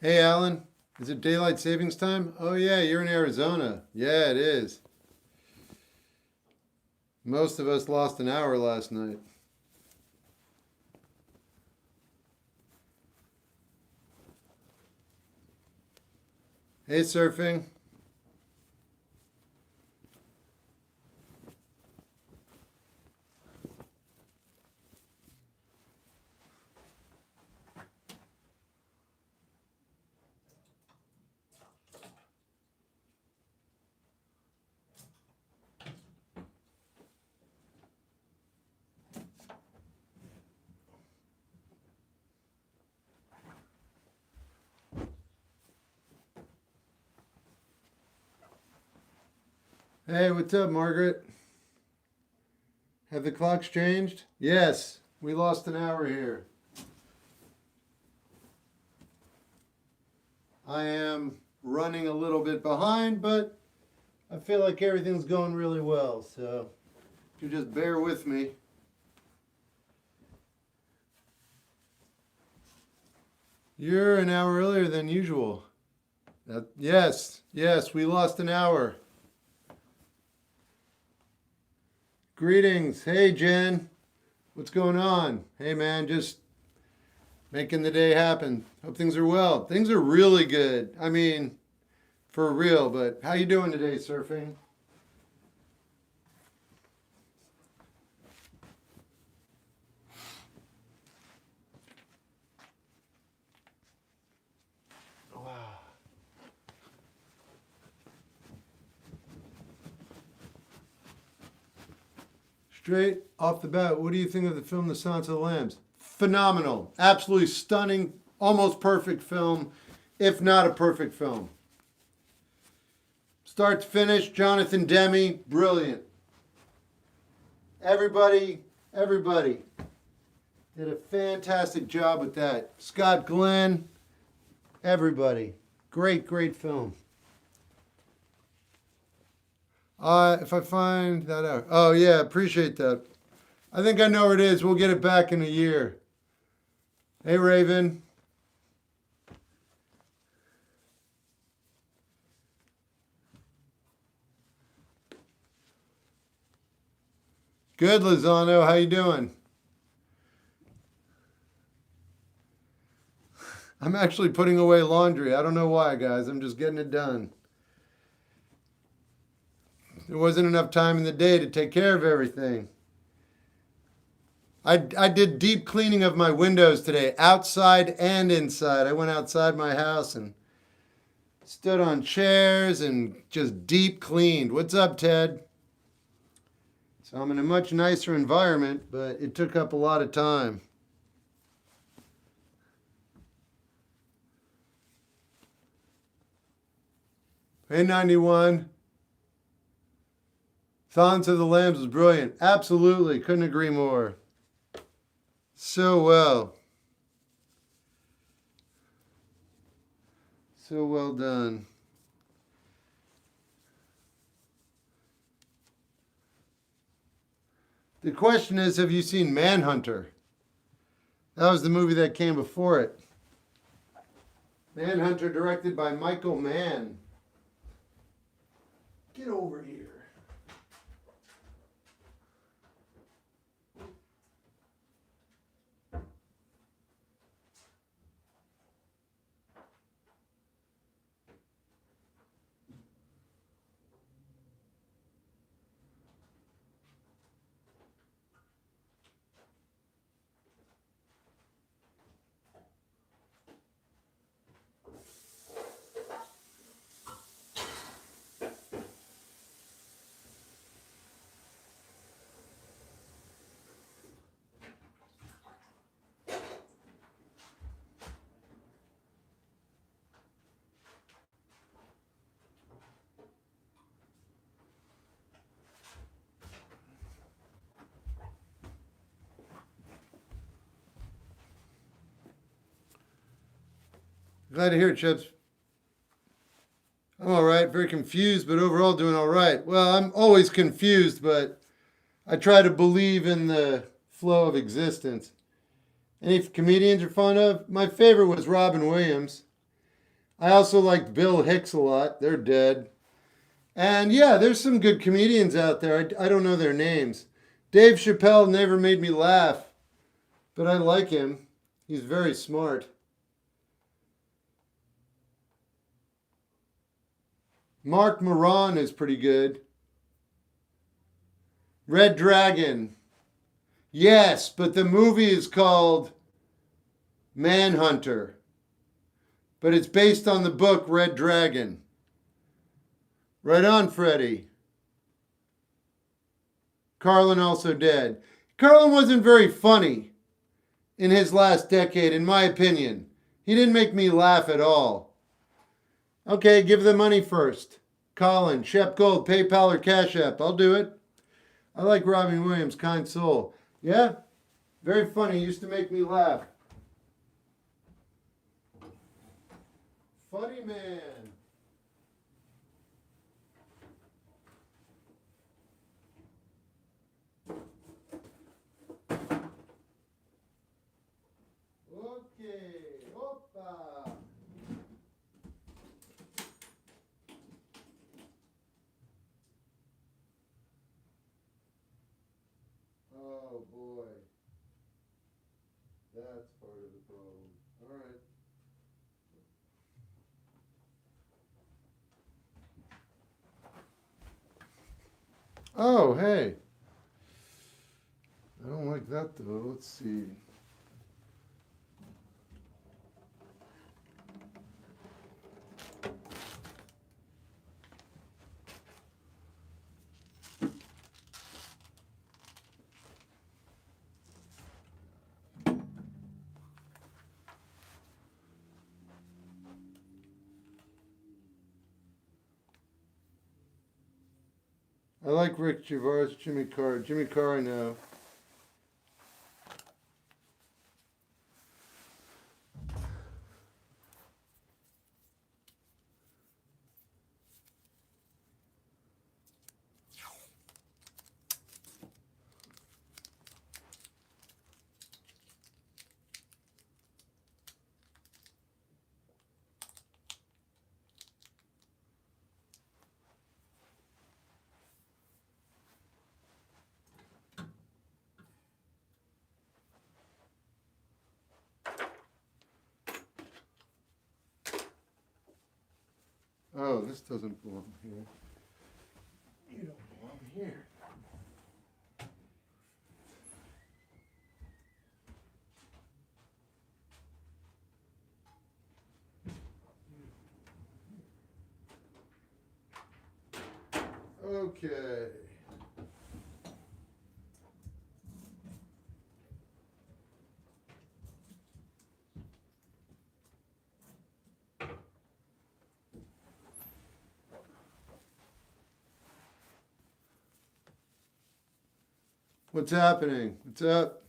Hey, Alan, is it daylight savings time? Oh, yeah, you're in Arizona. Yeah, it is. Most of us lost an hour last night. Hey, surfing. Hey, what's up, Margaret? Have the clocks changed? Yes, we lost an hour here. I am running a little bit behind, but I feel like everything's going really well, so if you just bear with me. You're an hour earlier than usual. Yes, we lost an hour. Greetings. Hey, Jen. What's going on? Hey, man, just making the day happen. Hope things are well. Things are really good. I mean, for real, but how you doing today, surfing? Wow. Straight off the bat, what do you think of the film The Silence of the Lambs? Phenomenal. Absolutely stunning, almost perfect film, if not a perfect film. Start to finish, Jonathan Demme, brilliant. Everybody did a fantastic job with that. Scott Glenn, everybody. Great film. If I find that out. Oh, yeah, appreciate that. I think I know where it is. We'll get it back in a year. Hey, Raven. Good, Lozano. How you doing? I'm actually putting away laundry. I don't know why, guys. I'm just getting it done. There wasn't enough time in the day to take care of everything. I did deep cleaning of my windows today, outside and inside. I went outside my house and stood on chairs and just deep cleaned. What's up, Ted? So I'm in a much nicer environment, but it took up a lot of time. Hey, 91. Silence of the Lambs was brilliant. Absolutely. Couldn't agree more. So well. So well done. The question is, have you seen Manhunter? That was the movie that came before it. Manhunter, directed by Michael Mann. Get over here. Glad to hear it, Chips. I'm all right, very confused, but overall doing all right. Well, I'm always confused, but I try to believe in the flow of existence. Any comedians you're fond of? My favorite was Robin Williams. I also like Bill Hicks a lot. They're dead. And yeah, there's some good comedians out there. I don't know their names. Dave Chappelle never made me laugh, but I like him. He's very smart. Mark Maron is pretty good. Red Dragon. Yes, but the movie is called Manhunter. But it's based on the book Red Dragon. Right on, Freddie. Carlin also dead. Carlin wasn't very funny in his last decade, in my opinion. He didn't make me laugh at all. Okay, give the money first. Colin, Shep Gold, PayPal or Cash App. I'll do it. I like Robin Williams, kind soul. Yeah? Very funny. Used to make me laugh. Funny man. Okay. Opa. Oh boy. That's part of the problem. All right. Oh, hey. I don't like that though. Let's see. I like Rick Gervais, Jimmy Carr. Jimmy Carr, I know. Oh, this doesn't belong here. You don't belong here. Okay. What's happening? What's up?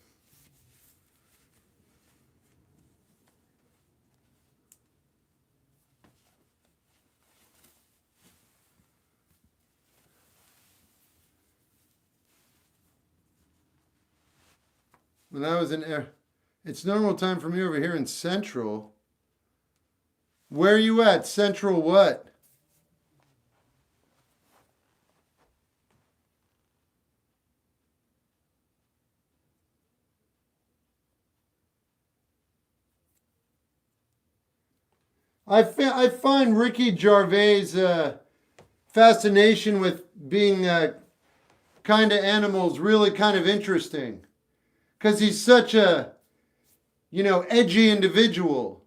When I was in air, it's normal time for me over here in Central. Where are you at? Central what? I find Ricky Gervais' fascination with being kind of animals really kind of interesting. Because he's such a, edgy individual.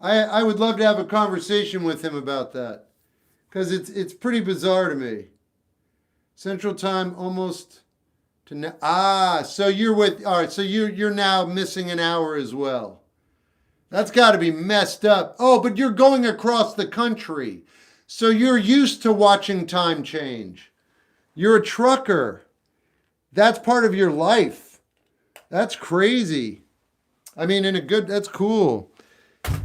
I would love to have a conversation with him about that. Because it's pretty bizarre to me. Central Time almost to now. So you're with, all right, so you're now missing an hour as well. That's got to be messed up. Oh, but you're going across the country. So you're used to watching time change. You're a trucker. That's part of your life. That's crazy. I mean, that's cool.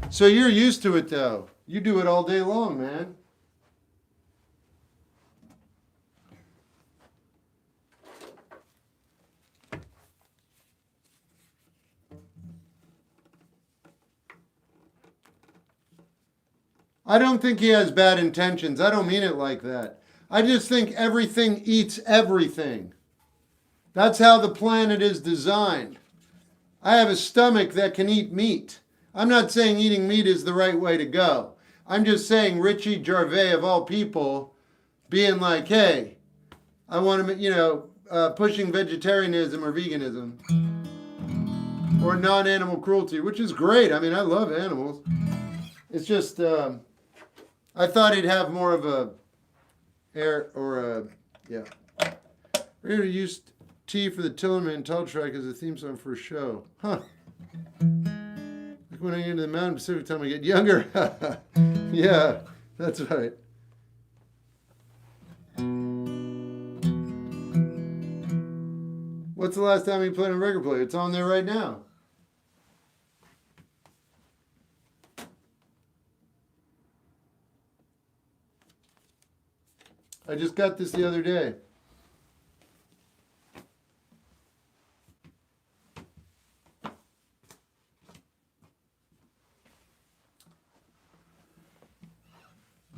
So you're used to it though. You do it all day long, man. I don't think he has bad intentions. I don't mean it like that. I just think everything eats everything. That's how the planet is designed. I have a stomach that can eat meat. I'm not saying eating meat is the right way to go. I'm just saying Richie Gervais, of all people, being like, hey, I want to, pushing vegetarianism or veganism or non animal cruelty, which is great. I mean, I love animals. It's just, I thought he'd have more of a air or a, yeah. We're going to use T for the Tillerman title track as a theme song for a show. Huh. Like when I get into the Mountain Pacific time I get younger. Yeah, that's right. What's the last time you played on record player? It's on there right now. I just got this the other day.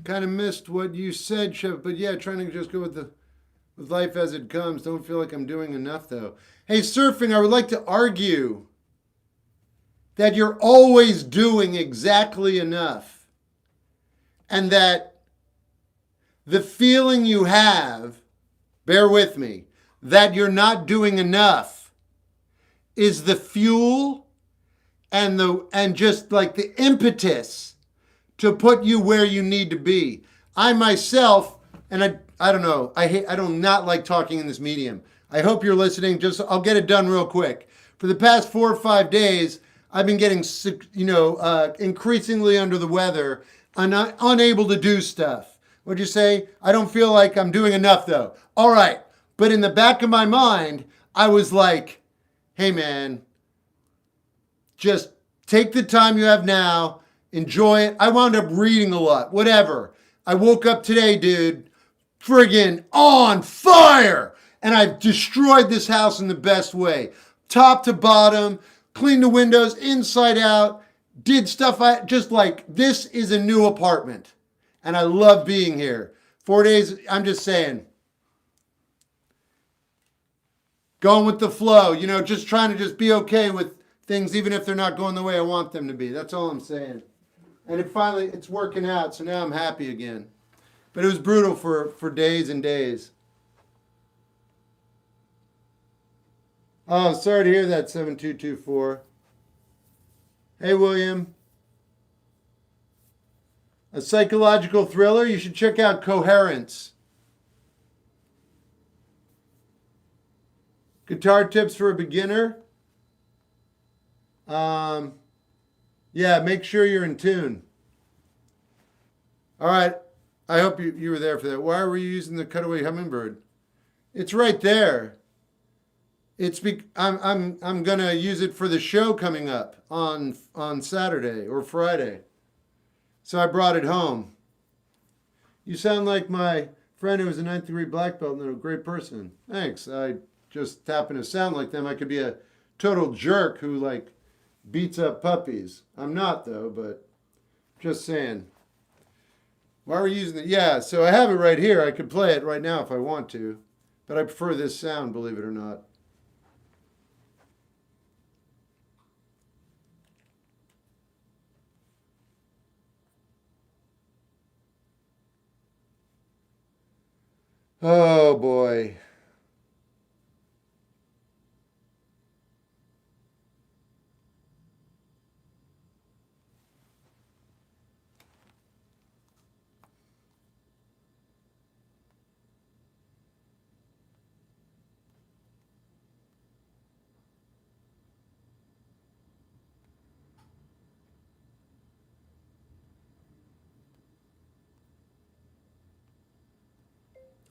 Kind of missed what you said, Shep, but yeah, trying to just go with life as it comes. Don't feel like I'm doing enough though. Hey, surfing, I would like to argue that you're always doing exactly enough. And that the feeling you have, bear with me, that you're not doing enough is the fuel and just like the impetus to put you where you need to be. I myself, and I don't know, I do not like talking in this medium. I hope you're listening. I'll get it done real quick. For the past 4 or 5 days, I've been getting, increasingly under the weather and unable to do stuff. What'd you say? I don't feel like I'm doing enough though. All right. But in the back of my mind, I was like, hey man, just take the time you have now, enjoy it. I wound up reading a lot, whatever. I woke up today, dude, friggin' on fire. And I've destroyed this house in the best way. Top to bottom, cleaned the windows inside out, did stuff this is a new apartment. And I love being here. 4 days, I'm just saying. Going with the flow, just trying to just be okay with things even if they're not going the way I want them to be. That's all I'm saying. And it's working out, so now I'm happy again. But it was brutal for days and days. Oh, sorry to hear that, 7224. Hey, William. A psychological thriller? You should check out Coherence. Guitar tips for a beginner? Yeah, make sure you're in tune. All right. I hope you were there for that. Why were you using the cutaway hummingbird? It's right there. I'm gonna use it for the show coming up on Saturday or Friday. So I brought it home. You sound like my friend who was a 9th degree black belt and a great person. Thanks. I just happen to sound like them. I could be a total jerk who beats up puppies. I'm not though, but just saying. Why are we using it? Yeah, so I have it right here. I could play it right now if I want to, but I prefer this sound, believe it or not. Oh boy.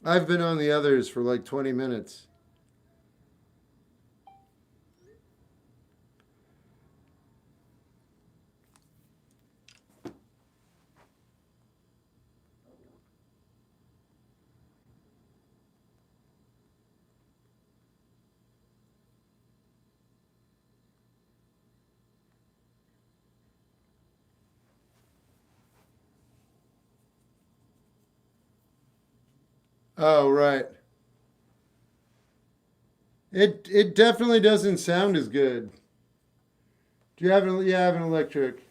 I've been on the others for like 20 minutes. Oh, right. It definitely doesn't sound as good. Do you have an, yeah, I have an electric. Do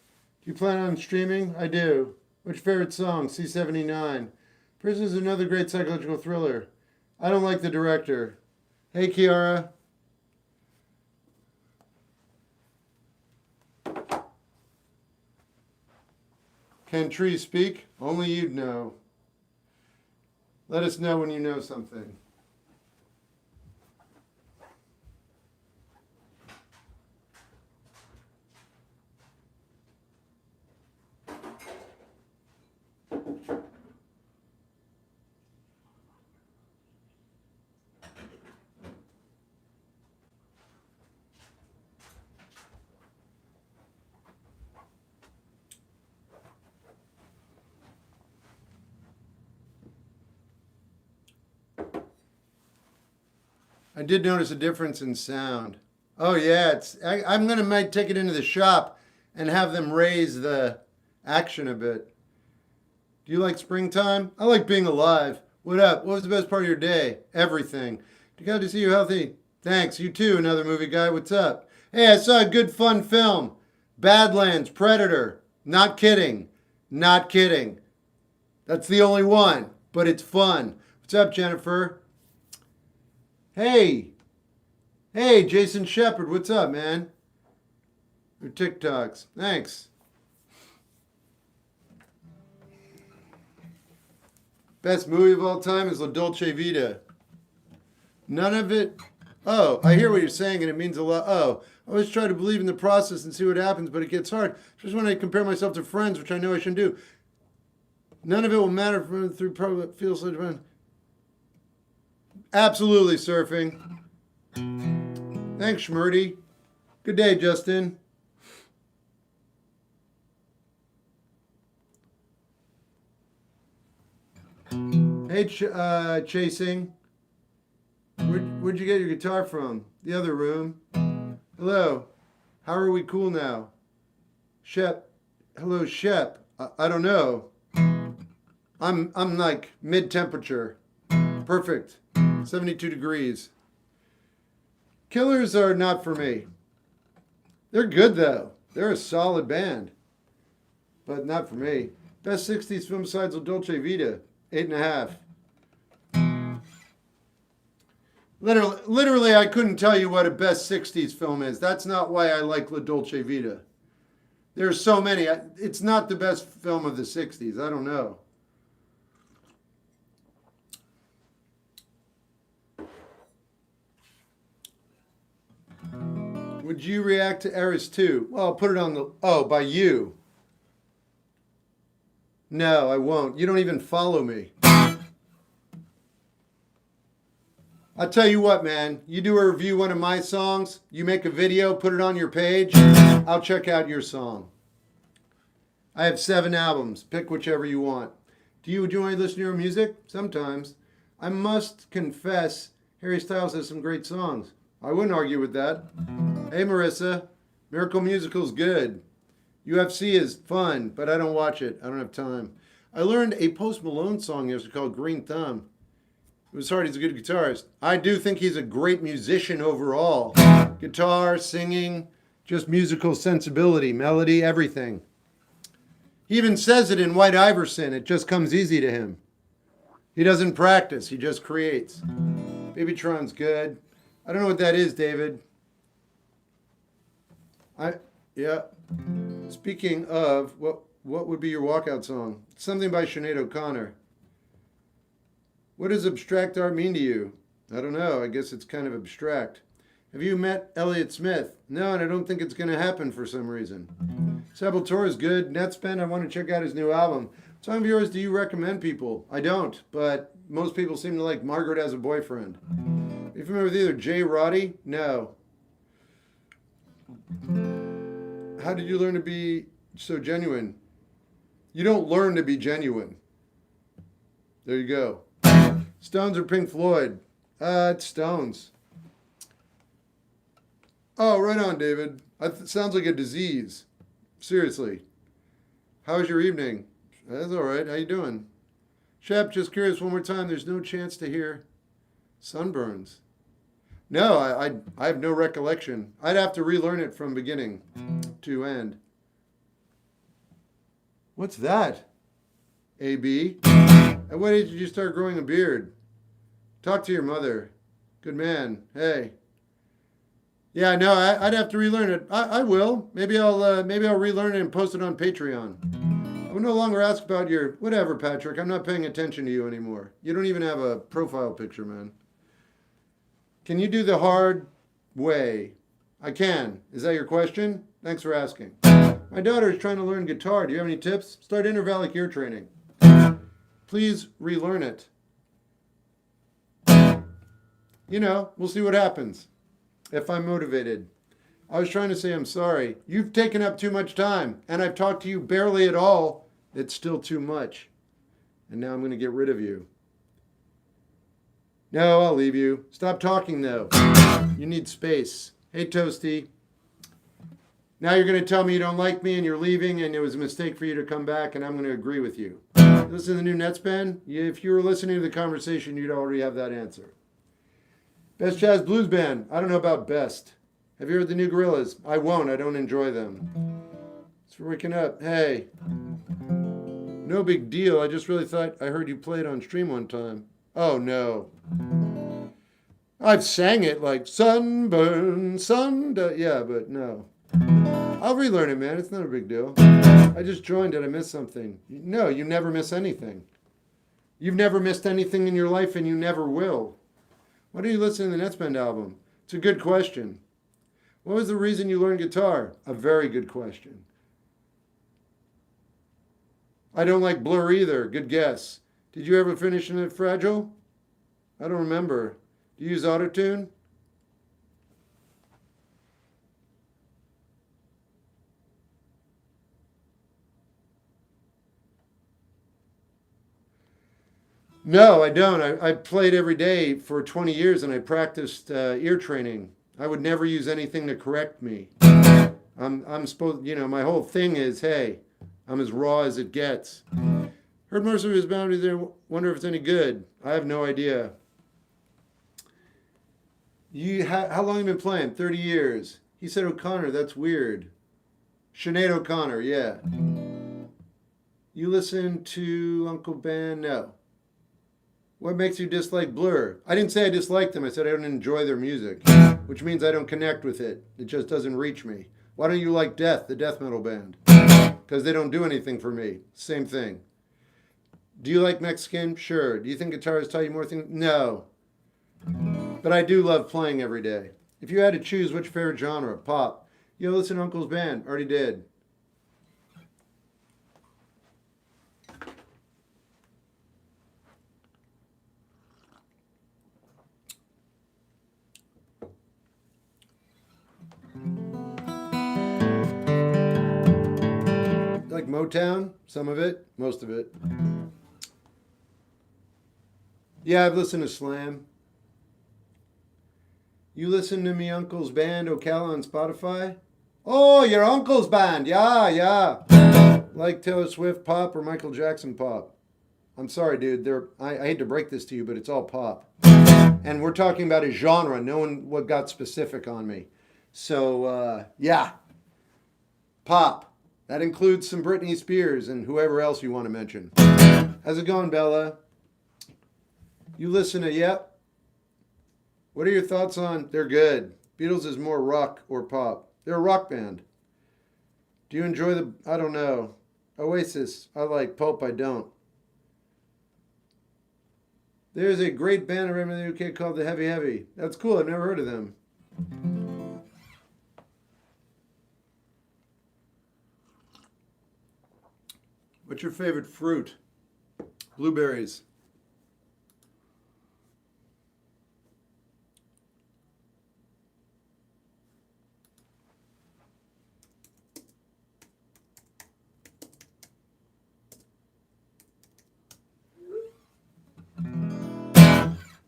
you plan on streaming? I do. What's your favorite song? C79. Prison is another great psychological thriller. I don't like the director. Hey, Kiara. Can trees speak? Only you'd know. Let us know when you know something. I did notice a difference in sound. Oh yeah, I'm gonna might take it into the shop and have them raise the action a bit. Do you like springtime? I like being alive. What up? What was the best part of your day? Everything. Glad to see you healthy. Thanks. You too, another movie guy. What's up? Hey, I saw a good fun film. Badlands, Predator. Not kidding. Not kidding. That's the only one, but it's fun. What's up, Jennifer? Hey. Hey, Jason Shepard. What's up, man? Your TikToks. Thanks. Best movie of all time is La Dolce Vita. None of it. Oh, I hear what you're saying, and it means a lot. Oh, I always try to believe in the process and see what happens, but it gets hard. Just when I compare myself to friends, which I know I shouldn't do. None of it will matter through probably feels like fun. Absolutely, surfing. Thanks, Schmurdy. Good day, Justin. Hey, Chasing. Where'd you get your guitar from? The other room. Hello. How are we cool now? Shep. Hello, Shep. I don't know. I'm like mid temperature. Perfect. 72 degrees. Killers are not for me. They're good though. They're a solid band. But not for me. Best 60s film besides La Dolce Vita. 8.5. Literally, I couldn't tell you what a best 60s film is. That's not why I like La Dolce Vita. There's so many. It's not the best film of the 60s. I don't know. Would you react to Eris 2? Well, I'll put it on the... Oh, by you. No, I won't. You don't even follow me. I'll tell you what, man. You do a review one of my songs, you make a video, put it on your page, I'll check out your song. I have 7 albums. Pick whichever you want. Do you enjoy listening to your music? Sometimes. I must confess, Harry Styles has some great songs. I wouldn't argue with that. Hey, Marissa. Miracle Musical's good. UFC is fun, but I don't watch it. I don't have time. I learned a Post Malone song yesterday called Green Thumb. It was hard. He's a good guitarist. I do think he's a great musician overall. Guitar, singing, just musical sensibility, melody, everything. He even says it in White Iverson. It just comes easy to him. He doesn't practice. He just creates. Babytron's good. I don't know what that is, David. Yeah. Speaking of, what would be your walkout song? Something by Sinead O'Connor. What does abstract art mean to you? I don't know. I guess it's kind of abstract. Have you met Elliott Smith? No, and I don't think it's going to happen for some reason. Sepultura is good. Netspend, I want to check out his new album. What song of yours do you recommend people? I don't, but most people seem to like Margaret Has a Boyfriend. Are you familiar with either Jay Roddy? No. How did you learn to be so genuine? You don't learn to be genuine. There you go. Stones or Pink Floyd? It's Stones. Oh, right on, David. Sounds like a disease. Seriously. How was your evening? That's all right. How you doing? Shep, just curious one more time. There's no chance to hear sunburns. No, I have no recollection. I'd have to relearn it from beginning to end. What's that? AB? At what age did you start growing a beard? Talk to your mother. Good man. Hey. Yeah, no, I'd have to relearn it. I will. Maybe I'll relearn it and post it on Patreon. I will no longer ask about your whatever, Patrick. I'm not paying attention to you anymore. You don't even have a profile picture, man. Can you do the hard way? I can. Is that your question? Thanks for asking. My daughter is trying to learn guitar. Do you have any tips? Start intervallic ear training. Please relearn it. You know, we'll see what happens if I'm motivated. I was trying to say I'm sorry. You've taken up too much time, and I've talked to you barely at all. It's still too much. And now I'm going to get rid of you. No, I'll leave you. Stop talking, though. You need space. Hey, Toasty. Now you're going to tell me you don't like me and you're leaving and it was a mistake for you to come back and I'm going to agree with you. Listen to the new Nets band? If you were listening to the conversation, you'd already have that answer. Best Jazz Blues Band. I don't know about best. Have you heard the new Gorillas? I won't. I don't enjoy them. It's for waking up. Hey. No big deal. I just really thought I heard you play it on stream one time. Oh, no. I've sang it like sunburn, yeah, but no. I'll relearn it, man. It's not a big deal. I just joined it. I missed something. No, you never miss anything. You've never missed anything in your life and you never will. Why do you listen to the Nets Band album? It's a good question. What was the reason you learned guitar? A very good question. I don't like Blur either. Good guess. Did you ever finish in it Fragile? I don't remember. Do you use autotune? No, I don't. I played every day for 20 years and I practiced ear training. I would never use anything to correct me. I'm supposed, my whole thing is, hey, I'm as raw as it gets. Heard most of his boundaries there. Wonder if it's any good. I have no idea. How long have you been playing? 30 years. He said O'Connor. That's weird. Sinead O'Connor, yeah. You listen to Uncle Ben? No. What makes you dislike Blur? I didn't say I disliked them. I said I don't enjoy their music, which means I don't connect with it. It just doesn't reach me. Why don't you like Death, the death metal band? Because they don't do anything for me. Same thing. Do you like Mexican? Sure. Do you think guitarists tell you more things? No. But I do love playing every day. If you had to choose, what's your favorite genre? Pop. You listen to Uncle's band. Already did. Like Motown? Some of it? Most of it. Yeah, I've listened to Slam. You listen to me uncle's band, Ocala, on Spotify? Oh, your uncle's band. Yeah. Like Taylor Swift pop or Michael Jackson pop? I'm sorry, dude. I hate to break this to you, but it's all pop. And we're talking about a genre. No one got specific on me. So, yeah. Pop. That includes some Britney Spears and whoever else you want to mention. How's it going, Bella? You listen to, yep. What are your thoughts on, they're good. Beatles is more rock or pop. They're a rock band. Do you enjoy I don't know. Oasis, I like. Pulp, I don't. There's a great band around in the UK called The Heavy Heavy. That's cool, I've never heard of them. What's your favorite fruit? Blueberries.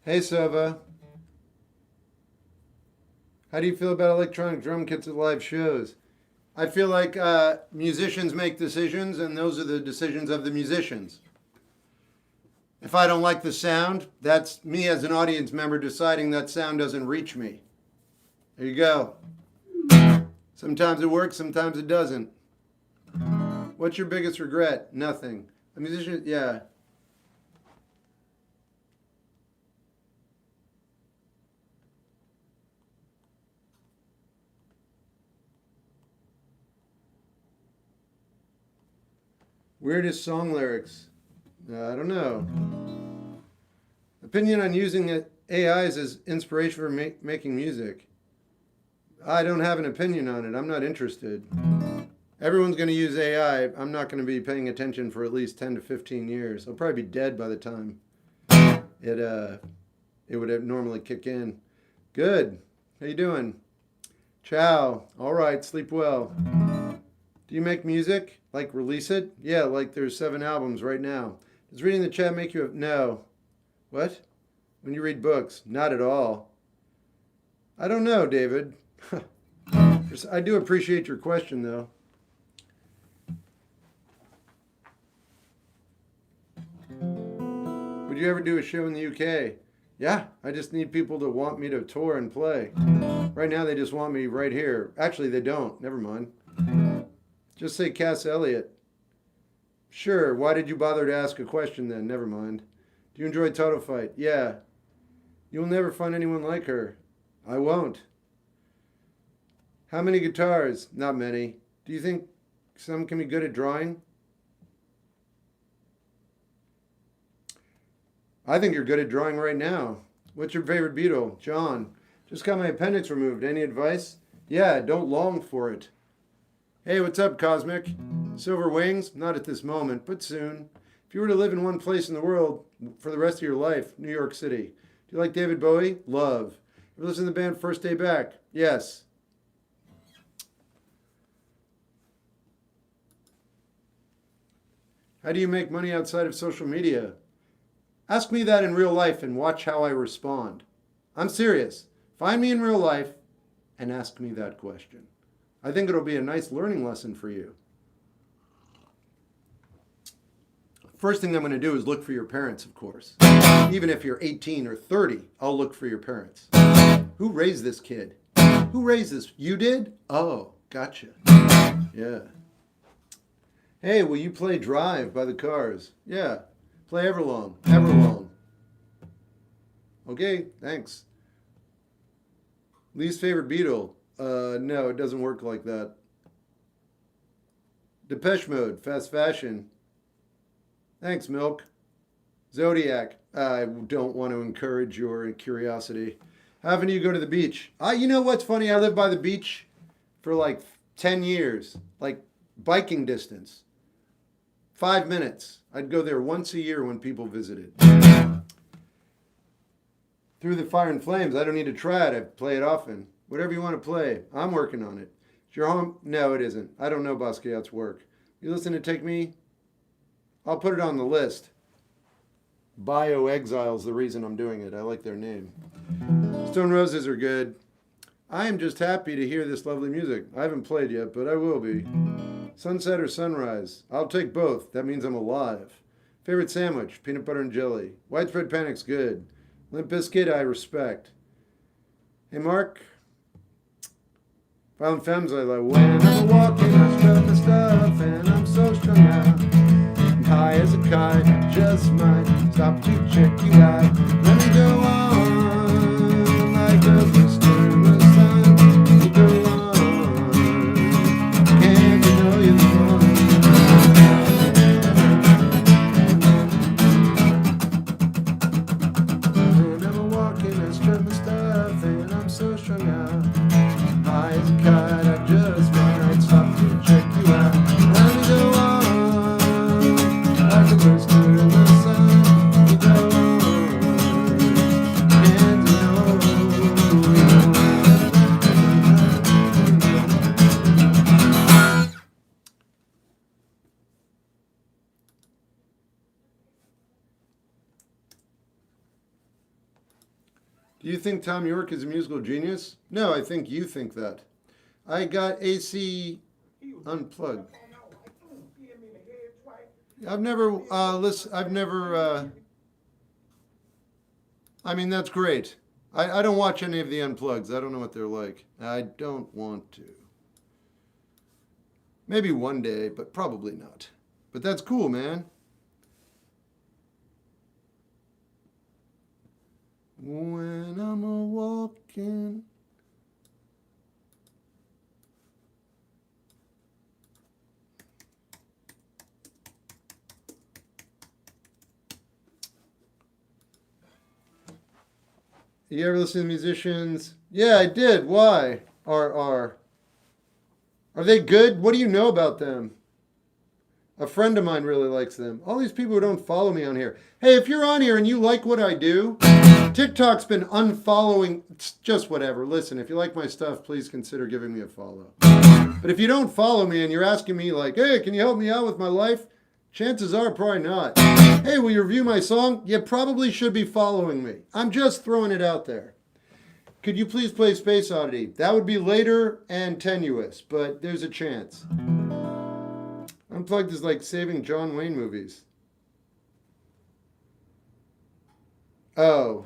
Hey, Sova. How do you feel about electronic drum kits at live shows? I feel like musicians make decisions, and those are the decisions of the musicians. If I don't like the sound, that's me as an audience member deciding that sound doesn't reach me. There you go. Sometimes it works, sometimes it doesn't. What's your biggest regret? Nothing. A musician, yeah. Weirdest song lyrics? I don't know. Opinion on using AIs as inspiration for making music? I don't have an opinion on it. I'm not interested. Everyone's going to use AI. I'm not going to be paying attention for at least 10 to 15 years. I'll probably be dead by the time it would normally kick in. Good. How you doing? Ciao. All right. Sleep well. Do you make music? Like release it? Yeah, like there's 7 albums right now. Does reading the chat make you... No. What? When you read books? Not at all. I don't know, David. I do appreciate your question, though. Would you ever do a show in the UK? Yeah, I just need people to want me to tour and play. Right now, they just want me right here. Actually, they don't. Never mind. Just say Cass Elliot. Sure, why did you bother to ask a question then? Never mind. Do you enjoy Total Fight? Yeah. You'll never find anyone like her. I won't. How many guitars? Not many. Do you think some can be good at drawing? I think you're good at drawing right now. What's your favorite Beatle? John. Just got my appendix removed. Any advice? Yeah, don't long for it. Hey, what's up, Cosmic? Silver Wings? Not at this moment, but soon. If you were to live in one place in the world for the rest of your life, New York City. Do you like David Bowie? Love. Ever listen to the band First Day Back? Yes. How do you make money outside of social media? Ask me that in real life and watch how I respond. I'm serious. Find me in real life and ask me that question. I think it'll be a nice learning lesson for you. First thing I'm going to do is look for your parents, of course. Even if you're 18 or 30, I'll look for your parents. Who raised this kid? Who raised this? You did? Oh, gotcha. Yeah. Hey, will you play Drive by the Cars? Yeah. Play Everlong. Everlong. Okay, thanks. Least favorite Beatle? No, it doesn't work like that. Depeche Mode, Fast Fashion. Thanks, Milk. Zodiac. I don't want to encourage your curiosity. How often do you go to the beach? You know what's funny? I lived by the beach for like 10 years. Like biking distance. 5 minutes. I'd go there once a year when people visited. Through the Fire and Flames. I don't need to try it. I play it often. Whatever you want to play. I'm working on it. Is your home? No, it isn't. I don't know Basquiat's work. You listen to Take Me? I'll put it on the list. Bio-Exile's the reason I'm doing it. I like their name. Stone Roses are good. I am just happy to hear this lovely music. I haven't played yet, but I will be. Sunset or sunrise? I'll take both. That means I'm alive. Favorite sandwich? Peanut butter and jelly. Widespread Panic's good. Limp Bizkit, I respect. Hey, Mark. Violent Femmes, I like. When I'm walking, I strut my stuff, and I'm so strung out. I'm high as a kite, I just might stop to check you out. Let me go on, like Elvis in the sun. You go on, can't you know you're the one? When I'm walking, I strut my stuff, and I'm so strung out. High as a kite, I just might stop to check you out. Let me go on, like a burst in the sun. You go on, and you know. Do you think Tom York is a musical genius? No, I think you think that. I got AC unplugged. I've never listened. I've never. I mean, that's great. I don't watch any of the unplugs. I don't know what they're like. I don't want to. Maybe one day, but probably not. But that's cool, man. When I'm a walking. You ever listen to musicians? Yeah, I did. Why? Are they good? What do you know about them? A friend of mine really likes them. All these people who don't follow me on here. Hey, if you're on here and you like what I do, TikTok's been unfollowing. It's just whatever. Listen, if you like my stuff, please consider giving me a follow. But if you don't follow me and you're asking me like, hey, can you help me out with my life? Chances are probably not. Hey, will you review my song? You probably should be following me. I'm just throwing it out there. Could you please play Space Oddity? That would be later and tenuous, but there's a chance. Unplugged is like saving John Wayne movies. Oh,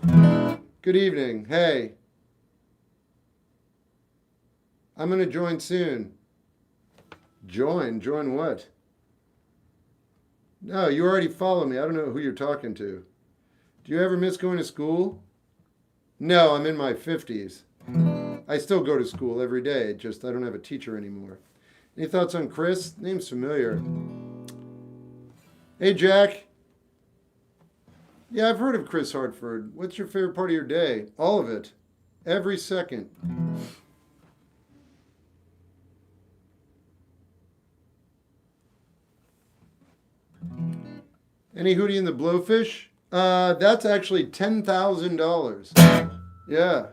good evening. Hey, I'm going to join soon. Join? Join what? No, you already follow me. I don't know who you're talking to. Do you ever miss going to school? No, I'm in my 50s. I still go to school every day, just I don't have a teacher anymore. Any thoughts on Chris? Name's familiar. Hey, Jack. Yeah, I've heard of Chris Hartford. What's your favorite part of your day? All of it. Every second. Any Hootie and the Blowfish? That's actually $10,000. Yeah.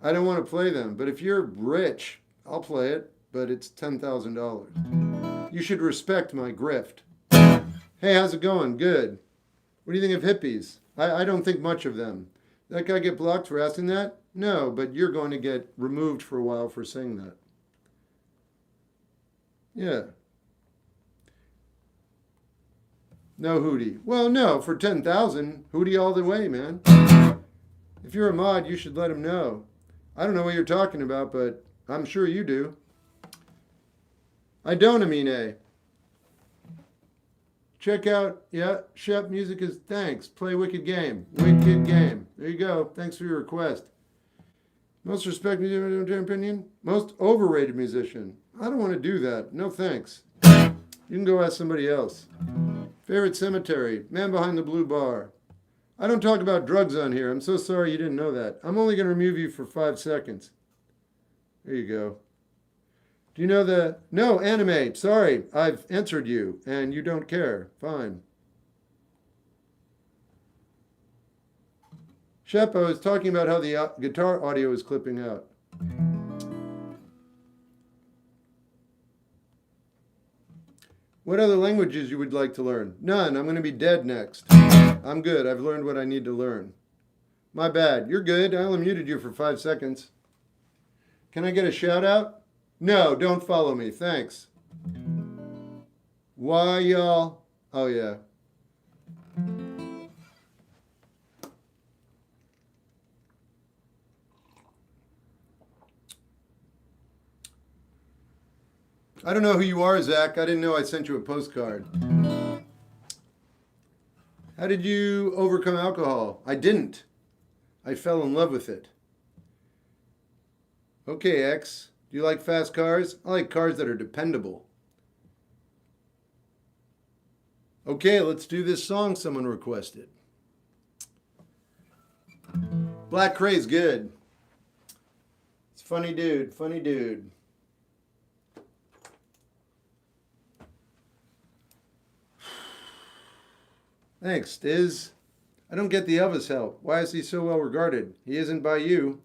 I don't want to play them, but if you're rich, I'll play it, but it's $10,000. You should respect my grift. Hey, how's it going? Good. What do you think of hippies? I don't think much of them. That guy get blocked for asking that? No, but you're going to get removed for a while for saying that. Yeah. No Hootie. Well, no, for 10,000, Hootie all the way, man. If you're a mod, you should let him know. I don't know what you're talking about, but I'm sure you do. I don't, Amine. Check out, yeah, Shep Music is, thanks. Play Wicked Game. Wicked Game. There you go. Thanks for your request. Most respected musician, in your opinion? Most overrated musician. I don't want to do that. No thanks. You can go ask somebody else. Favorite cemetery? Man behind the blue bar. I don't talk about drugs on here. I'm so sorry you didn't know that. I'm only going to remove you for 5 seconds. There you go. Do you know the... No, anime. Sorry, I've answered you, and you don't care. Fine. Shep, I was talking about how the guitar audio is clipping out. What other languages you would like to learn? None. I'm going to be dead next. I'm good. I've learned what I need to learn. My bad. You're good. I only muted you for 5 seconds. Can I get a shout out? No, don't follow me. Thanks. Why, y'all? Oh, yeah. I don't know who you are, Zach. I didn't know I sent you a postcard. How did you overcome alcohol? I didn't. I fell in love with it. Okay, X. Do you like fast cars? I like cars that are dependable. Okay, let's do this song someone requested. Black Cray's good. It's funny dude, funny dude. Thanks, Stiz. I don't get the Elvis help. Why is he so well regarded? He isn't by you.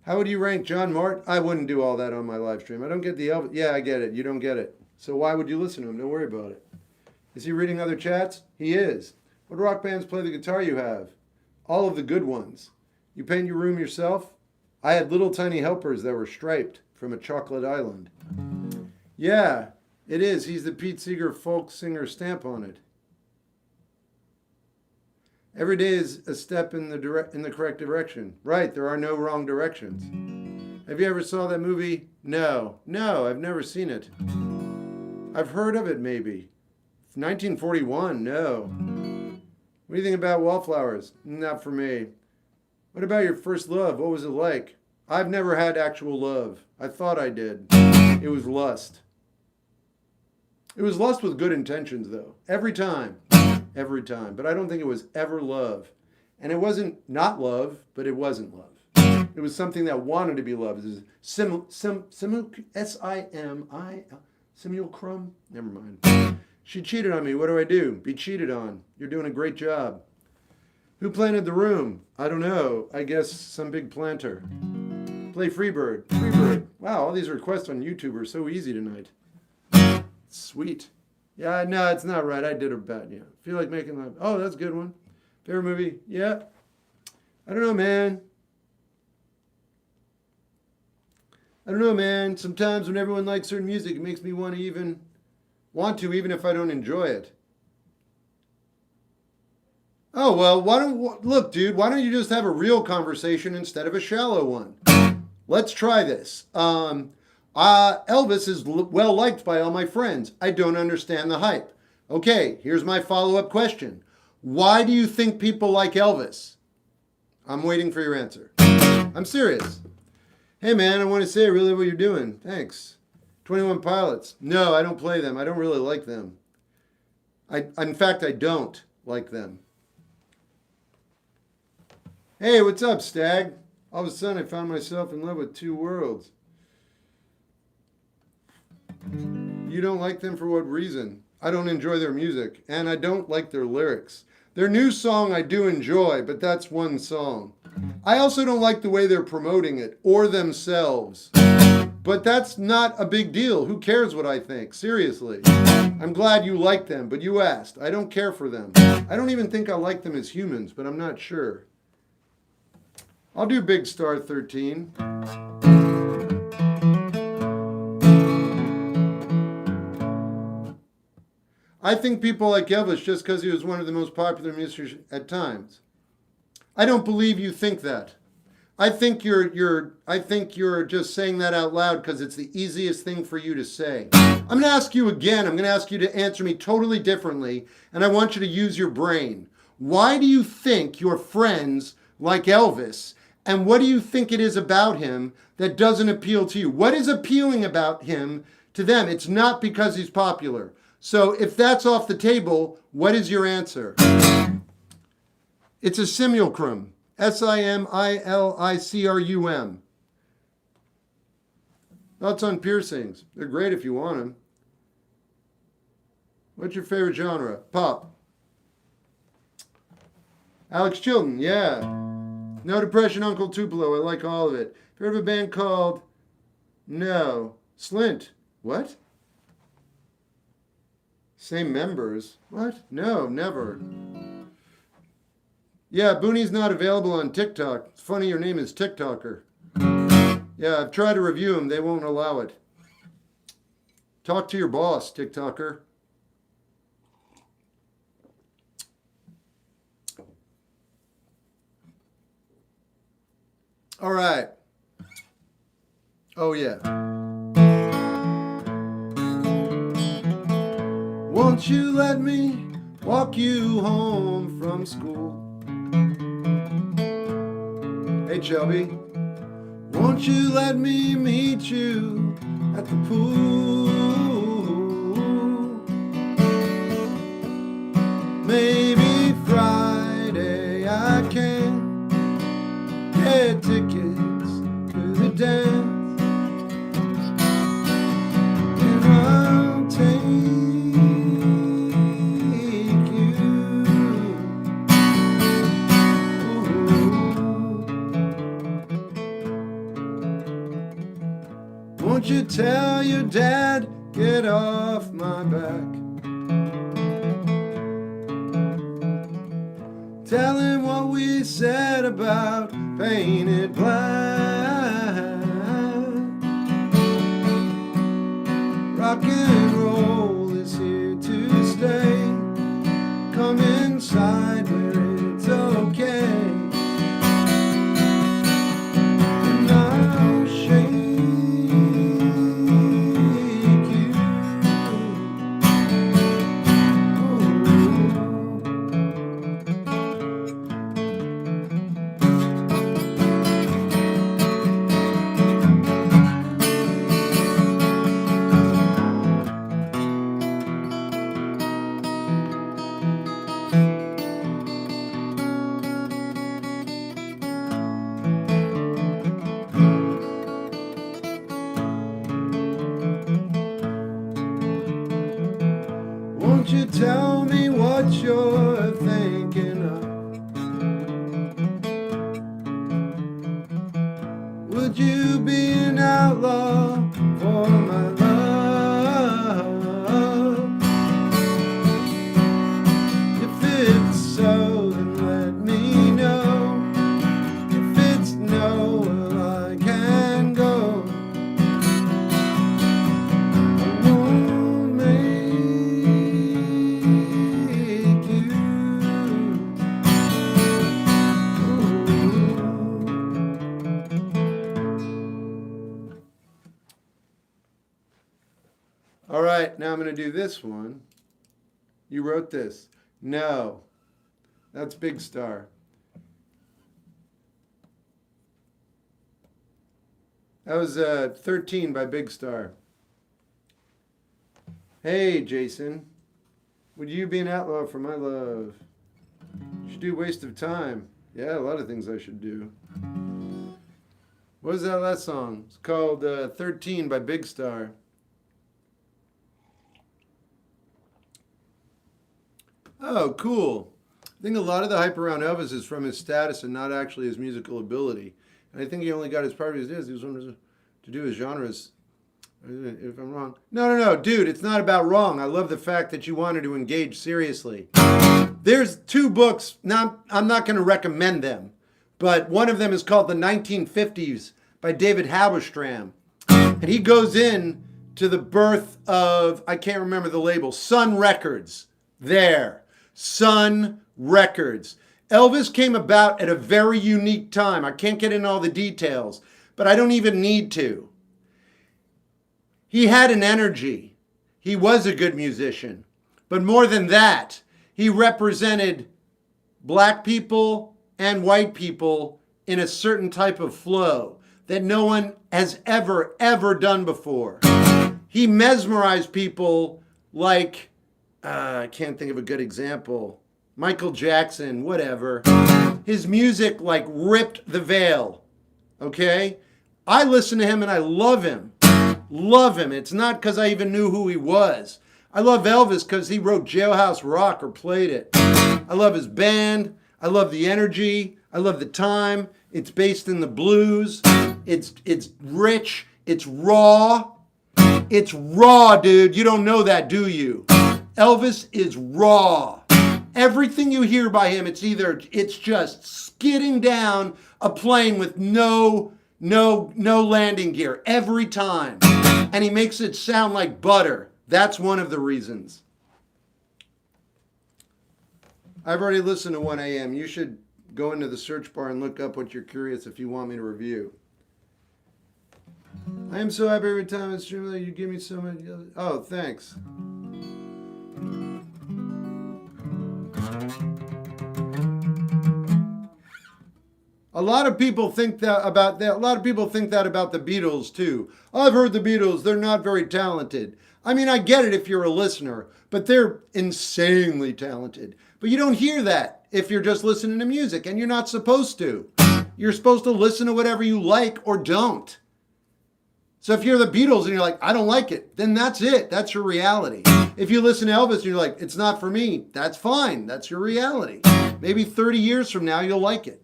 How would you rank John Martin? I wouldn't do all that on my live stream. I don't get the Elvis. Yeah, I get it. You don't get it. So why would you listen to him? Don't worry about it. Is he reading other chats? He is. What rock bands play the guitar you have? All of the good ones. You paint your room yourself? I had little tiny helpers that were striped from a chocolate island. Yeah, it is. He's the Pete Seeger folk singer stamp on it. Every day is a step in the correct direction. Right, there are no wrong directions. Have you ever saw that movie? No. No, I've never seen it. I've heard of it maybe. 1941, no. What do you think about Wallflowers? Not for me. What about your first love? What was it like? I've never had actual love. I thought I did. It was lust. It was lust with good intentions, though. Every time. Every time. But I don't think it was ever love. And it wasn't not love, but it wasn't love. It was something that wanted to be loved. It was simulacrum? Never mind. She cheated on me. What do I do? Be cheated on. You're doing a great job. Who planted the room? I don't know. I guess some big planter. Play Freebird. Freebird. Wow, all these requests on YouTube are so easy tonight. Sweet. Yeah, no, it's not right. I did a bad. Yeah. Feel like making love. Oh, that's a good one. Favorite movie? Yeah. I don't know, man. Sometimes when everyone likes certain music, it makes me want to, even if I don't enjoy it. Oh, well, look, dude, why don't you just have a real conversation instead of a shallow one? Let's try this. Elvis is well liked by all my friends. I don't understand the hype. Okay, here's my follow-up question. Why do you think people like Elvis? I'm waiting for your answer. I'm serious. Hey, man, I want to say I really love what you're doing. Thanks. 21 Pilots. No, I don't play them. I don't really like them. In fact, I don't like them. Hey, what's up, Stag? All of a sudden, I found myself in love with two worlds. You don't like them for what reason? I don't enjoy their music, and I don't like their lyrics. Their new song I do enjoy, but that's one song. I also don't like the way they're promoting it, or themselves. But that's not a big deal. Who cares what I think? Seriously. I'm glad you like them, but you asked. I don't care for them. I don't even think I like them as humans, but I'm not sure. I'll do Big Star 13. I think people like Elvis just because he was one of the most popular musicians at times. I don't believe you think that. I think you're just saying that out loud because it's the easiest thing for you to say. I'm going to ask you again. I'm going to ask you to answer me totally differently, and I want you to use your brain. Why do you think your friends like Elvis, and what do you think it is about him that doesn't appeal to you? What is appealing about him to them? It's not because he's popular. So if that's off the table, what is your answer? It's a simulacrum. Simillicrum. Thoughts on piercings? They're great if you want them. What's your favorite genre? Pop. Alex Chilton, yeah. No Depression, Uncle Tupelo. I like all of it. Heard of a band called... No. Slint. What? Same members. What? No, never. Yeah, Booney's not available on TikTok. It's funny your name is TikToker. Yeah, I've tried to review him. They won't allow it. Talk to your boss, TikToker. All right. Oh, yeah. Won't you let me walk you home from school? Hey, Shelby. Won't you let me meet you at the pool? Maybe Friday I can get tickets to the dance, and I'll take you. Ooh. Won't you tell your dad, get off my back? Tell him what we said about painted black. Rock and roll is here to stay. Come inside where it's you tell me what you're thinking of? Would you be an outlaw for my love? If it's so, then let me know. If it's no, well, I can go. I won't make you. All right, now I'm going to do this one. You wrote this. No, that's Big Star. That was 13 by Big Star. Hey, Jason. Would you be an outlaw for my love? You should do Waste of Time. Yeah, a lot of things I should do. What was that last song? It's called 13 by Big Star. Oh, cool. I think a lot of the hype around Elvis is from his status and not actually his musical ability. And I think he only got his part of his disc. He was wanted to do his genres. If I'm wrong. No, dude, it's not about wrong. I love the fact that you wanted to engage seriously. There's two books. Now, I'm not going to recommend them, but one of them is called The 1950s by David Halberstram. And he goes in to the birth of, I can't remember the label, Sun Records. There. Sun Records. Elvis came about at a very unique time. I can't get into all the details, but I don't even need to. He had an energy. He was a good musician. But more than that, he represented black people and white people in a certain type of flow that no one has ever done before. He mesmerized people like, I can't think of a good example, Michael Jackson, whatever. His music like ripped the veil, okay? I listen to him and I love him. Love him. It's not because I even knew who he was. I love Elvis because he wrote Jailhouse Rock or played it. I love his band. I love the energy. I love the time. It's based in the blues. It's rich. It's raw. It's raw, dude. You don't know that, do you? Elvis is raw. Everything you hear by him, it's just skidding down a plane with no landing gear every time. And he makes it sound like butter. That's one of the reasons. I've already listened to 1 a.m. You should go into the search bar and look up what you're curious if you want me to review. I am so happy every time I stream that you give me so much. Oh, thanks. A lot of people think that about that. A lot of people think that about the Beatles too. I've heard the Beatles, they're not very talented. I mean, I get it if you're a listener, but they're insanely talented. But you don't hear that if you're just listening to music, and you're not supposed to. You're supposed to listen to whatever you like or don't. So if you're the Beatles and you're like, I don't like it, then that's it. That's your reality. If you listen to Elvis and you're like, it's not for me, that's fine. That's your reality. Maybe 30 years from now, you'll like it.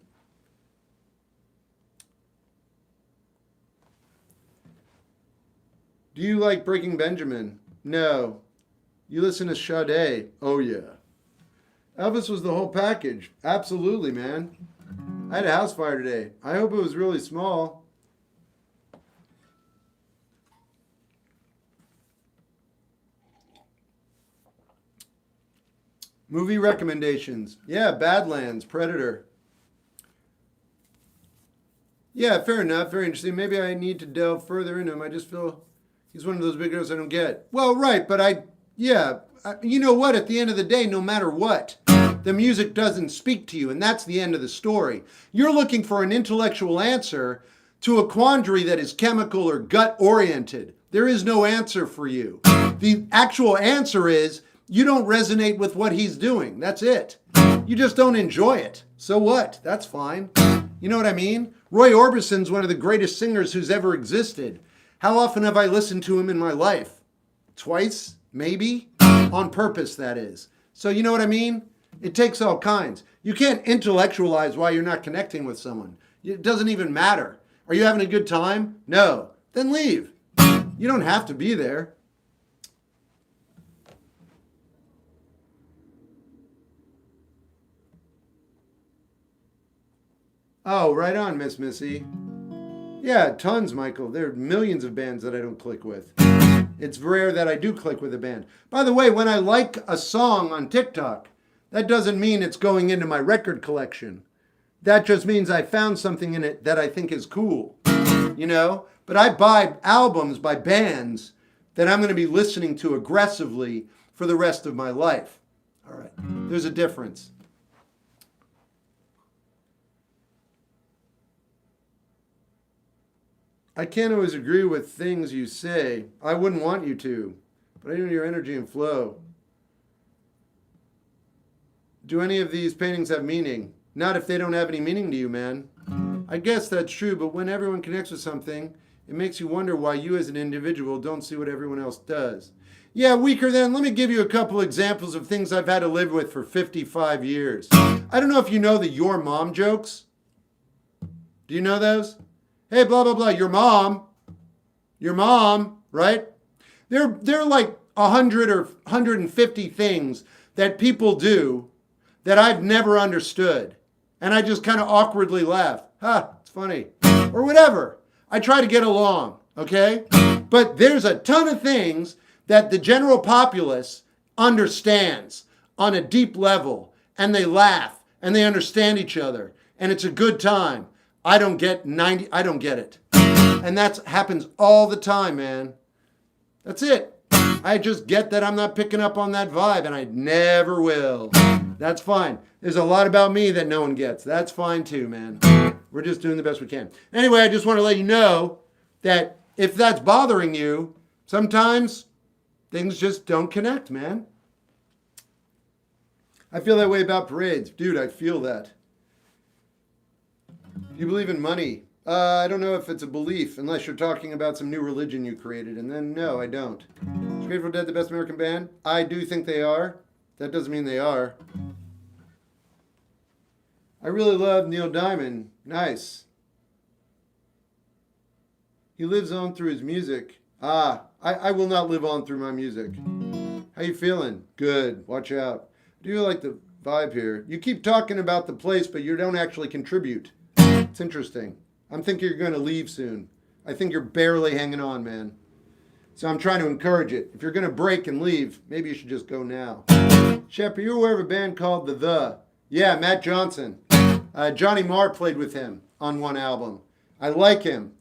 Do you like Breaking Benjamin? No. You listen to Sade? Oh, yeah. Elvis was the whole package. Absolutely, man. I had a house fire today. I hope it was really small. Movie recommendations. Yeah, Badlands, Predator. Yeah, fair enough. Very interesting. Maybe I need to delve further into him. I just feel he's one of those big girls I don't get. Well, right, but you know what? At the end of the day, no matter what, the music doesn't speak to you, and that's the end of the story. You're looking for an intellectual answer to a quandary that is chemical or gut-oriented. There is no answer for you. The actual answer is you don't resonate with what he's doing. That's it. You just don't enjoy it. So what? That's fine. You know what I mean? Roy Orbison's one of the greatest singers who's ever existed. How often have I listened to him in my life? Twice? Maybe? On purpose, that is. So you know what I mean? It takes all kinds. You can't intellectualize why you're not connecting with someone. It doesn't even matter. Are you having a good time? No. Then leave. You don't have to be there. Oh, right on, Miss Missy. Yeah, tons, Michael. There are millions of bands that I don't click with. It's rare that I do click with a band. By the way, when I like a song on TikTok, that doesn't mean it's going into my record collection. That just means I found something in it that I think is cool, you know? But I buy albums by bands that I'm going to be listening to aggressively for the rest of my life. All right, there's a difference. I can't always agree with things you say. I wouldn't want you to, but I know your energy and flow. Do any of these paintings have meaning? Not if they don't have any meaning to you, man. I guess that's true, but when everyone connects with something, it makes you wonder why you as an individual don't see what everyone else does. Yeah, weaker then. Let me give you a couple examples of things I've had to live with for 55 years. I don't know if you know the your mom jokes. Do you know those? Hey, blah, blah, blah, your mom, right? They're like 100 or 150 things that people do that I've never understood. And I just kind of awkwardly laugh. It's funny. Or whatever. I try to get along, okay? But there's a ton of things that the general populace understands on a deep level. And they laugh. And they understand each other. And it's a good time. I don't get it. And that happens all the time, man. That's it. I just get that I'm not picking up on that vibe, and I never will. That's fine. There's a lot about me that no one gets. That's fine too, man. We're just doing the best we can. Anyway, I just want to let you know that if that's bothering you, sometimes things just don't connect, man. I feel that way about parades. Dude, I feel that. Do you believe in money? I don't know if it's a belief, unless you're talking about some new religion you created, and then no, I don't. Is Grateful Dead the best American band? I do think they are. That doesn't mean they are. I really love Neil Diamond. Nice. He lives on through his music. I will not live on through my music. How you feeling? Good. Watch out. Do you like the vibe here? You keep talking about the place, but you don't actually contribute. It's interesting. I'm thinking you're going to leave soon. I think you're barely hanging on, man. So I'm trying to encourage it. If you're going to break and leave, maybe you should just go now. Shep, are you aware of a band called The? Yeah, Matt Johnson. Johnny Marr played with him on one album. I like him,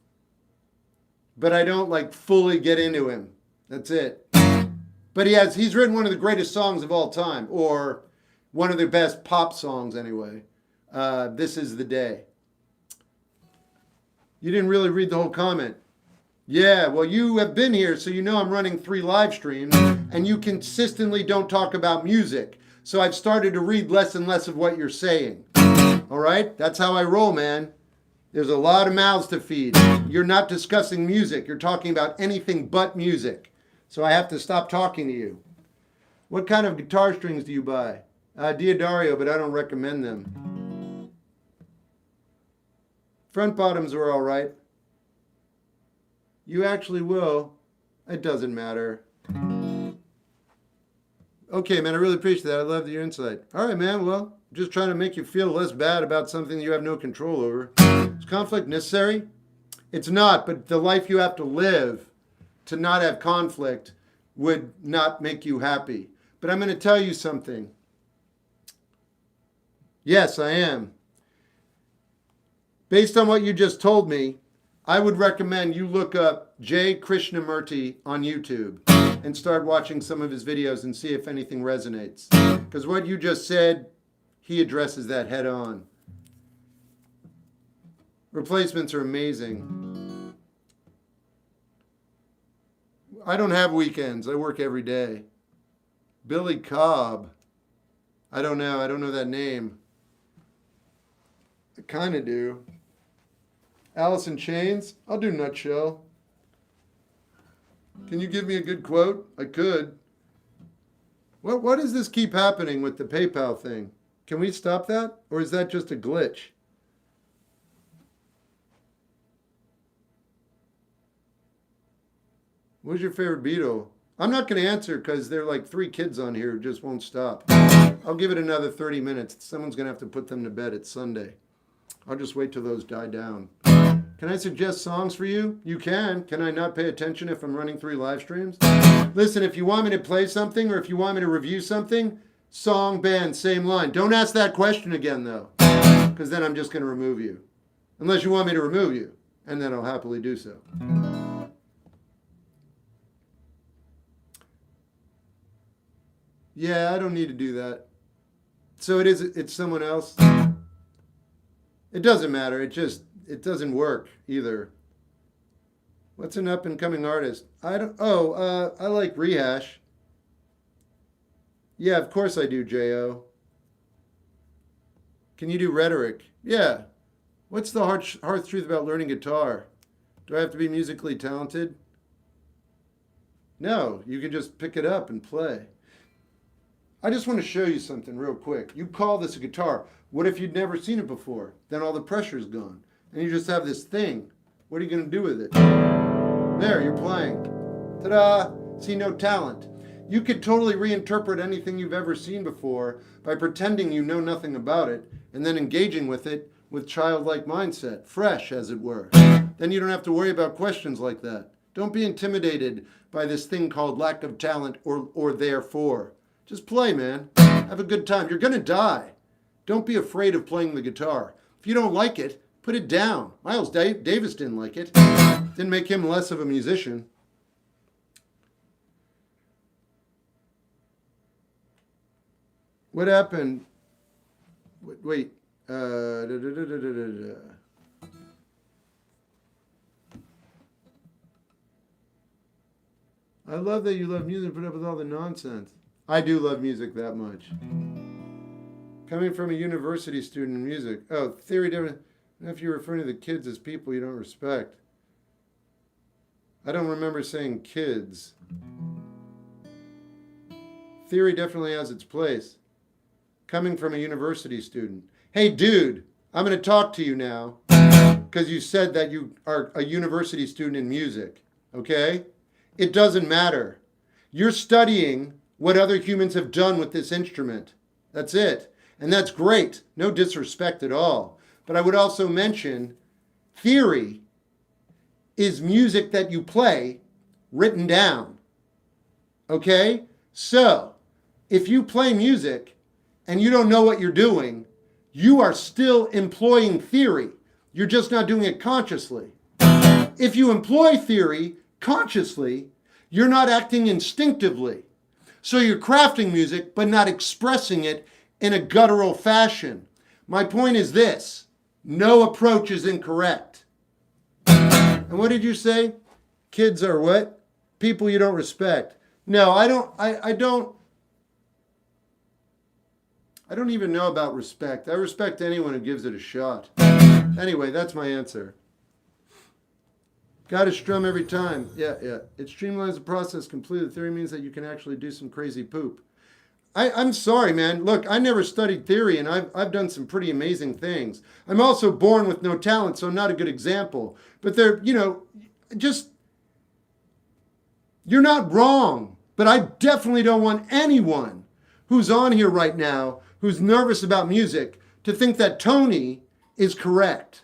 but I don't fully get into him. That's it. But he's written one of the greatest songs of all time, or one of the best pop songs anyway. This Is the Day. You didn't really read the whole comment. Yeah, well, you have been here, so you know I'm running 3 live streams, and you consistently don't talk about music. So I've started to read less and less of what you're saying. All right? That's how I roll, man. There's a lot of mouths to feed. You're not discussing music. You're talking about anything but music. So I have to stop talking to you. What kind of guitar strings do you buy? Diodario, but I don't recommend them. Front bottoms are all right. You actually will. It doesn't matter. Okay, man, I really appreciate that. I love your insight. All right, man, well, just trying to make you feel less bad about something you have no control over. Is conflict necessary? It's not, but the life you have to live to not have conflict would not make you happy. But I'm going to tell you something. Yes, I am. Based on what you just told me, I would recommend you look up Jay Krishnamurti on YouTube and start watching some of his videos and see if anything resonates. Because what you just said, he addresses that head on. Replacements are amazing. I don't have weekends. I work every day. Billy Cobb. I don't know. I don't know that name. I kind of do. Alice in Chains? I'll do Nutshell. Can you give me a good quote? I could. What does this keep happening with the PayPal thing? Can we stop that? Or is that just a glitch? What's your favorite Beatle? I'm not going to answer because there are like 3 kids on here who just won't stop. I'll give it another 30 minutes. Someone's going to have to put them to bed. It's Sunday. I'll just wait till those die down. Can I suggest songs for you? You can. Can I not pay attention if I'm running 3 live streams? Listen, if you want me to play something or if you want me to review something, song, band, same line. Don't ask that question again, though, because then I'm just going to remove you. Unless you want me to remove you, and then I'll happily do so. Yeah, I don't need to do that. So it's someone else? It doesn't matter. It doesn't work either. What's an up and coming artist? I like Rehash. Yeah, of course I do, J.O. Can you do rhetoric? Yeah. What's the hard truth about learning guitar? Do I have to be musically talented? No, you can just pick it up and play. I just want to show you something real quick. You call this a guitar. What if you'd never seen it before? Then all the pressure's gone. And you just have this thing. What are you going to do with it? There, you're playing. Ta-da! See, no talent. You could totally reinterpret anything you've ever seen before by pretending you know nothing about it and then engaging with it with childlike mindset, fresh, as it were. Then you don't have to worry about questions like that. Don't be intimidated by this thing called lack of talent or therefore. Just play, man. Have a good time. You're going to die. Don't be afraid of playing the guitar. If you don't like it, put it down. Miles Davis didn't like it. Didn't make him less of a musician. What happened? Wait. I love that you love music, put up with all the nonsense. I do love music that much. Coming from a university student in music. Oh, theory different. If you're referring to the kids as people you don't respect. I don't remember saying kids. Theory definitely has its place. Coming from a university student. Hey, dude, I'm going to talk to you now because you said that you are a university student in music, okay? It doesn't matter. You're studying what other humans have done with this instrument. That's it. And that's great. No disrespect at all. But I would also mention theory is music that you play written down. Okay? So, if you play music and you don't know what you're doing, you are still employing theory. You're just not doing it consciously. If you employ theory consciously, you're not acting instinctively. So you're crafting music, but not expressing it in a guttural fashion. My point is this: no approach is incorrect. And what did you say? Kids are what? People you don't respect. No, I don't even know about respect. I respect anyone who gives it a shot. Anyway, that's my answer. Got to strum every time. Yeah. It streamlines the process completely. The theory means that you can actually do some crazy poop. I'm sorry, man. Look, I never studied theory, and I've done some pretty amazing things. I'm also born with no talent, so I'm not a good example. But they're, you're not wrong. But I definitely don't want anyone who's on here right now who's nervous about music to think that Tony is correct.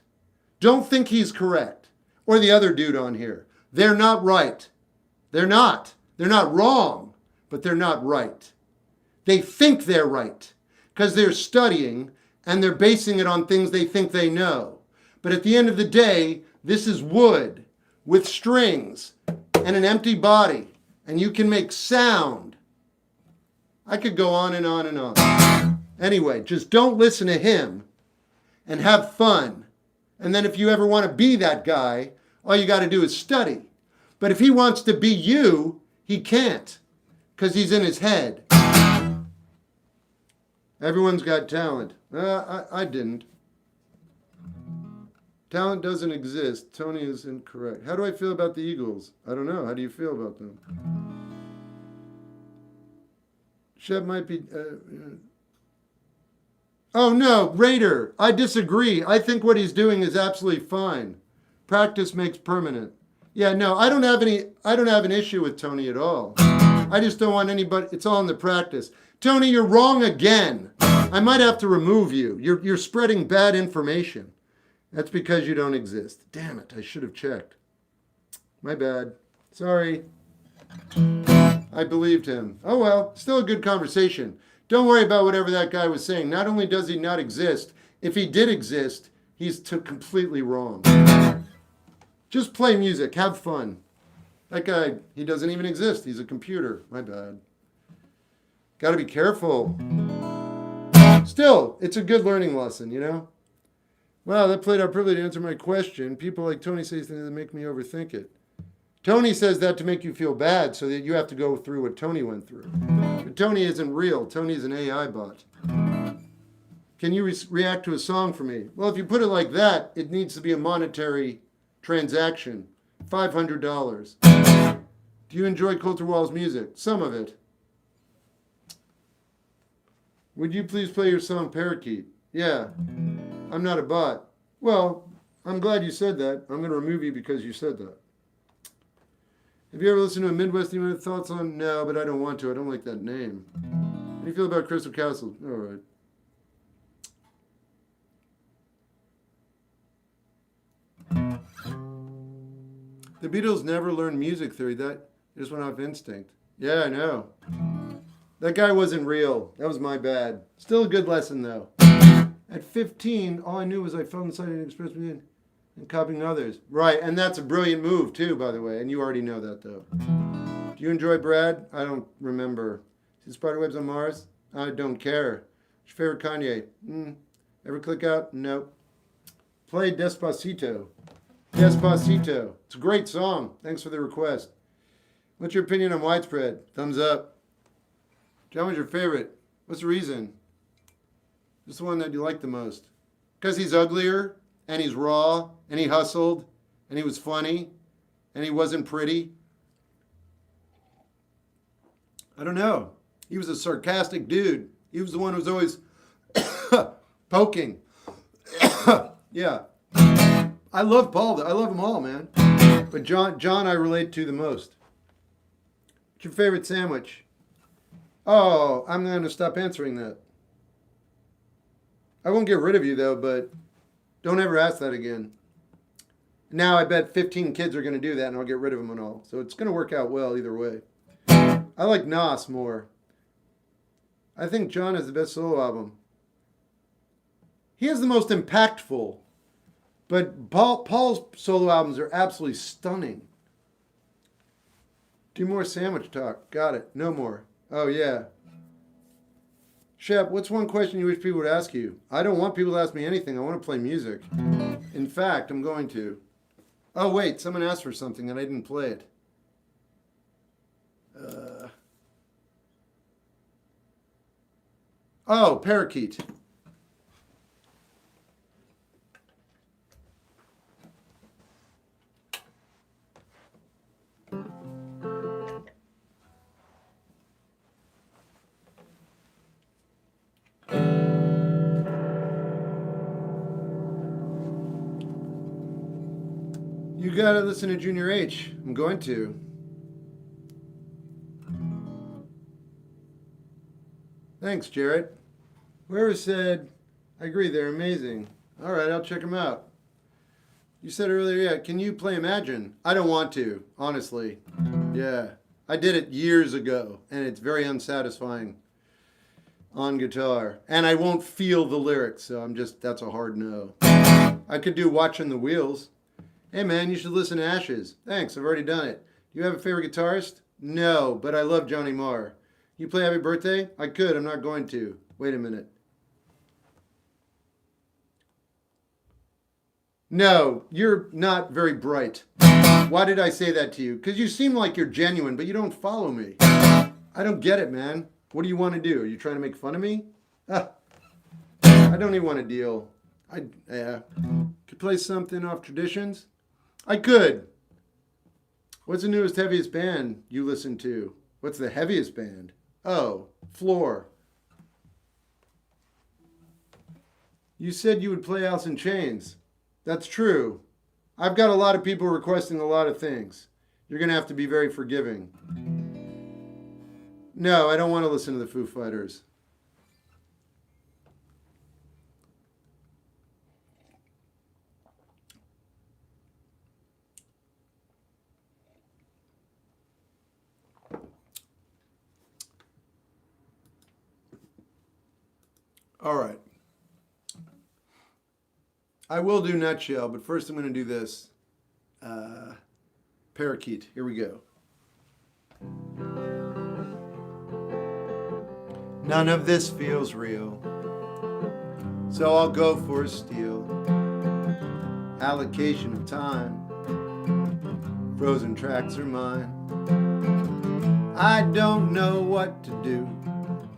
Don't think he's correct. Or the other dude on here. They're not right. They're not. They're not wrong, but they're not right. They think they're right because they're studying and they're basing it on things they think they know. But at the end of the day, this is wood with strings and an empty body, and you can make sound. I could go on and on and on. Anyway, just don't listen to him and have fun. And then if you ever want to be that guy, all you got to do is study. But if he wants to be you, he can't because he's in his head. Everyone's got talent. I didn't. Talent doesn't exist. Tony is incorrect. How do I feel about the Eagles? I don't know. How do you feel about them? Shep might be. Oh no, Raider. I disagree. I think what he's doing is absolutely fine. Practice makes permanent. Yeah, no, I don't have any. I don't have an issue with Tony at all. I just don't want anybody. It's all in the practice. Tony, you're wrong again. I might have to remove you. You're spreading bad information. That's because you don't exist. Damn it! I should have checked. My bad. Sorry. I believed him. Oh well, still a good conversation. Don't worry about whatever that guy was saying. Not only does he not exist, if he did exist, he's completely wrong. Just play music, have fun. That guy, he doesn't even exist. He's a computer. My bad. Gotta be careful. Still, it's a good learning lesson, you know? Wow, that played out perfectly to answer my question. People like Tony say things that make me overthink it. Tony says that to make you feel bad so that you have to go through what Tony went through. But Tony isn't real. Tony's an AI bot. Can you react to a song for me? Well, if you put it like that, it needs to be a monetary transaction. $500. Do you enjoy Coulter Wall's music? Some of it. Would you please play your song Parakeet? Yeah. I'm not a bot. Well, I'm glad you said that. I'm going to remove you because you said that. Have you ever listened to a Midwest Emo thoughts on? No, but I don't want to. I don't like that name. How do you feel about Crystal Castle? All right. The Beatles never learned music theory. That just went off instinct. Yeah, I know. That guy wasn't real. That was my bad. Still a good lesson, though. At 15, all I knew was I felt inside and expressed me and copying others. Right, and that's a brilliant move, too, by the way. And you already know that, though. Do you enjoy Brad? I don't remember. See Spiderwebs on Mars? I don't care. What's your favorite Kanye? Ever click out? Nope. Play Despacito. Despacito. It's a great song. Thanks for the request. What's your opinion on Widespread? Thumbs up. John, what's your favorite? What's the reason? Just the one that you like the most. Because he's uglier, and he's raw, and he hustled, and he was funny, and he wasn't pretty. I don't know. He was a sarcastic dude. He was the one who was always poking. Yeah. I love Paul. I love them all, man. But John I relate to the most. What's your favorite sandwich? Oh, I'm going to stop answering that. I won't get rid of you, though, but don't ever ask that again. Now I bet 15 kids are going to do that, and I'll get rid of them and all. So it's going to work out well either way. I like Nas more. I think John has the best solo album. He has the most impactful. But Paul's solo albums are absolutely stunning. Do more sandwich talk. Got it. No more. Oh, yeah. Shep, what's one question you wish people would ask you? I don't want people to ask me anything. I want to play music. In fact, I'm going to. Oh, wait. Someone asked for something and I didn't play it. Oh, Parakeet. You gotta listen to Junior H. I'm going to. Thanks, Jarrett. Whoever said, I agree, they're amazing. All right, I'll check them out. You said earlier, yeah, can you play Imagine? I don't want to, honestly. Yeah, I did it years ago, and it's very unsatisfying on guitar. And I won't feel the lyrics, so that's a hard no. I could do Watching the Wheels. Hey man, you should listen to Ashes. Thanks, I've already done it. Do you have a favorite guitarist? No, but I love Johnny Marr. You play Happy Birthday? I could, I'm not going to. Wait a minute. No, you're not very bright. Why did I say that to you? Because you seem like you're genuine, but you don't follow me. I don't get it, man. What do you want to do? Are you trying to make fun of me? I don't even want to deal. Could play something off Traditions? I could. What's the newest, heaviest band you listen to? What's the heaviest band? Oh, floor. You said you would play Alice in Chains. That's true. I've got a lot of people requesting a lot of things. You're going to have to be very forgiving. No, I don't want to listen to the Foo Fighters. All right. I will do Nutshell, but first I'm going to do this. Parakeet. Here we go. None of this feels real, so I'll go for a steal. Allocation of time. Frozen tracks are mine. I don't know what to do.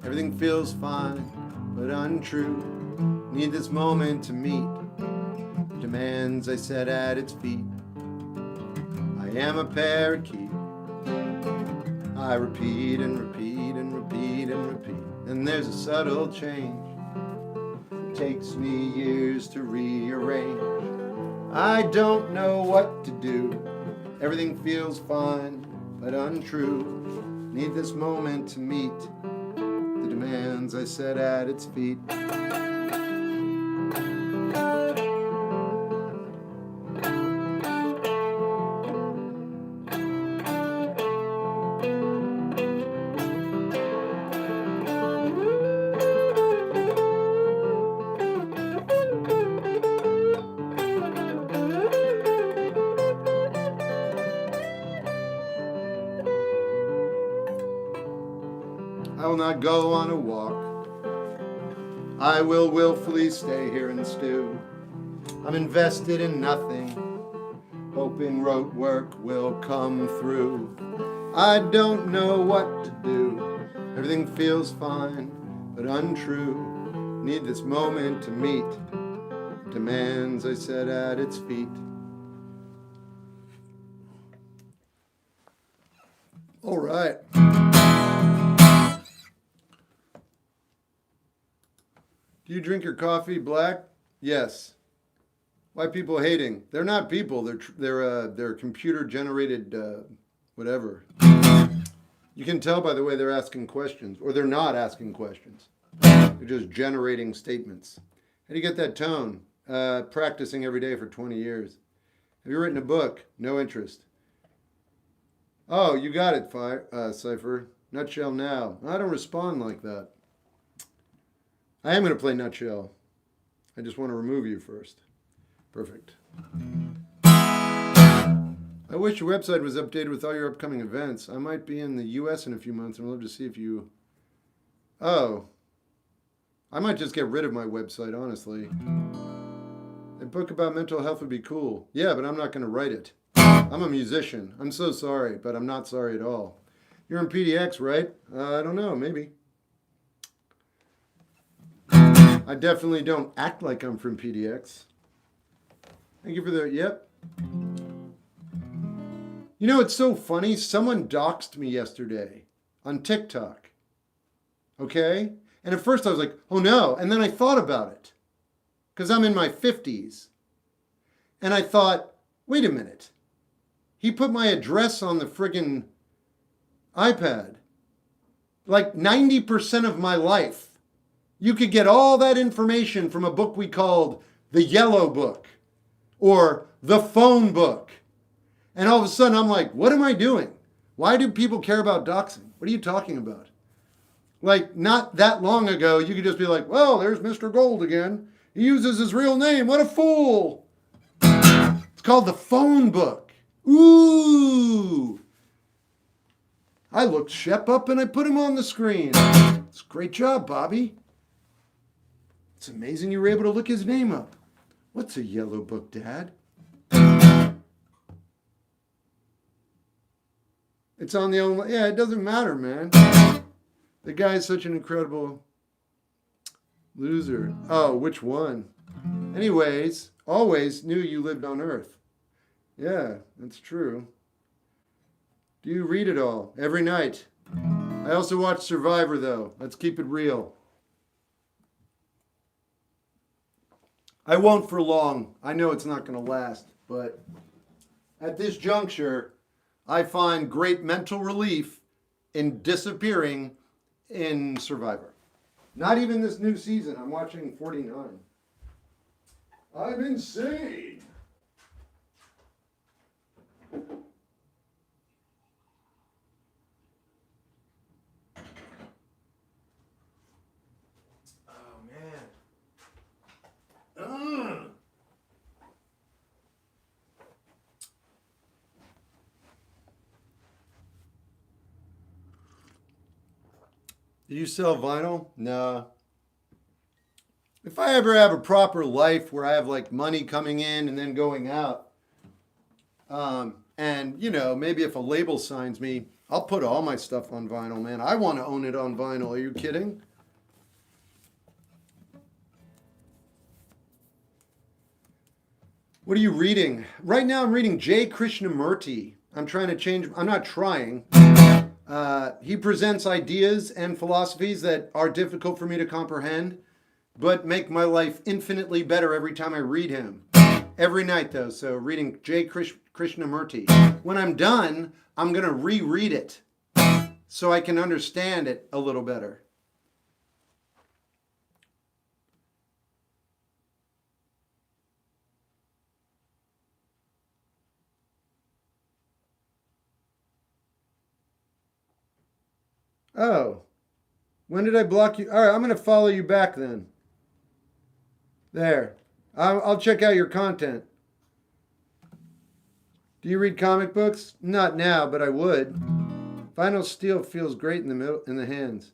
Everything feels fine, but untrue. Need this moment to meet demands I set at its feet. I am a parakeet. I repeat and repeat and repeat and repeat. And there's a subtle change. It takes me years to rearrange. I don't know what to do. Everything feels fine, but untrue. Need this moment to meet the demands I set at its feet. I will not go on a walk. I will willfully stay here and stew. I'm invested in nothing, hoping rote work will come through. I don't know what to do. Everything feels fine, but untrue. Need this moment to meet demands I set at its feet. All right. Do you drink your coffee black? Yes. Why people hating? They're not people. They're computer generated whatever. You can tell by the way they're asking questions, or they're not asking questions. They're just generating statements. How do you get that tone? Practicing every day for 20 years. Have you written a book? No interest. Oh, you got it, Cypher. Nutshell now. I don't respond like that. I am going to play Nutshell. I just want to remove you first. Perfect. I wish your website was updated with all your upcoming events. I might be in the U.S. in a few months, and I'd love to see if you... Oh. I might just get rid of my website, honestly. A book about mental health would be cool. Yeah, but I'm not going to write it. I'm a musician. I'm so sorry, but I'm not sorry at all. You're in PDX, right? I don't know, maybe. I definitely don't act like I'm from PDX. Thank you for the, yep. You know, it's so funny. Someone doxed me yesterday on TikTok. Okay? And at first I was like, oh no. And then I thought about it. Because I'm in my 50s. And I thought, wait a minute. He put my address on the friggin' iPad. Like 90% of my life. You could get all that information from a book we called The Yellow Book or The Phone Book. And all of a sudden I'm like, what am I doing? Why do people care about doxing? What are you talking about? Like, not that long ago, you could just be like, well, there's Mr. Gold again. He uses his real name. What a fool. It's called The Phone Book. Ooh. I looked Shep up and I put him on the screen. It's a great job, Bobby. It's amazing you were able to look his name up. What's a yellow book, Dad? It's on the only... Yeah, it doesn't matter, man. The guy is such an incredible loser. Oh, which one? Anyways, always knew you lived on Earth. Yeah, that's true. Do you read it all? Every night? I also watch Survivor, though. Let's keep it real. I won't for long. I know it's not going to last, but at this juncture, I find great mental relief in disappearing in Survivor. Not even this new season. I'm watching 49. I'm insane. Oh, man. Ugh. Do you sell vinyl? No. If I ever have a proper life where I have like money coming in and then going out, and you know, maybe if a label signs me, I'll put all my stuff on vinyl, man. I want to own it on vinyl. Are you kidding? What are you reading? Right now I'm reading J. Krishnamurti. I'm trying to change, I'm not trying. He presents ideas and philosophies that are difficult for me to comprehend, but make my life infinitely better every time I read him. Every night, though, so reading J. Krishnamurti. When I'm done, I'm going to reread it so I can understand it a little better. Oh, when did I block you? All right, I'm going to follow you back then. There. I'll check out your content. Do you read comic books? Not now, but I would. Vinyl steel feels great in the middle, in the hands.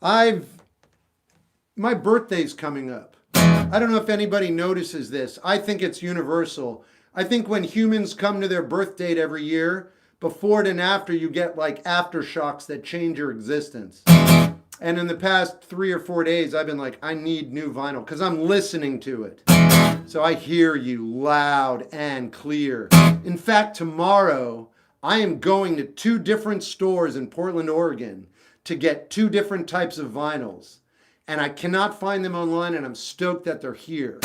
My birthday's coming up. I don't know if anybody notices this. I think it's universal. I think when humans come to their birth date every year, before it and after, you get like aftershocks that change your existence. And in the past 3 or 4 days, I've been like, I need new vinyl because I'm listening to it. So I hear you loud and clear. In fact, tomorrow, I am going to 2 different stores in Portland, Oregon to get 2 different types of vinyls. And I cannot find them online, and I'm stoked that they're here.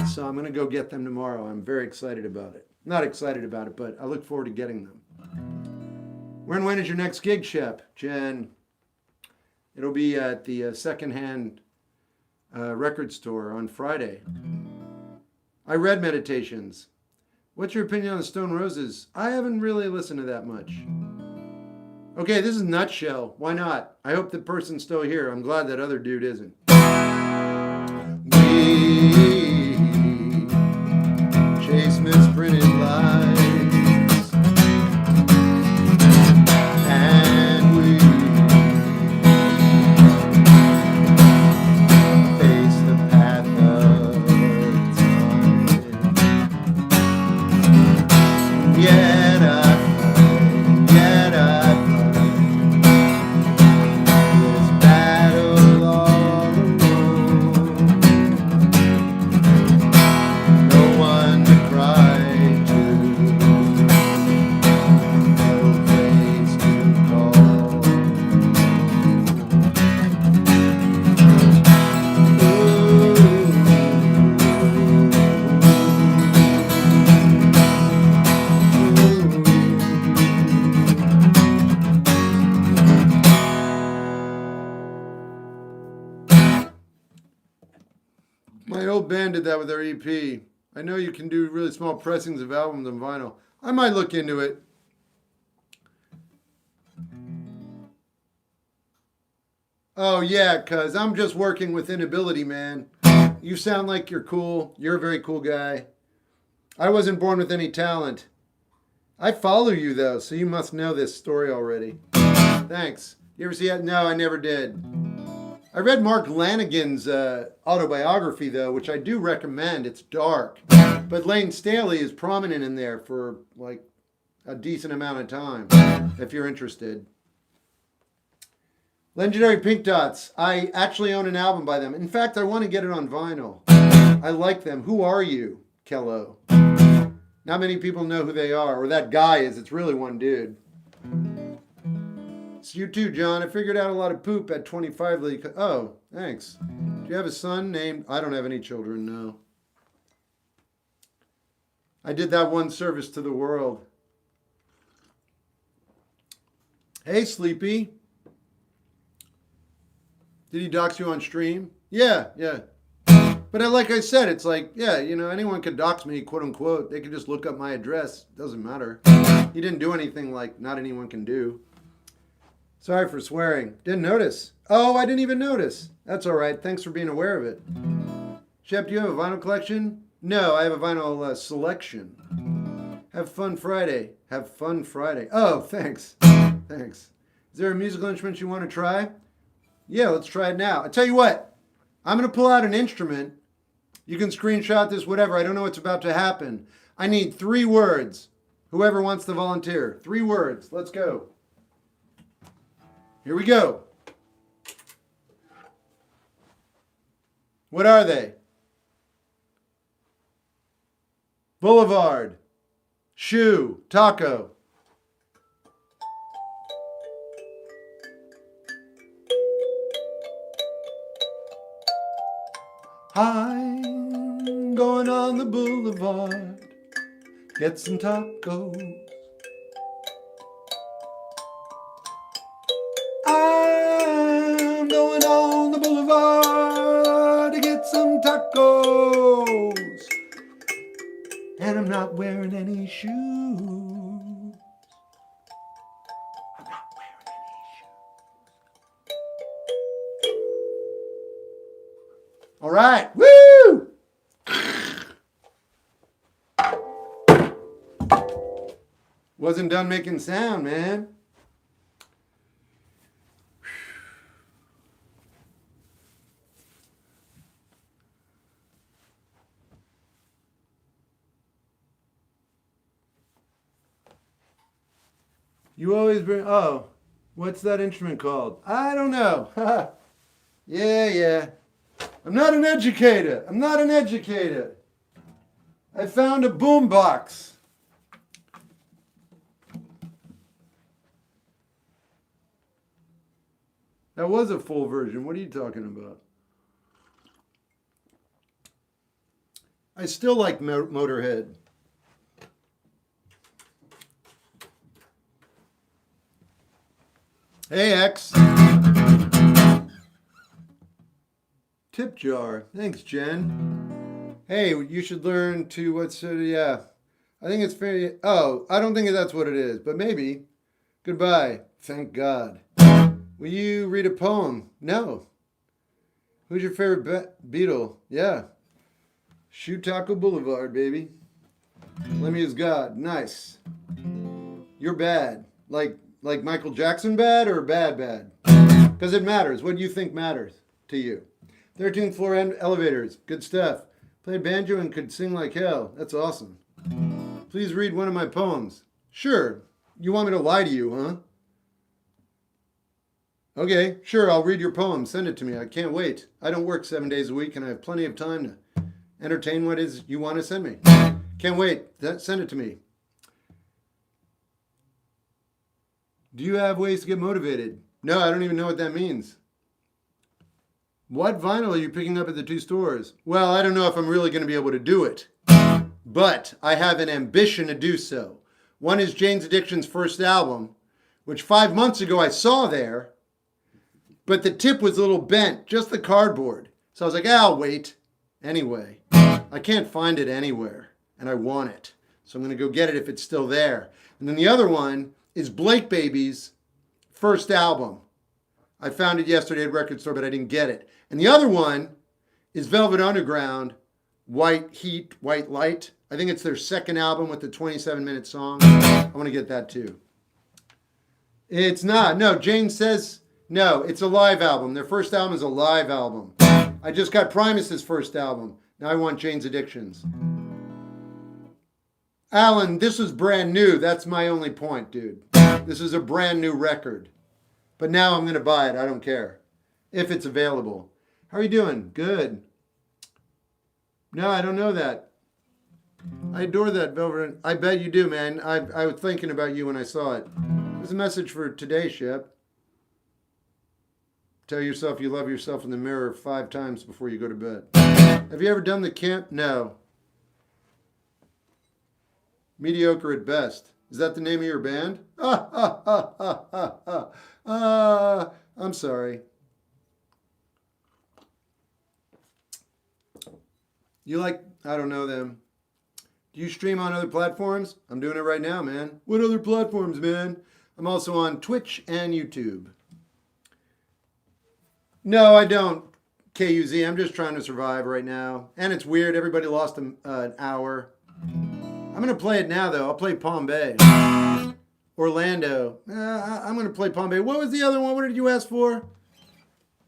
So I'm going to go get them tomorrow. I'm very excited about it. Not excited about it, but I look forward to getting them. When is your next gig, Shep? Jen. It'll be at the secondhand record store on Friday. I read Meditations. What's your opinion on the Stone Roses? I haven't really listened to that much. Okay, this is Nutshell. Why not? I hope the person's still here. I'm glad that other dude isn't. We chase misprinted lies. My old band did that with their EP. I know you can do really small pressings of albums on vinyl. I might look into it. Oh yeah, cuz I'm just working with inability, man. You sound like you're cool. You're a very cool guy. I wasn't born with any talent. I follow you though, so you must know this story already. Thanks. You ever see that? No, I never did. I read Mark Lanigan's autobiography, though, which I do recommend. It's dark. But Lane Staley is prominent in there for, like, a decent amount of time, if you're interested. Legendary Pink Dots. I actually own an album by them. In fact, I want to get it on vinyl. I like them. Who are you, Kello? Not many people know who they are, or that guy is. It's really one dude. Thanks. You too, John. I figured out a lot of poop at 25. Oh, thanks. Do you have a son named... I don't have any children, no. I did that one service to the world. Hey, Sleepy. Did he dox you on stream? Yeah. But like I said, it's like, yeah, anyone could dox me, quote unquote. They could just look up my address. Doesn't matter. He didn't do anything like not anyone can do. Sorry for swearing. Didn't notice. Oh, I didn't even notice. That's all right. Thanks for being aware of it. Shep, do you have a vinyl collection? No, I have a vinyl selection. Have fun Friday. Have fun Friday. Oh, thanks. Thanks. Is there a musical instrument you want to try? Yeah, let's try it now. I tell you what. I'm going to pull out an instrument. You can screenshot this, whatever. I don't know what's about to happen. I need 3 words. Whoever wants to volunteer. 3 words. Let's go. Here we go. What are they? Boulevard. Shoe. Taco. I'm going on the boulevard. Get some tacos. I'm going on the boulevard to get some tacos. And I'm not wearing any shoes. I'm not wearing any shoes. All right. Woo! Wasn't done making sound, man. You always bring... Oh, what's that instrument called? I don't know. Yeah. I'm not an educator. I found a boombox. That was a full version. What are you talking about? I still like Motorhead. Hey, X. Tip jar. Thanks, Jen. Hey, you should learn to yeah. I think it's fair. Oh, I don't think that's what it is, but maybe. Goodbye. Thank God. Will you read a poem? No. Who's your favorite Beatle? Yeah. Shoot Taco Boulevard, baby. Lemmy is God. Nice. You're bad. Like Michael Jackson bad or bad? Because it matters. What do you think matters to you? 13th floor elevators. Good stuff. Played banjo and could sing like hell. That's awesome. Please read one of my poems. Sure. You want me to lie to you, huh? Okay, sure, I'll read your poem. Send it to me. I can't wait. I don't work 7 days a week and I have plenty of time to entertain what is you want to send me. Can't wait. Send it to me. Do you have ways to get motivated? No, I don't even know what that means. What vinyl are you picking up at the 2 stores? Well, I don't know if I'm really going to be able to do it. But I have an ambition to do so. One is Jane's Addiction's first album, which 5 months ago I saw there. But the tip was a little bent, just the cardboard. So I was like, I'll wait. Anyway, I can't find it anywhere, and I want it. So I'm going to go get it if it's still there. And then the other one is Blake Baby's first album. I found it yesterday at a record store, but I didn't get it. And the other one is Velvet Underground, White Heat, White Light. I think it's their second album with the 27-minute song. I want to get that too. It's not. No, Jane says... No, it's a live album. Their first album is a live album. I just got Primus's first album. Now I want Jane's Addictions. Alan, this is brand new. That's my only point, dude. This is a brand new record. But now I'm going to buy it. I don't care. If it's available. How are you doing? Good. No, I don't know that. I adore that Velvet. I bet you do, man. I was thinking about you when I saw it. There's a message for today, Shep. Tell yourself you love yourself in the mirror 5 times before you go to bed. Have you ever done the camp? No. Mediocre at best. Is that the name of your band? I'm sorry. You like, I don't know them. Do you stream on other platforms? I'm doing it right now, man. What other platforms, man? I'm also on Twitch and YouTube. No, I don't. KUZ, I'm just trying to survive right now. And it's weird, everybody lost an hour. I'm going to play it now, though. I'll play Palm Bay. Orlando. I'm going to play Palm Bay. What was the other one? What did you ask for?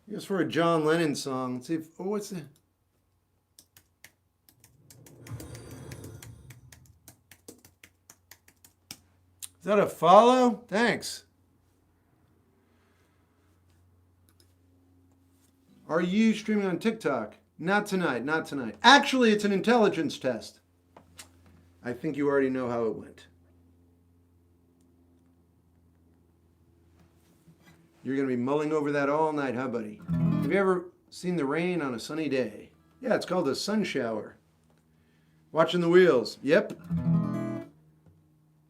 You asked for a John Lennon song. Let's see if, oh, what's the... Is that a follow? Thanks. Are you streaming on TikTok? Not tonight, not tonight. Actually, it's an intelligence test. I think you already know how it went. You're going to be mulling over that all night, huh, buddy? Have you ever seen the rain on a sunny day? Yeah, it's called a sun shower. Watching the wheels. Yep.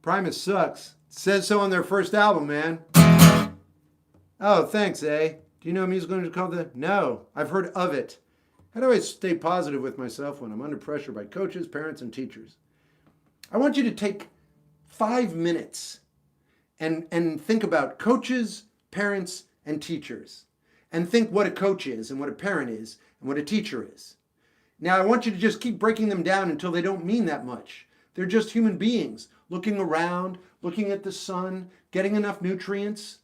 Primus sucks. It says so on their first album, man. Oh, thanks, eh? Do you know a musical instrument called the... No, I've heard of it. How do I stay positive with myself when I'm under pressure by coaches, parents, and teachers? I want you to take 5 minutes and think about coaches, parents, and teachers. And think what a coach is and what a parent is and what a teacher is. Now, I want you to just keep breaking them down until they don't mean that much. They're just human beings looking around, looking at the sun, getting enough nutrients.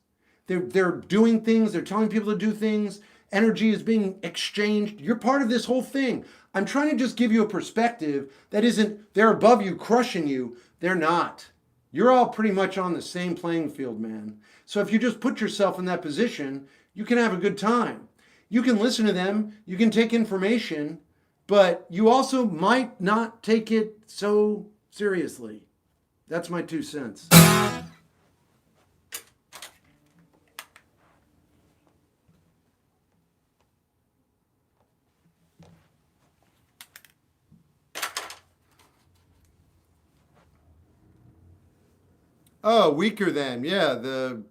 They're doing things. They're telling people to do things. Energy is being exchanged. You're part of this whole thing. I'm trying to just give you a perspective that isn't they're above you, crushing you. They're not. You're all pretty much on the same playing field, man. So if you just put yourself in that position, you can have a good time. You can listen to them. You can take information, but you also might not take it so seriously. That's my 2 cents. Oh, Weaker Than. Yeah, the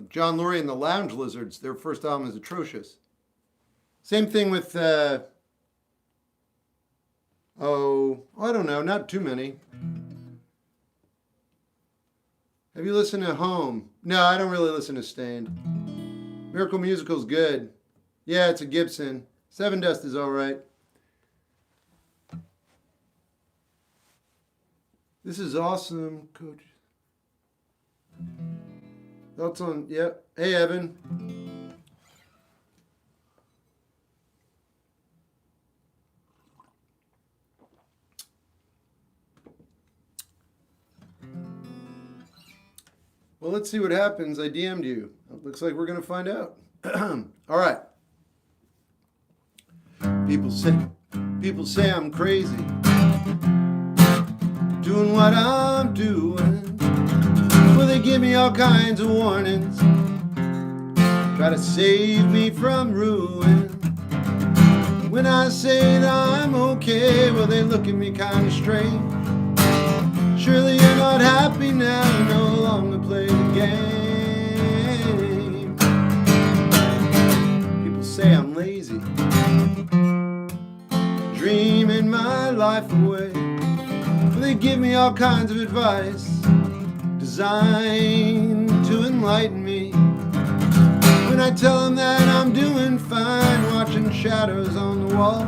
John Lurie and the Lounge Lizards. Their first album is atrocious. Same thing with, I don't know, not too many. Have you listened to Home? No, I don't really listen to Stained. Miracle Musical's good. Yeah, it's a Gibson. Seven Dust is all right. This is awesome, Coach. Thoughts on, yep. Hey, Evan. Well, let's see what happens. I DM'd you. Looks like we're going to find out. All right. People say I'm crazy, doing what I'm doing. Well, they give me all kinds of warnings, try to save me from ruin. When I say that I'm okay, well, they look at me kind of strange. Surely you're not happy now, you no longer play the game. People say I'm lazy, dreaming my life away. They give me all kinds of advice, designed to enlighten me. When I tell them that I'm doing fine, watching shadows on the wall.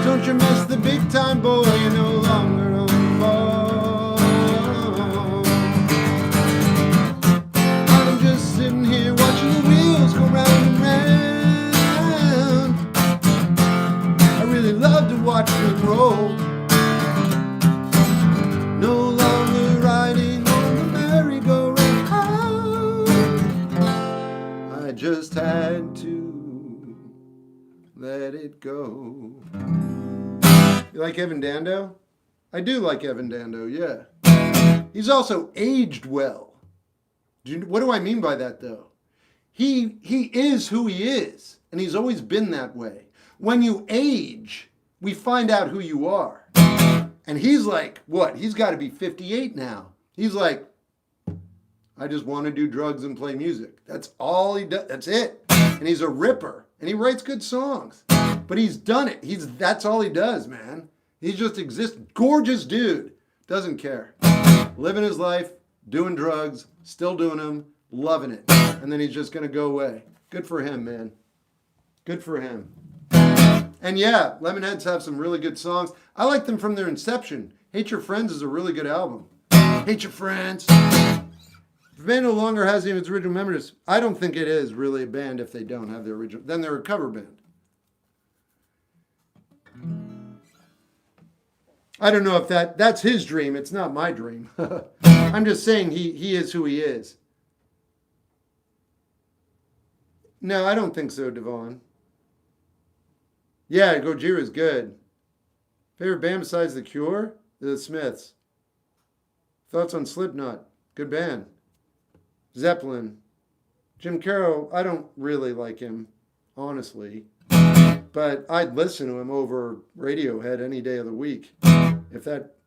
Don't you miss the big time, boy, you're no longer on the ball. I'm just sitting here watching the wheels go round and round. I really love to watch them roll. No longer riding on the merry-go-round. I just had to let it go. You like Evan Dando? I do like Evan Dando, yeah. He's also aged well. What do I mean by that, though? he is who he is, and he's always been that way. When you age, we find out who you are. And he's like, what? He's got to be 58 now. He's like, I just want to do drugs and play music. That's all he does. That's it. And he's a ripper, and he writes good songs. But he's done it. That's all he does, man. He just exists. Gorgeous dude. Doesn't care. Living his life, doing drugs, still doing them, loving it. And then he's just going to go away. Good for him, man. Good for him. And yeah, Lemonheads have some really good songs. I like them from their inception. Hate Your Friends is a really good album. Hate Your Friends. If a band no longer has any of its original members, I don't think it is really a band if they don't have their original. Then they're a cover band. I don't know if that's his dream. It's not my dream. I'm just saying he is who he is. No, I don't think so, Devon. Yeah, Gojira's good. Favorite band besides The Cure? The Smiths. Thoughts on Slipknot? Good band. Zeppelin. Jim Carroll, I don't really like him, honestly. But I'd listen to him over Radiohead any day of the week. If that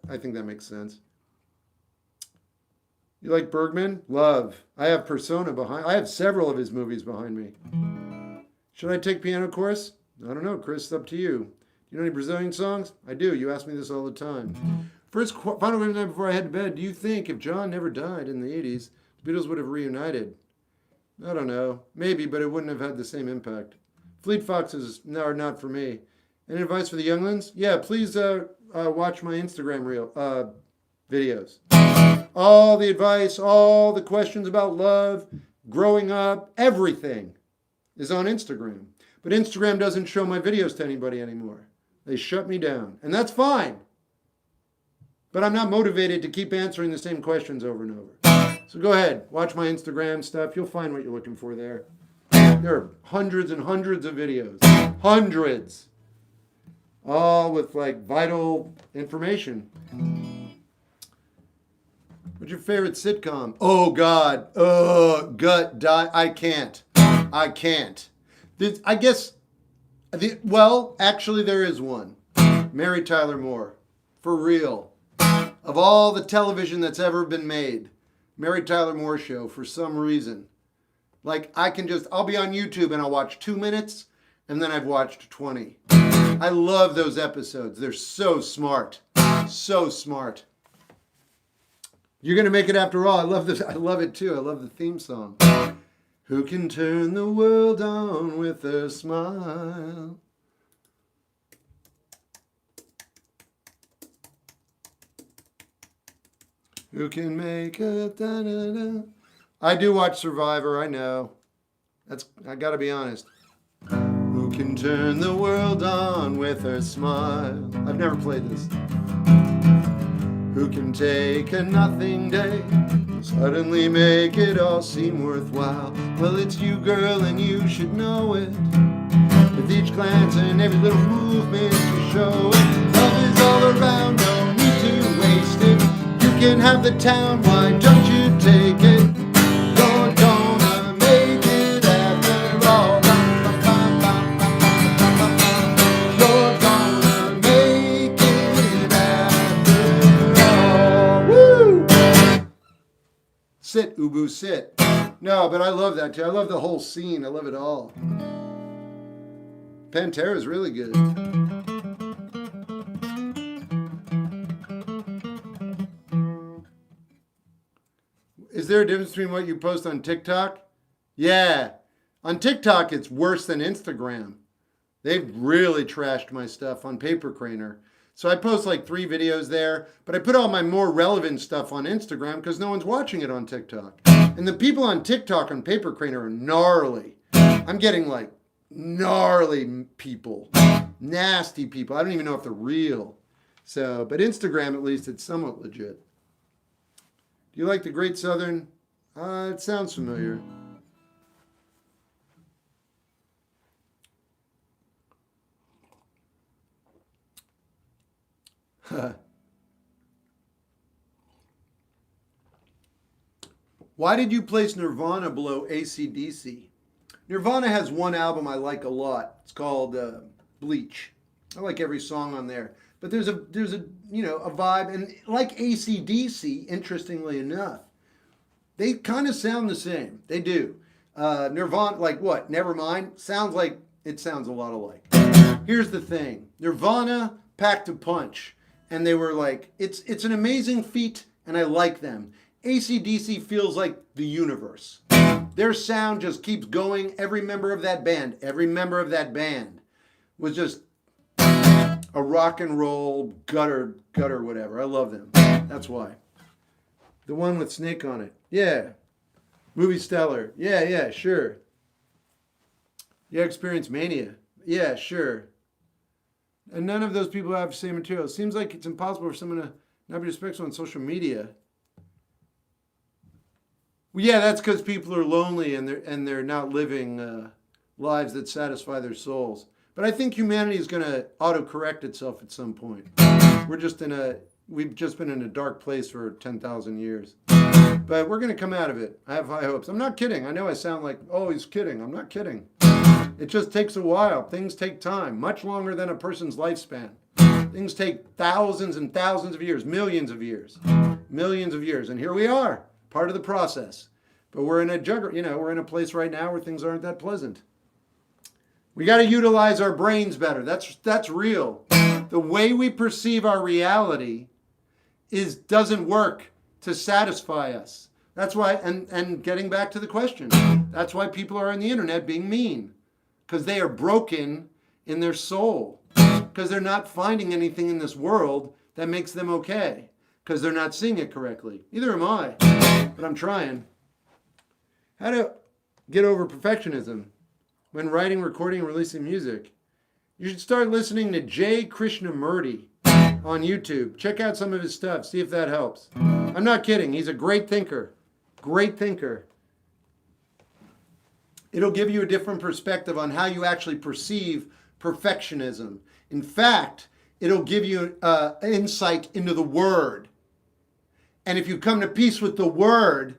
I think that makes sense. You like Bergman? Love. I have Persona I have several of his movies behind me. Should I take piano course? I don't know, Chris, it's up to you. Do you know any Brazilian songs? I do. You ask me this all the time. Final question night before I head to bed. Do you think if John never died in the 80s, the Beatles would have reunited? I don't know. Maybe, but it wouldn't have had the same impact. Fleet Foxes are not for me. Any advice for the younglings? Yeah, please watch my Instagram videos. All the advice, all the questions about love, growing up, everything is on Instagram. But Instagram doesn't show my videos to anybody anymore. They shut me down. And that's fine. But I'm not motivated to keep answering the same questions over and over. So go ahead, watch my Instagram stuff. You'll find what you're looking for there. There are hundreds and hundreds of videos. Hundreds. All with like vital information. What's your favorite sitcom? Oh God. Gut die. I can't. I guess, actually there is one. Mary Tyler Moore. For real. Of all the television that's ever been made, Mary Tyler Moore show, for some reason. Like, I'll be on YouTube and I'll watch 2 minutes, and then I've watched 20. I love those episodes. They're so smart. So smart. You're going to make it after all. I love this. I love it too. I love the theme song. Who can turn the world on with a smile? Who can make a da-da-da? I do watch Survivor, I know. I gotta be honest. Who can turn the world on with a smile? I've never played this. Who can take a nothing day, suddenly make it all seem worthwhile? Well, it's you, girl, and you should know it. With each glance and every little movement you show it. Love is all around, no need to waste it. You can have the town, why don't you take it? You're gonna make it after all. You're gonna make it after all. Woo! Sit, Ubu, sit. No, but I love that too. I love the whole scene. I love it all. Pantera's really good. Is there a difference between what you post on TikTok? Yeah. On TikTok, it's worse than Instagram. They've really trashed my stuff on Paper Craner. So I post like 3 videos there, but I put all my more relevant stuff on Instagram because no one's watching it on TikTok. And the people on TikTok on Paper Craner are gnarly. I'm getting like gnarly people, nasty people. I don't even know if they're real. So, but Instagram, at least, it's somewhat legit. Do you like the Great Southern? It sounds familiar. Why did you place Nirvana below AC/DC? Nirvana has one album I like a lot. It's called Bleach. I like every song on there. But there's a a vibe, and like AC/DC, interestingly enough, they kind of sound the same. They do. Nirvana, like what? Nevermind sounds a lot alike. Here's the thing: Nirvana packed a punch, and they were like, it's an amazing feat, and I like them. AC/DC feels like the universe. Their sound just keeps going. Every member of that band was just a rock and roll gutter whatever. I love them. That's why. The one with Snake on it. Yeah. Movie Stellar. Yeah, sure. Yeah, Experience Mania. Yeah, sure. And none of those people have the same material. It seems like it's impossible for someone to not be respectful on social media. Well, yeah, that's because people are lonely and they're not living lives that satisfy their souls. But I think humanity is going to autocorrect itself at some point. We've just been in a dark place for 10,000 years. But we're going to come out of it. I have high hopes. I'm not kidding. I know I sound like, oh, he's kidding. I'm not kidding. It just takes a while. Things take time, much longer than a person's lifespan. Things take thousands and thousands of years, millions of years. And here we are, part of the process. But we're in we're in a place right now where things aren't that pleasant. We got to utilize our brains better. That's real. The way we perceive our reality doesn't work to satisfy us. That's why, and getting back to the question, that's why people are on the internet being mean. Because they are broken in their soul. Because they're not finding anything in this world that makes them okay. Because they're not seeing it correctly. Neither am I. But I'm trying. How to get over perfectionism when writing, recording, and releasing music. You should start listening to J. Krishnamurti on YouTube. Check out some of his stuff. See if that helps. I'm not kidding. He's a great thinker. Great thinker. It'll give you a different perspective on how you actually perceive perfectionism. In fact, it'll give you insight into the word. And if you come to peace with the word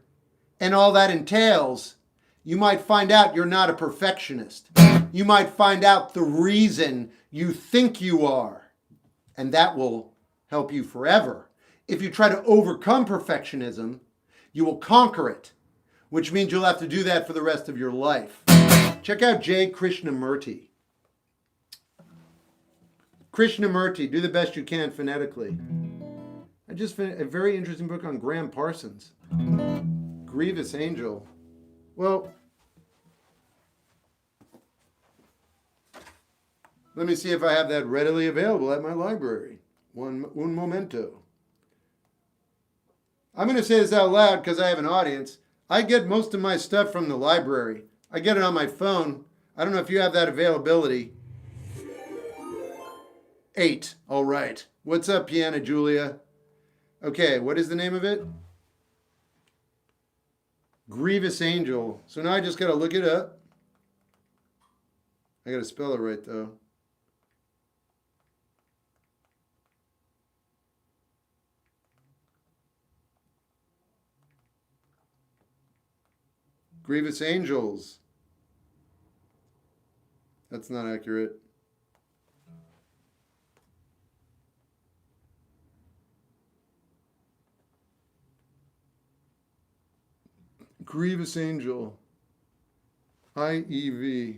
and all that entails, you might find out you're not a perfectionist. You might find out the reason you think you are. And that will help you forever. If you try to overcome perfectionism, you will conquer it, which means you'll have to do that for the rest of your life. Check out J. Krishnamurti. Krishnamurti, do the best you can phonetically. I just finished a very interesting book on Graham Parsons. Grievous Angel. Well, let me see if I have that readily available at my library. Un momento. I'm going to say this out loud because I have an audience. I get most of my stuff from the library. I get it on my phone. I don't know if you have that availability. 8. All right. What's up, Piana Julia? Okay, what is the name of it? Grievous Angel. So now I just got to look it up. I got to spell it right, though. Grievous Angels. That's not accurate. Grievous Angel. IEV.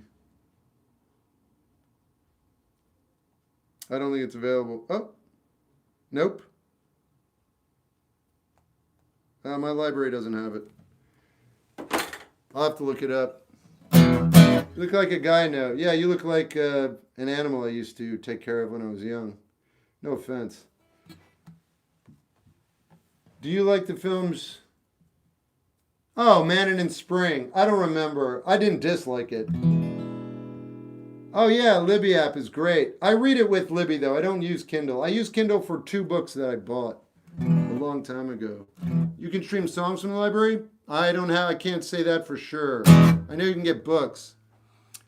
I don't think it's available. Oh, nope. My library doesn't have it. I'll have to look it up. You look like a guy now. Yeah, you look like an animal I used to take care of when I was young. No offense. Do you like the films? Oh, Manning in Spring. I don't remember. I didn't dislike it. Oh yeah, Libby app is great. I read it with Libby though. I don't use Kindle. I use Kindle for 2 books that I bought a long time ago. You can stream songs from the library? I can't say that for sure. I know you can get books.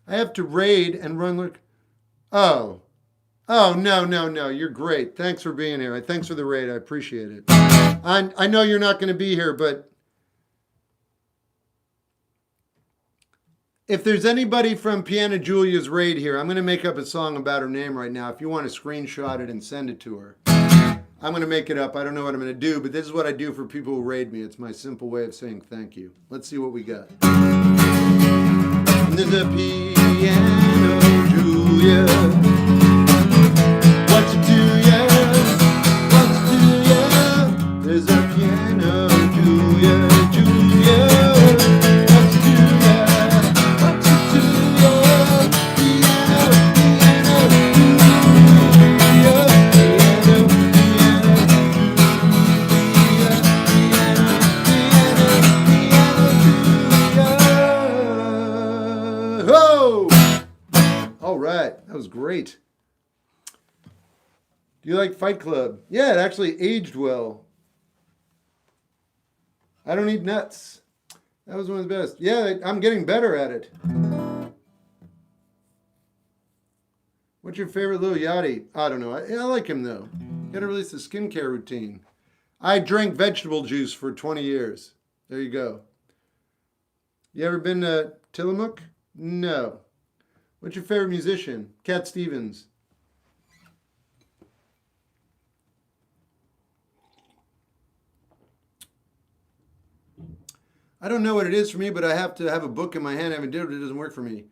I have to raid and run. Oh, no. You're great. Thanks for being here. Thanks for the raid. I appreciate it. I know you're not going to be here, but If there's anybody from Piano Julia's raid here, I'm going to make up a song about her name right now. If you want to screenshot it and send it to her. I'm going to make it up. I don't know what I'm going to do, but this is what I do for people who raid me. It's my simple way of saying thank you. Let's see what we got. There's a piano, Julia. What's it to ya? What's it to ya? There's a piano, Julia, Julia. What's it to ya? What's it to ya? Piano, piano, Julia. Piano, piano, Julia. Piano, piano, piano, Julia. Oh! All right, that was great. Do you like Fight Club? Yeah, it actually aged well. I don't eat nuts. That was one of the best. Yeah, I'm getting better at it. What's your favorite Lil Yachty? I don't know. I like him though. Gotta release the skincare routine. I drank vegetable juice for 20 years. There you go. You ever been to Tillamook? No. What's your favorite musician? Cat Stevens. I don't know what it is for me, but I have to have a book in my hand. I haven't did it. It doesn't work for me.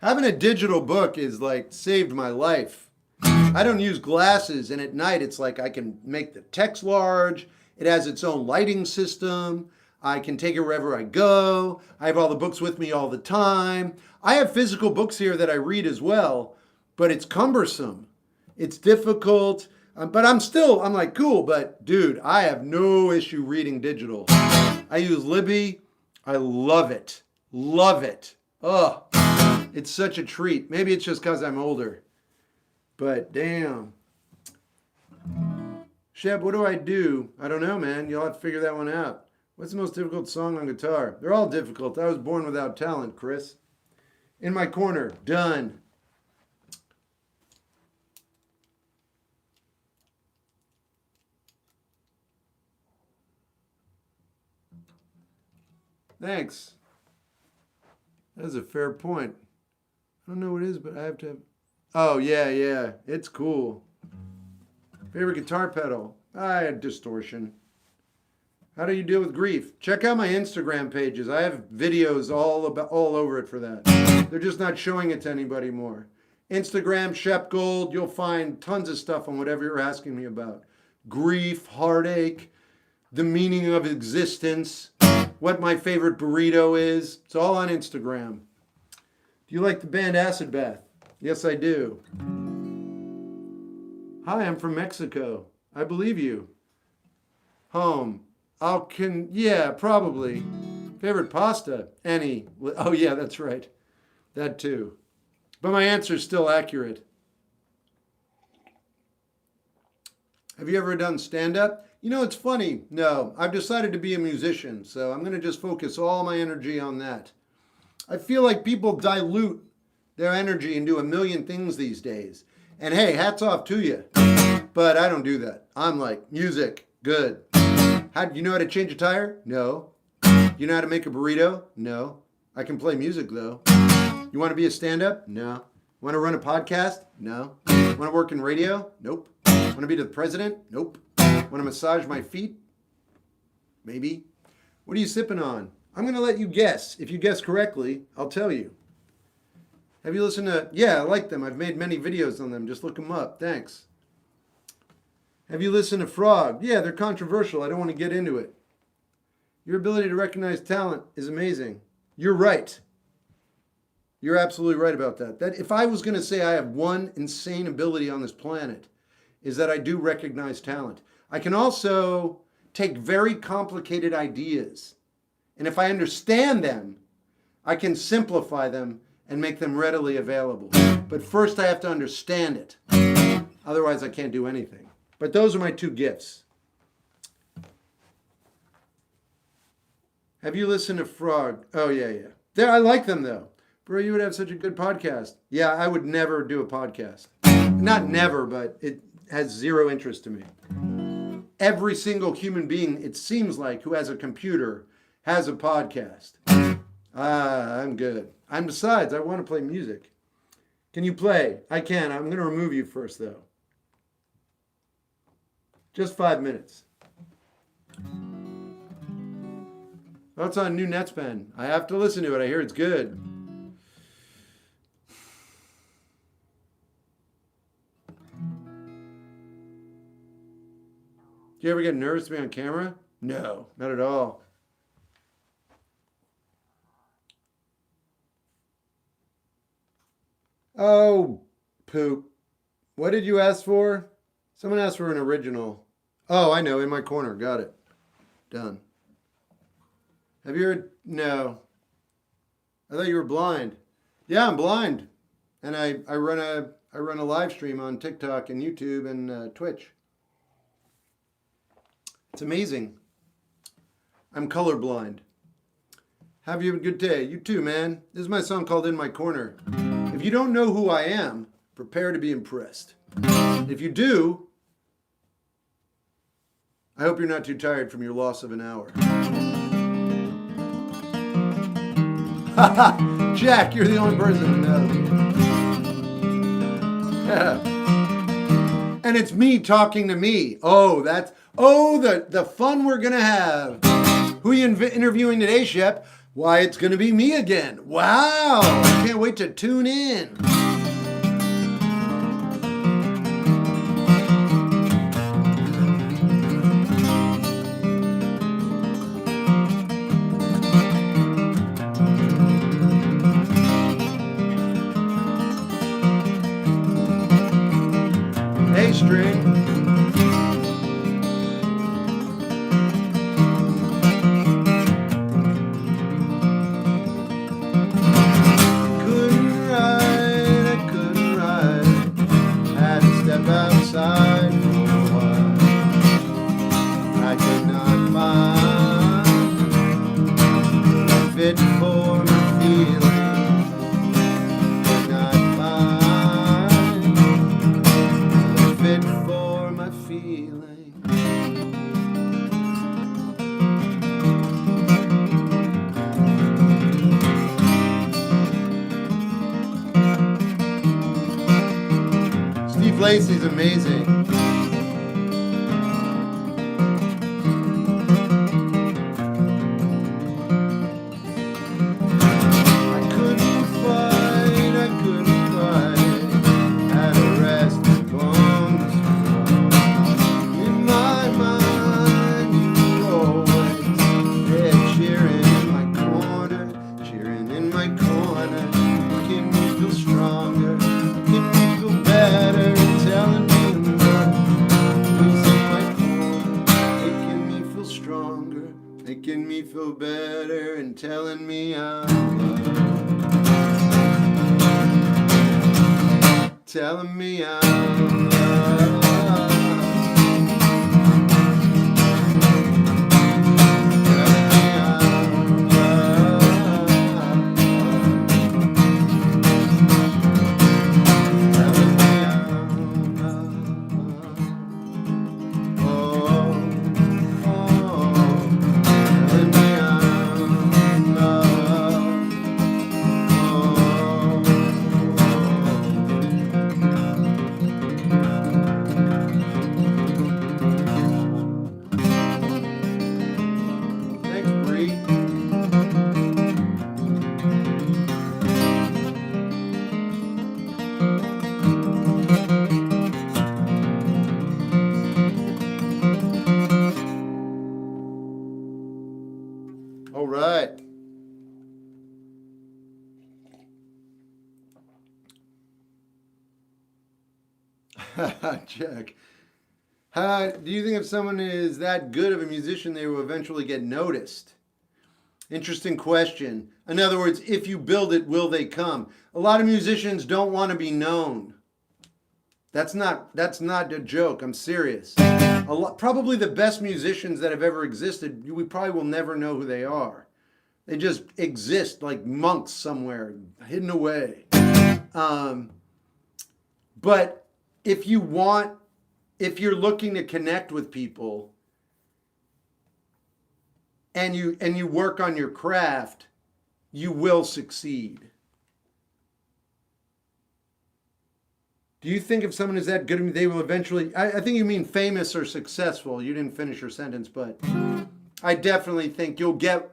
Having a digital book is like saved my life. I don't use glasses, and at night it's like I can make the text large. It has its own lighting system. I can take it wherever I go. I have all the books with me all the time. I have physical books here that I read as well, but it's cumbersome. It's difficult, but I'm like, cool, but dude, I have no issue reading digital. I use Libby. I love it. Love it. Oh, it's such a treat. Maybe it's just because I'm older. But damn. Shep, what do I do? I don't know, man. You'll have to figure that one out. What's the most difficult song on guitar? They're all difficult. I was born without talent, Chris. In my corner. Done. Thanks. That's a fair point. I don't know what it is, but I have to have... Oh, yeah. It's cool. Favorite guitar pedal? I had distortion. How do you deal with grief? Check out my Instagram pages. I have videos all over it for that. They're just not showing it to anybody more. Instagram, Shep Gold, you'll find tons of stuff on whatever you're asking me about. Grief, heartache, the meaning of existence, what my favorite burrito is. It's all on Instagram. Do you like the band Acid Bath? Yes, I do. Hi, I'm from Mexico. I believe you. Home. Yeah, probably. Favorite pasta? Any. Oh, yeah, that's right. That too. But my answer is still accurate. Have you ever done stand-up? You know, it's funny. No, I've decided to be a musician, so I'm going to just focus all my energy on that. I feel like people dilute their energy and do a million things these days. And hey, hats off to you. But I don't do that. I'm like, music, good. You know how to change a tire? No. You know how to make a burrito? No. I can play music though. You want to be a stand-up? No. Want to run a podcast? No. Want to work in radio? Nope. Want to be the president? Nope. Want to massage my feet? Maybe. What are you sipping on? I'm going to let you guess. If you guess correctly, I'll tell you. Have you listened to... Yeah, I like them. I've made many videos on them. Just look them up. Thanks. Have you listened to Frog? Yeah, they're controversial. I don't want to get into it. Your ability to recognize talent is amazing. You're right. You're absolutely right about that. That if I was going to say I have one insane ability on this planet, is that I do recognize talent. I can also take very complicated ideas, and if I understand them, I can simplify them and make them readily available. But first I have to understand it. Otherwise I can't do anything. But those are my two gifts. Have you listened to Frog? Oh, yeah. I like them, though. Bro, you would have such a good podcast. Yeah, I would never do a podcast. Not never, but it has zero interest to me. Every single human being, it seems like, who has a computer has a podcast. I'm good. Besides, I want to play music. Can you play? I can. I'm going to remove you first, though. Just 5 minutes. That's on new Netspan. I have to listen to it. I hear it's good. Do you ever get nervous to be on camera? No, not at all. Oh, poop. What did you ask for? Someone asked for an original. Oh, I know, in my corner. Got it. Done. Have you heard? No. I thought you were blind. Yeah, I'm blind. And I run a live stream on TikTok and YouTube and Twitch. It's amazing. I'm colorblind. Have you a good day? You too, man. This is my song called In My Corner. If you don't know who I am, prepare to be impressed. If you do, I hope you're not too tired from your loss of an hour. Jack, you're the only person that knows. And it's me talking to me. The fun we're gonna have. Who are you interviewing today, Shep? Why, it's gonna be me again. Wow, I can't wait to tune in. Hey, string. Outside for a while, I could not find a fit for my feeling. Could not find a fit for my feeling. Steve Lacy's amazing. Making me feel better and telling me I'm loved. Telling me I'm loved. All right. Jack. Do you think if someone is that good of a musician, they will eventually get noticed? Interesting question. In other words, if you build it, will they come? A lot of musicians don't want to be known. That's not a joke. I'm serious. Probably the best musicians that have ever existed, we probably will never know who they are. They just exist like monks somewhere, hidden away. But if you're looking to connect with people and you work on your craft, you will succeed. Do you think if someone is that good, they will eventually? I think you mean famous or successful. You didn't finish your sentence, but I definitely think you'll get.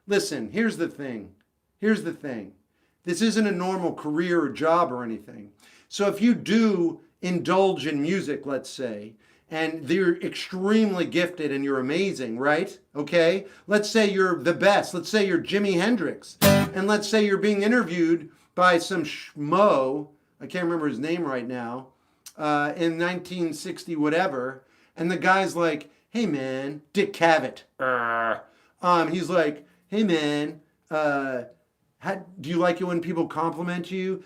Listen, here's the thing. Here's the thing. This isn't a normal career or job or anything. So if you do indulge in music, let's say, and you're extremely gifted and you're amazing, right? Okay? Let's say you're the best. Let's say you're Jimi Hendrix. And let's say you're being interviewed by some schmo, I can't remember his name right now, in 1960 whatever, and the guy's like, hey man, Dick Cavett. He's like, hey man, do you like it when people compliment you?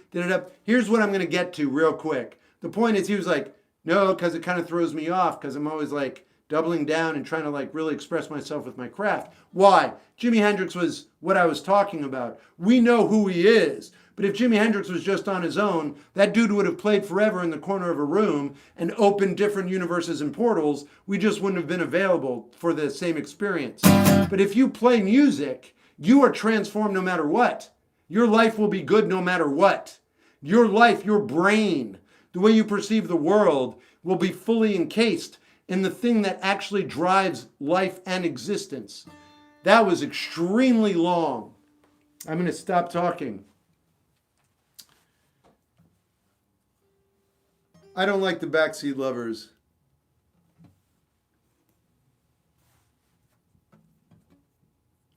Here's what I'm going to get to real quick. The point is, he was like, no, because it kind of throws me off because I'm always like doubling down and trying to like really express myself with my craft. Why? Jimi Hendrix was what I was talking about. We know who he is. But if Jimi Hendrix was just on his own, that dude would have played forever in the corner of a room and opened different universes and portals. We just wouldn't have been available for the same experience. But if you play music, you are transformed no matter what. Your life will be good no matter what. Your life, your brain, the way you perceive the world will be fully encased in the thing that actually drives life and existence. That was extremely long. I'm going to stop talking. I don't like the Backseat Lovers.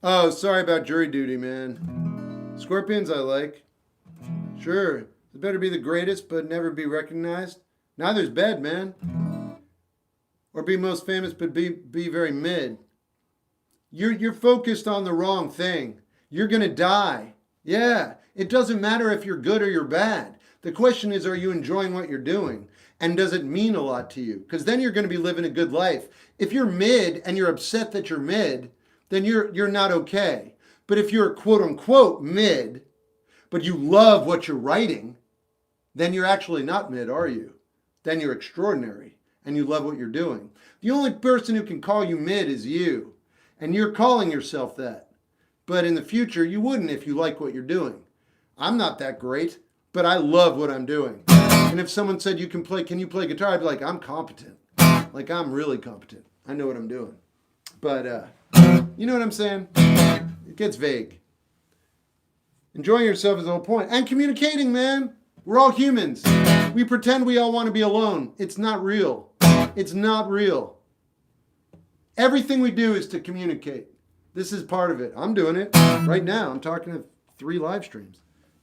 Oh, sorry about jury duty, man. Scorpions I like. Sure. It better be the greatest, but never be recognized. Neither's bad, man. Or be most famous, but be very mid. You're focused on the wrong thing. You're gonna die. Yeah. It doesn't matter if you're good or you're bad. The question is, are you enjoying what you're doing? And does it mean a lot to you? Because then you're going to be living a good life. If you're mid and you're upset that you're mid, then you're not okay. But if you're quote unquote mid, but you love what you're writing, then you're actually not mid, are you? Then you're extraordinary and you love what you're doing. The only person who can call you mid is you. And you're calling yourself that. But in the future, you wouldn't if you like what you're doing. I'm not that great, but I love what I'm doing. And if someone said, can you play guitar? I'd be like, I'm competent. Like, I'm really competent. I know what I'm doing. But, you know what I'm saying? It gets vague. Enjoying yourself is the whole point. And communicating, man. We're all humans. We pretend we all want to be alone. It's not real. It's not real. Everything we do is to communicate. This is part of it. I'm doing it right now. I'm talking to 3 live streams.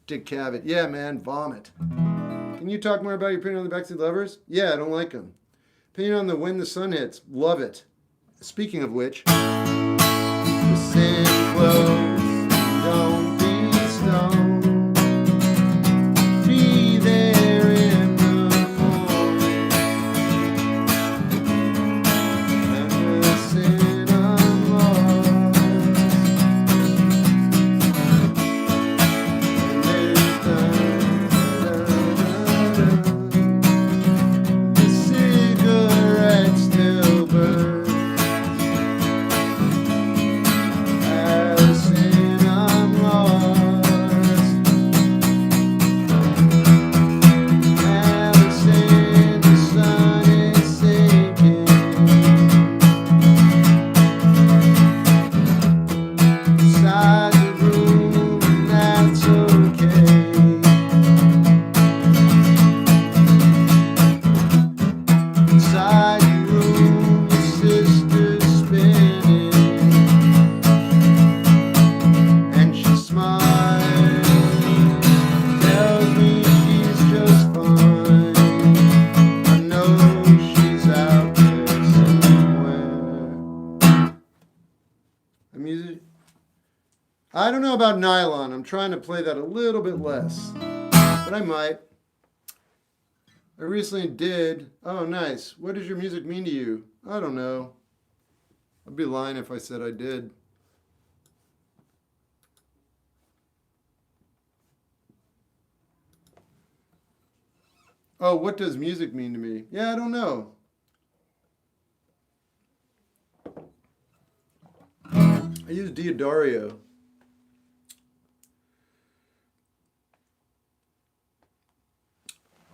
Dick Cavett. Yeah, man, vomit. Can you talk more about your opinion on the Backseat Lovers? Yeah, I don't like them. Opinion on the When the Sun Hits? Love it. Speaking of which, listen close, don't be stoned. Be there in the morning. And listen, I'm lost. I don't know about nylon. I'm trying to play that a little bit less, but I might. I recently did. Oh, nice. What does your music mean to you? I don't know. I'd be lying if I said I did. Oh, what does music mean to me? Yeah, I don't know. I use Diodario.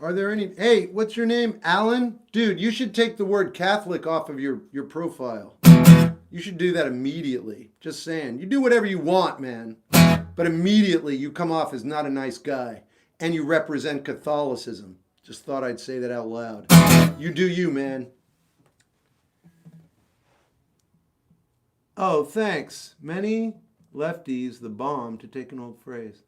Are there any? Hey, what's your name? Alan? Dude, you should take the word Catholic off of your profile. You should do that immediately. Just saying. You do whatever you want, man. But immediately you come off as not a nice guy. And you represent Catholicism. Just thought I'd say that out loud. You do you, man. Oh, thanks. Many lefties, the bomb, to take an old phrase.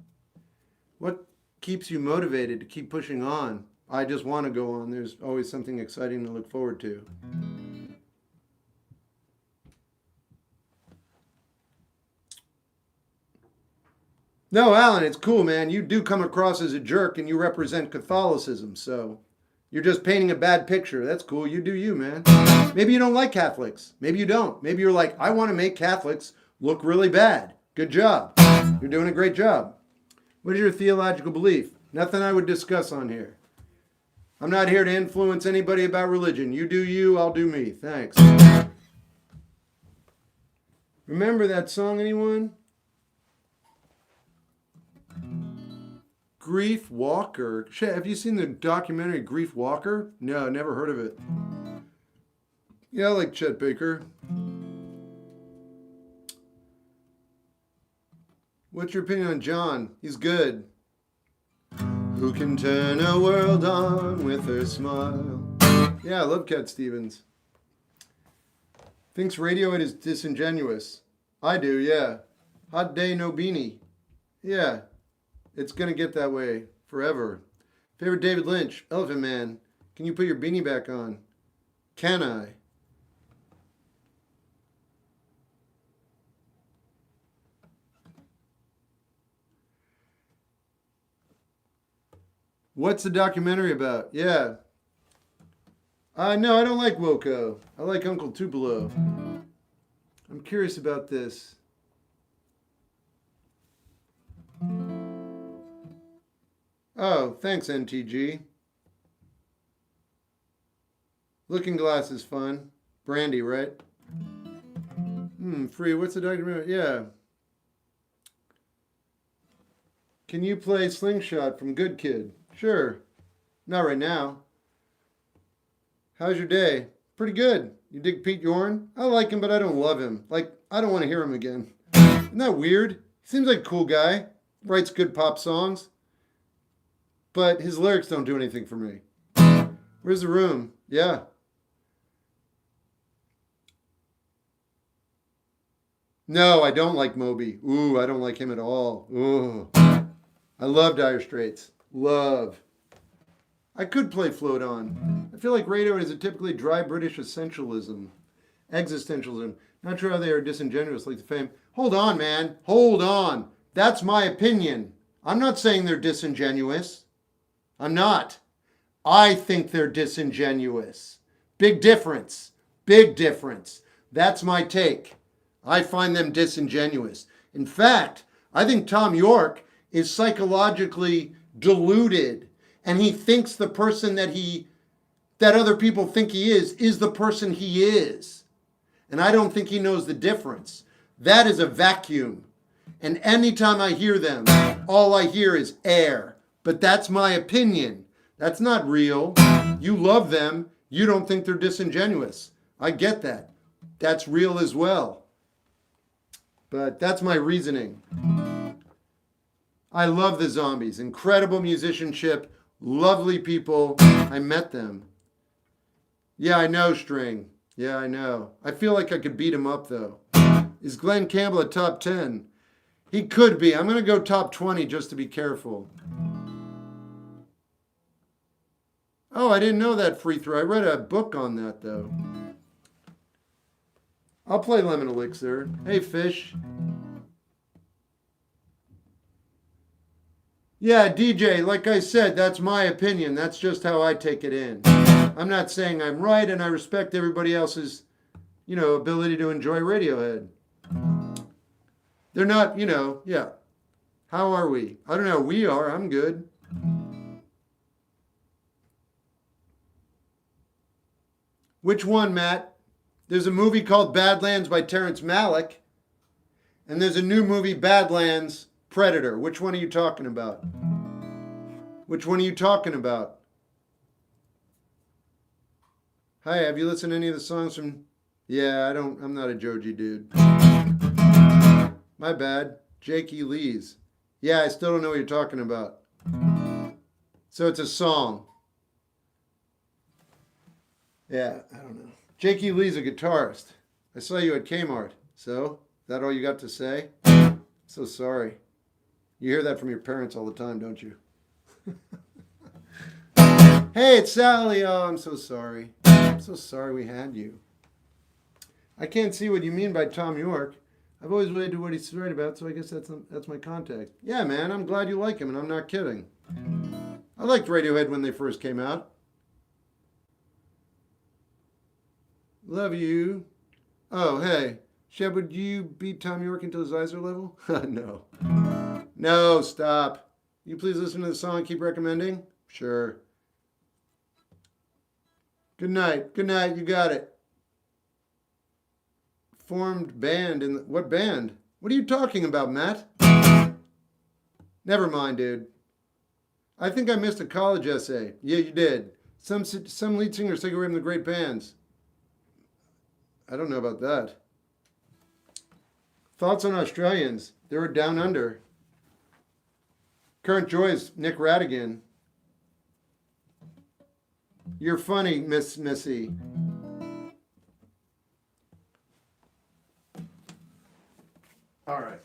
What keeps you motivated to keep pushing on? I just want to go on. There's always something exciting to look forward to. No, Alan, it's cool, man. You do come across as a jerk and you represent Catholicism, so you're just painting a bad picture. That's cool. You do you, man. Maybe you don't like Catholics. Maybe you don't. Maybe you're like, I want to make Catholics look really bad. Good job. You're doing a great job. What is your theological belief? Nothing I would discuss on here. I'm not here to influence anybody about religion. You do you, I'll do me. Thanks. Remember that song, anyone? Grief Walker. Shit, have you seen the documentary Grief Walker? No, never heard of it. Yeah, I like Chet Baker. What's your opinion on John? He's good. Who can turn a world on with her smile? Yeah, I love Cat Stevens. Thinks Radiohead is disingenuous. I do, yeah. Hot day, no beanie. Yeah, it's gonna get that way forever. Favorite David Lynch? Elephant Man. Can you put your beanie back on? Can I? What's the documentary about? Yeah. No, I don't like Wilco. I like Uncle Tupelo. I'm curious about this. Oh, thanks, NTG. Looking Glass is fun. Brandy, right? Free. What's the documentary? Yeah. Can you play Slingshot from Good Kid? Sure. Not right now. How's your day? Pretty good. You dig Pete Yorn? I like him, but I don't love him. Like, I don't want to hear him again. Isn't that weird? He seems like a cool guy. Writes good pop songs. But his lyrics don't do anything for me. Where's the room? Yeah. No, I don't like Moby. Ooh, I don't like him at all. Ooh. I love Dire Straits. Love. I could play Float On. I feel like Radiohead is a typically dry British existentialism. Not sure how they are disingenuous like the fame. Hold on, man. Hold on. That's my opinion. I'm not saying they're disingenuous. I'm not. I think they're disingenuous. Big difference. Big difference. That's my take. I find them disingenuous. In fact, I think Tom York is psychologically deluded, and he thinks the person that other people think he is the person he is. And I don't think he knows the difference. That is a vacuum. And anytime I hear them, all I hear is air. But that's my opinion. That's not real. You love them. You don't think they're disingenuous. I get that. That's real as well. But that's my reasoning. I love the Zombies. Incredible musicianship. Lovely people. I met them. Yeah, I know, String. Yeah, I know. I feel like I could beat him up, though. Is Glenn Campbell a top 10? He could be. I'm going to go top 20 just to be careful. Oh, I didn't know that free throw. I read a book on that, though. I'll play Lemon Elixir. Hey, Fish. Yeah, DJ, like I said, that's my opinion. That's just how I take it in. I'm not saying I'm right, and I respect everybody else's, ability to enjoy Radiohead. They're not, yeah. How are we? I don't know how we are. I'm good. Which one, Matt? There's a movie called Badlands by Terrence Malick, and there's a new movie, Badlands, Predator. Which one are you talking about? Which one are you talking about? Hi, have you listened to any of the songs from... Yeah, I'm not a Joji dude. My bad. Jakey Lee's. Yeah, I still don't know what you're talking about. So it's a song. Yeah, I don't know. Jakey Lee's a guitarist. I saw you at Kmart. So, is that all you got to say? So sorry. You hear that from your parents all the time, don't you? Hey, it's Sally. Oh, I'm so sorry. I'm so sorry we had you. I can't see what you mean by Tom York. I've always wondered what he's right about, so I guess that's my contact. Yeah, man, I'm glad you like him, and I'm not kidding. I liked Radiohead when they first came out. Love you. Oh, hey. Shep, would you beat Tom York until his eyes are level? No. No, stop. You please listen to the song and keep recommending? Sure. Good night. Good night. You got it. Formed band in... What band? What are you talking about, Matt? Never mind, dude. I think I missed a college essay. Yeah, you did. Some lead singers take away from the great bands. I don't know about that. Thoughts on Australians? They were down under. Current joys, Nick Radigan. You're funny, Miss Missy. All right.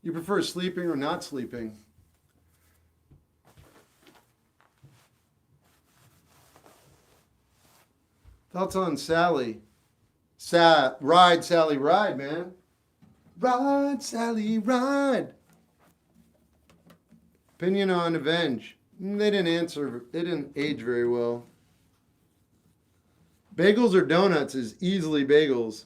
You prefer sleeping or not sleeping? Thoughts on Sally? Ride, Sally, ride, man. Ride, Sally, ride. Opinion on Avenge. They didn't answer. They didn't age very well. Bagels or donuts is easily bagels.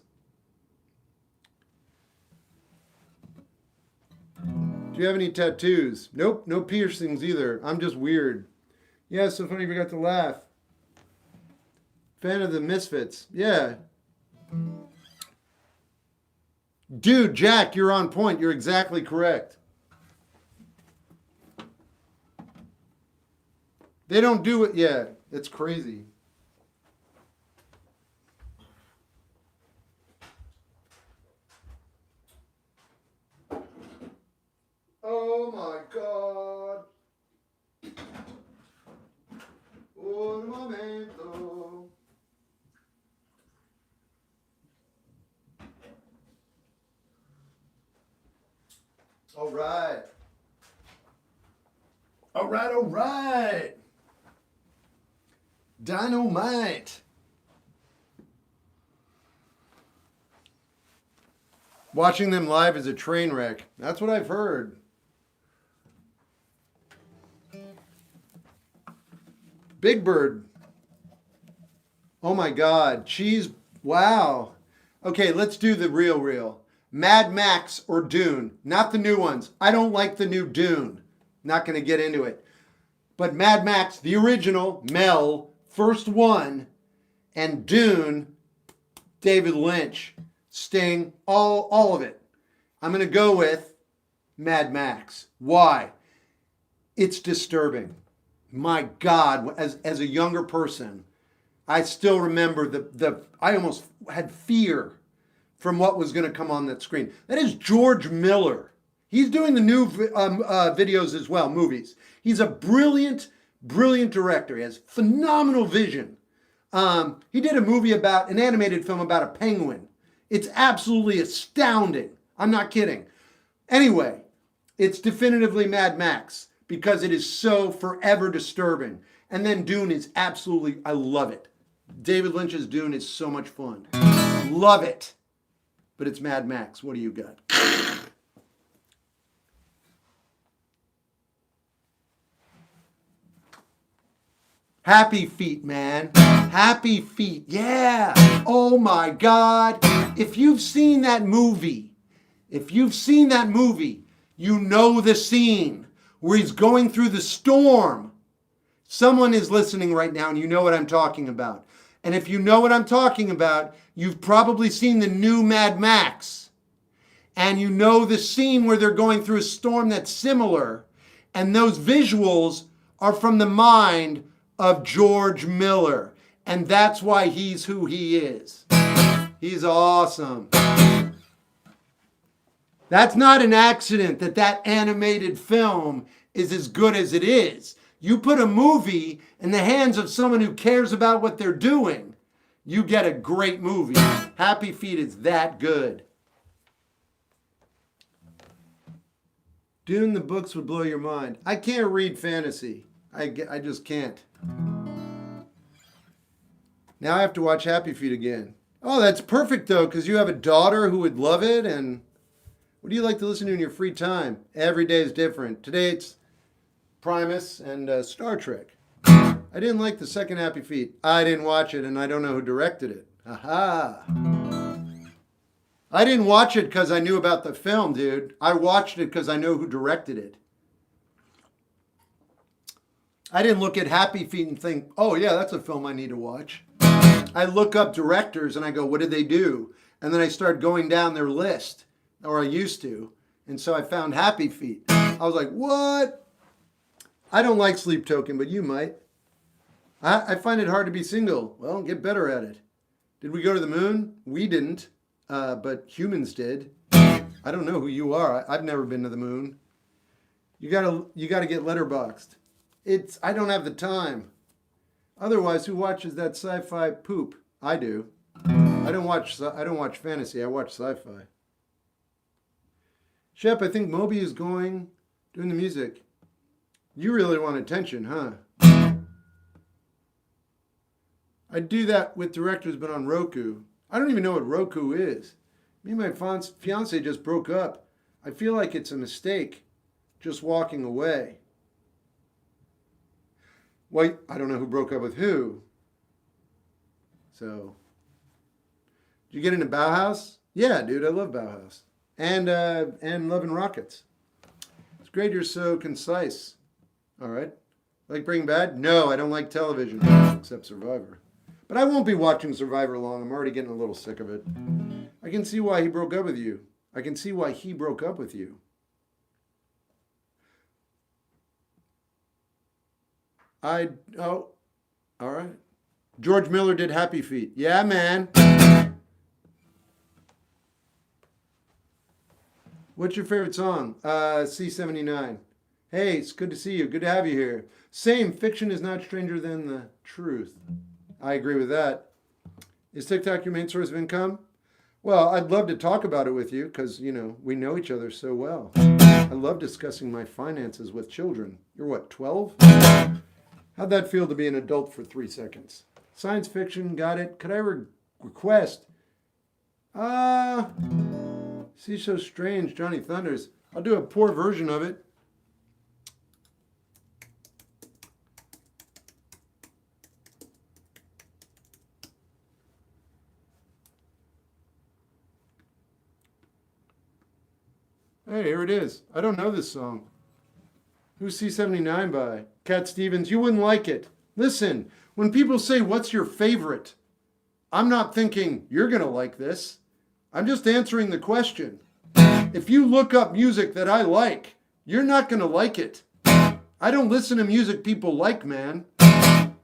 Do you have any tattoos? Nope, no piercings either. I'm just weird. Yeah, so funny you forgot to laugh. Fan of the Misfits. Yeah. Dude, Jack, you're on point. You're exactly correct. They don't do it. Yeah, it's crazy. Oh my God. Un momento. All right. All right, all right. Dynamite. Watching them live is a train wreck. That's what I've heard. Big Bird. Oh my God. Cheese. Wow. Okay, let's do the real. Mad Max or Dune. Not the new ones. I don't like the new Dune. Not going to get into it. But Mad Max, the original, Mel, first one, and Dune, David Lynch, Sting, all of it. I'm going to go with Mad Max. Why? It's disturbing. My God, as a younger person, I still remember I almost had fear from what was going to come on that screen. That is George Miller. He's doing the new videos as well, movies. He's a brilliant director. He has phenomenal vision. He did a movie an animated film about a penguin. It's absolutely astounding. I'm not kidding. Anyway, it's definitively Mad Max because it is so forever disturbing. And then Dune is absolutely, I love it. David Lynch's Dune is so much fun. Love it. But it's Mad Max. What do you got? Happy Feet, man. Happy Feet. Yeah. Oh my God. If you've seen that movie, you know the scene where he's going through the storm. Someone is listening right now and you know what I'm talking about. And if you know what I'm talking about, you've probably seen the new Mad Max. And you know the scene where they're going through a storm that's similar. And those visuals are from the mind of George Miller. And that's why he's who he is. He's awesome. That's not an accident that that animated film is as good as it is. You put a movie in the hands of someone who cares about what they're doing, you get a great movie. Happy Feet is that good. Dune, the books would blow your mind. I can't read fantasy. I just can't. Now I have to watch Happy Feet again. Oh, that's perfect though, because you have a daughter who would love it. And what do you like to listen to in your free time? Every day is different. Today it's Primus and Star Trek. I didn't like the second Happy Feet. I didn't watch it and I don't know who directed it. Aha. I didn't watch it because I knew about the film, dude. I watched it because I know who directed it. I didn't look at Happy Feet and think, oh yeah, that's a film I need to watch. I look up directors and I go, what did they do? And then I start going down their list, or I used to. And so I found Happy Feet. I was like, what? I don't like Sleep Token, but you might. I find it hard to be single. Well, get better at it. Did we go to the moon? We didn't. But humans did. I don't know who you are. I've never been to the moon. You gotta get letterboxed. I don't have the time. Otherwise, who watches that sci-fi poop? I do. I don't watch fantasy. I watch sci-fi. Shep, I think Moby is doing the music. You really want attention, huh? I do that with directors, but on Roku. I don't even know what Roku is. Me and my fiance just broke up. I feel like it's a mistake, just walking away. Well, I don't know who broke up with who. So, did you get into Bauhaus? Yeah, dude, I love Bauhaus. And Love and Rockets. It's great you're so concise. All right. Like Breaking Bad? No, I don't like television, except Survivor. But I won't be watching Survivor long. I'm already getting a little sick of it. I can see why he broke up with you. I can see why he broke up with you. All right. George Miller did Happy Feet. Yeah, man. What's your favorite song? C79. Hey, it's good to see you. Good to have you here. Same, fiction is not stranger than the truth. I agree with that. Is TikTok your main source of income? Well, I'd love to talk about it with you because, we know each other so well. I love discussing my finances with children. You're what, 12? How'd that feel to be an adult for 3 seconds? Science fiction, got it. Could I request? See So Strange, Johnny Thunders. I'll do a poor version of it. Hey, here it is. I don't know this song. Who's C79 by? Cat Stevens. You wouldn't like it. Listen, when people say, what's your favorite? I'm not thinking, you're going to like this. I'm just answering the question. If you look up music that I like, you're not going to like it. I don't listen to music people like, man.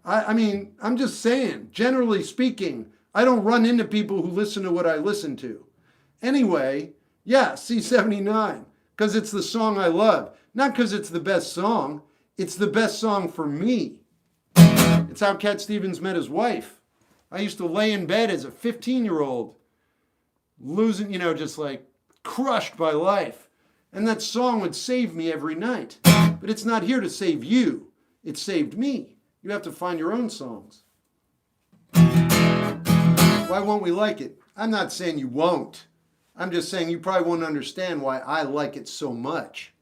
I mean, I'm just saying, generally speaking, I don't run into people who listen to what I listen to. Anyway, yeah, C79, because it's the song I love. Not because it's the best song. It's the best song for me. It's how Cat Stevens met his wife. I used to lay in bed as a 15-year-old, losing, just like crushed by life. And that song would save me every night. But it's not here to save you. It saved me. You have to find your own songs. Why won't we like it? I'm not saying you won't. I'm just saying you probably won't understand why I like it so much.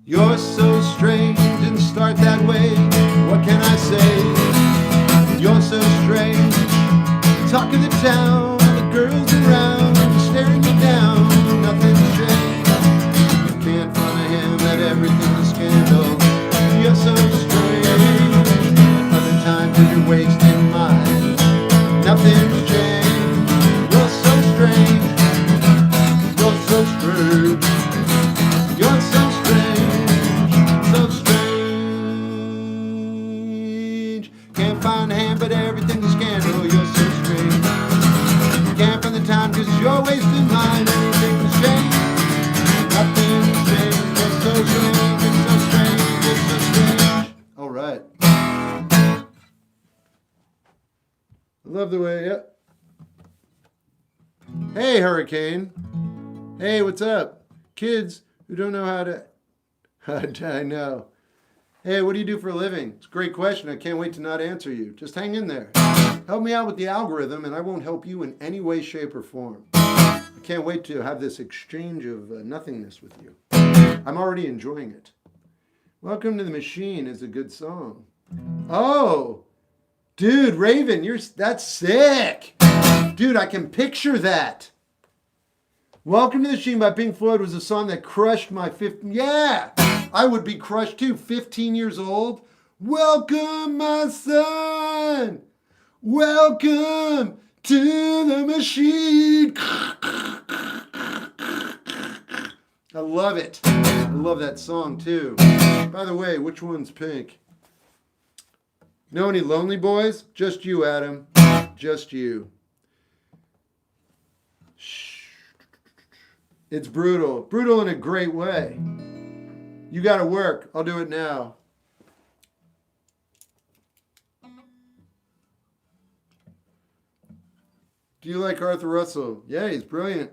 You're so strange and start that way. What can I say? You're so strange. Talk of the town, the girls around, staring you down. Nothing's changed. You can't front him that everything's a scandal. You're so strange. Other times that you're wasting my the way. Yep. Hey, Hurricane. Hey, what's up? Kids who don't know how to... I know. Hey, what do you do for a living? It's a great question. I can't wait to not answer you. Just hang in there. Help me out with the algorithm, and I won't help you in any way, shape, or form. I can't wait to have this exchange of nothingness with you. I'm already enjoying it. Welcome to the Machine is a good song. Oh, dude, Raven, that's sick. Dude, I can picture that. Welcome to the Machine by Pink Floyd was a song that crushed my 15. Yeah, I would be crushed too. 15 years old. Welcome, my son. Welcome to the Machine. I love it. I love that song too. By the way, which one's Pink? Know any lonely boys? Just you, Adam. Just you. Shh. It's brutal. Brutal in a great way. You gotta work. I'll do it now. Do you like Arthur Russell? Yeah, he's brilliant.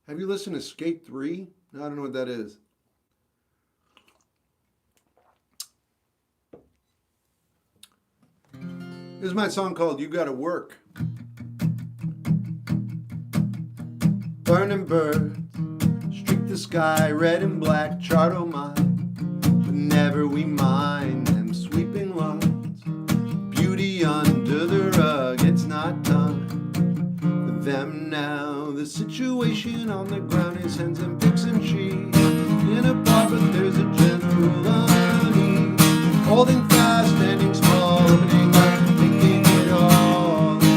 Have you listened to Skate 3? No, I don't know what that is. This is my song called You Gotta Work. Burning birds streak the sky, red and black, chart on mine. But never we mind them sweeping lines. Beauty under the rug, it's not time for them now. The situation on the ground is hens and pigs and cheese. In a bar, but there's a general unease. Holding fast, standing small, opening up, thinking it all in.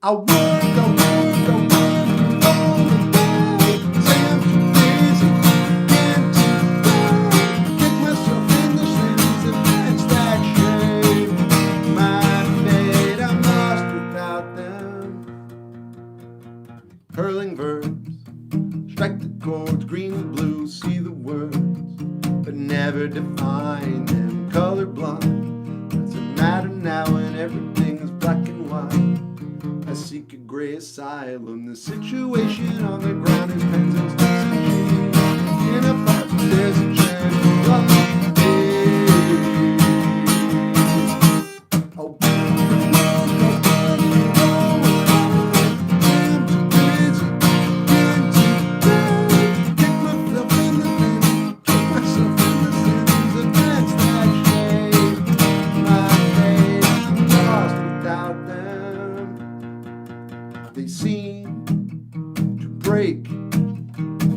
I work, I work, I work all the day. Say I'm too busy, can't do. Kick myself in the shins and match that shade. My fate, I'm lost without them. Hurling verbs, strike the chords, green and blue, see the words, but never define them. Colorblind, doesn't matter now when everything is black and white. I seek a gray asylum. The situation on the ground is pens and sticks and cheese. In a park there's a general unease. Oh, they seem to break,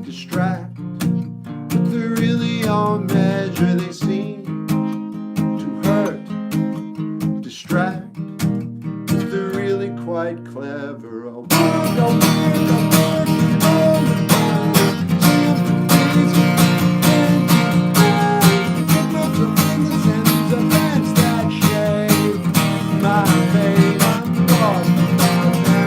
distract, but they're really on measure. They seem to hurt, distract, but they're really quite clever. Oh, work, oh, work, oh, work, all the time. Get myself in the sense of that's that shade. My fate, I'm lost without them.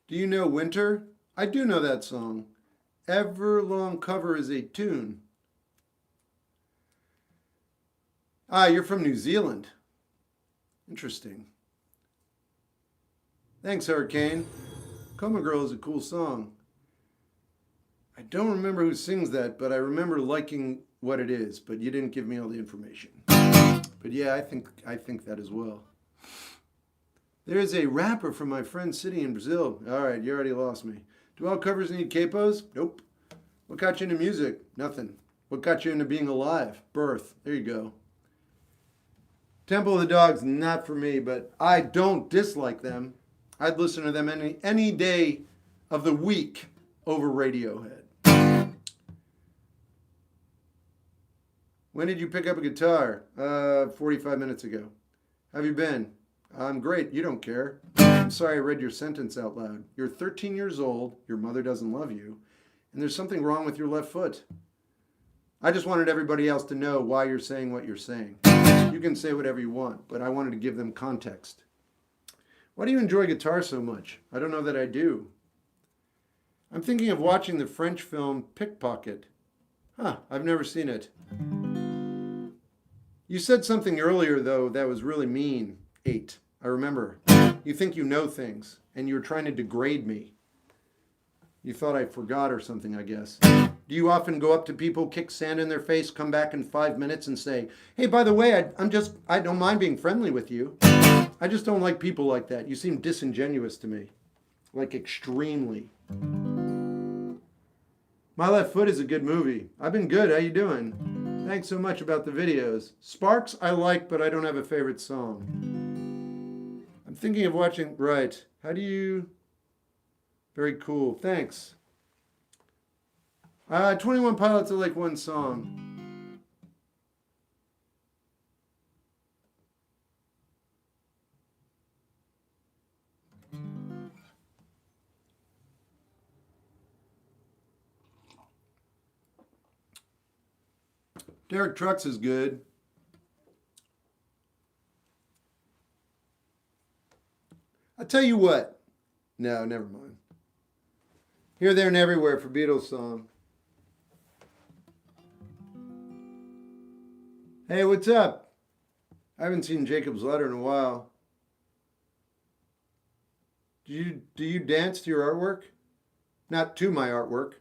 Do you know Winter? I do know that song. Everlong Cover is a tune. Ah, you're from New Zealand. Interesting. Thanks, Hurricane. Coma Girl is a cool song. I don't remember who sings that, but I remember liking what it is, but you didn't give me all the information. But yeah, I think that as well. There's a rapper from my friend's city in Brazil. All right, you already lost me. Do all covers need capos? Nope. What got you into music? Nothing. What got you into being alive? Birth. There you go. Temple of the Dogs, not for me, but I don't dislike them. I'd listen to them any day of the week over Radiohead. When did you pick up a guitar? 45 minutes ago. Have you been? I'm great. You don't care. I'm sorry I read your sentence out loud. You're 13 years old, your mother doesn't love you, and there's something wrong with your left foot. I just wanted everybody else to know why you're saying what you're saying. You can say whatever you want, but I wanted to give them context. Why do you enjoy guitar so much? I don't know that I do. I'm thinking of watching the French film Pickpocket. I've never seen it. You said something earlier, though, that was really mean. 8. I remember. You think you know things, and you were trying to degrade me. You thought I forgot or something, I guess. Do you often go up to people, kick sand in their face, come back in 5 minutes and say, hey, by the way, I don't mind being friendly with you. I just don't like people like that. You seem disingenuous to me. Like extremely. My Left Foot is a good movie. I've been good. How you doing? Thanks so much about the videos. Sparks I like, but I don't have a favorite song. I'm thinking of watching... Right. How do you... Very cool. Thanks. 21 Pilots I like one song. Derek Trucks is good. I'll tell you what. No, never mind. Here, There, and Everywhere for Beatles song. Hey, what's up? I haven't seen Jacob's Letter in a while. Do you dance to your artwork? Not to my artwork.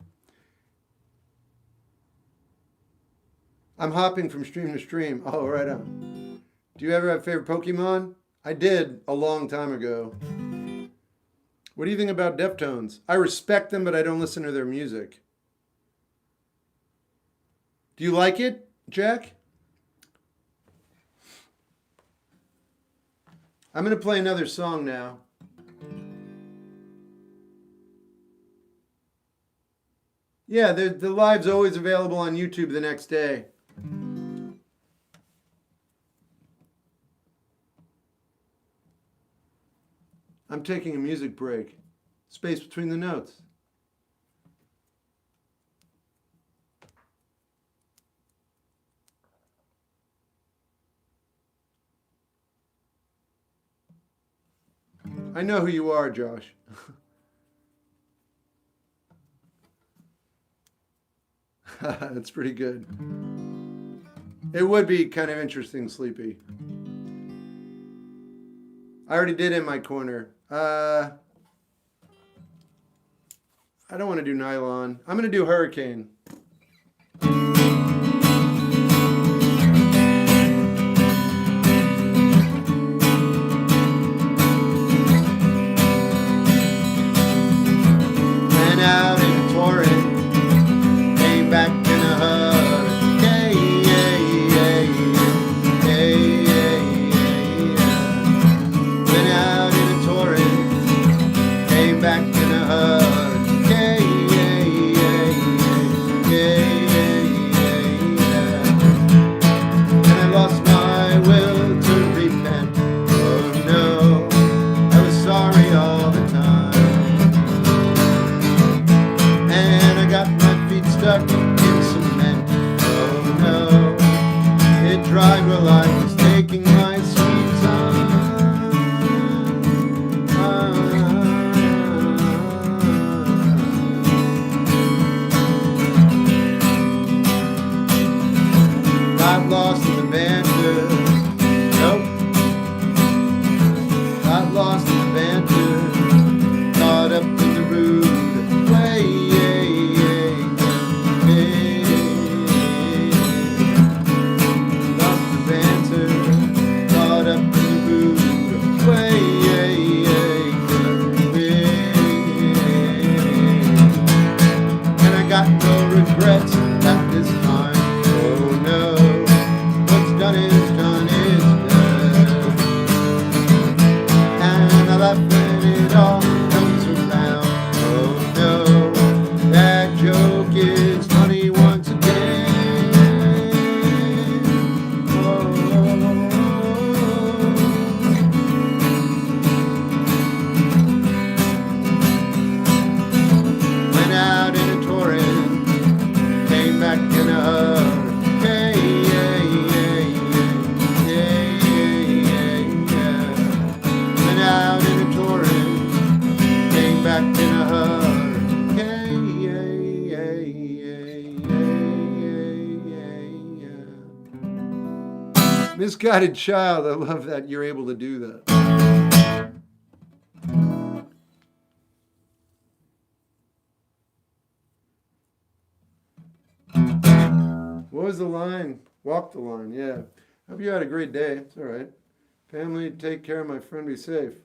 I'm hopping from stream to stream. Oh, right on. Do you ever have favorite Pokemon? I did a long time ago. What do you think about Deftones? I respect them, but I don't listen to their music. Do you like it, Jack? I'm going to play another song now. Yeah, the live's always available on YouTube the next day. I'm taking a music break. Space between the notes. I know who you are, Josh. That's pretty good. It would be kind of interesting, Sleepy. I already did In My Corner. I don't want to do Nylon. I'm going to do Hurricane. Went out in a torrent, came back in a hurricane. Went out in a torrent, came back in a hurricane. And I lost my will to repent. Oh no, I was sorry all the time. And I got my feet stuck in cement. Oh no, it dried while I was taking my sweet time. Got lost in the banter. Nope. Got lost in the banter. Caught up in the rude way. Lost the banter. Caught up in the rude way. And I got no regrets at this time. Oh no, what's done is done is done. And I Misguided child. I love that you're able to do that. What was the line? Walk the line, yeah. Hope you had a great day. It's all right. Family, take care. My friend, be safe.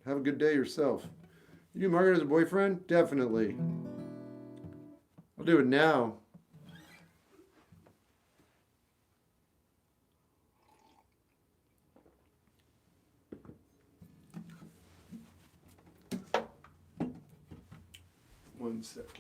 Have a good day yourself. You do Margaret as a boyfriend? Definitely. I'll do it now. One second.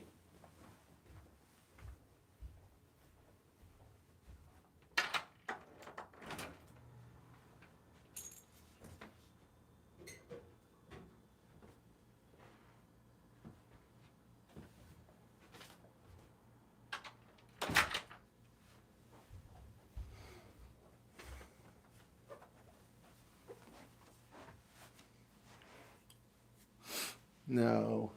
No.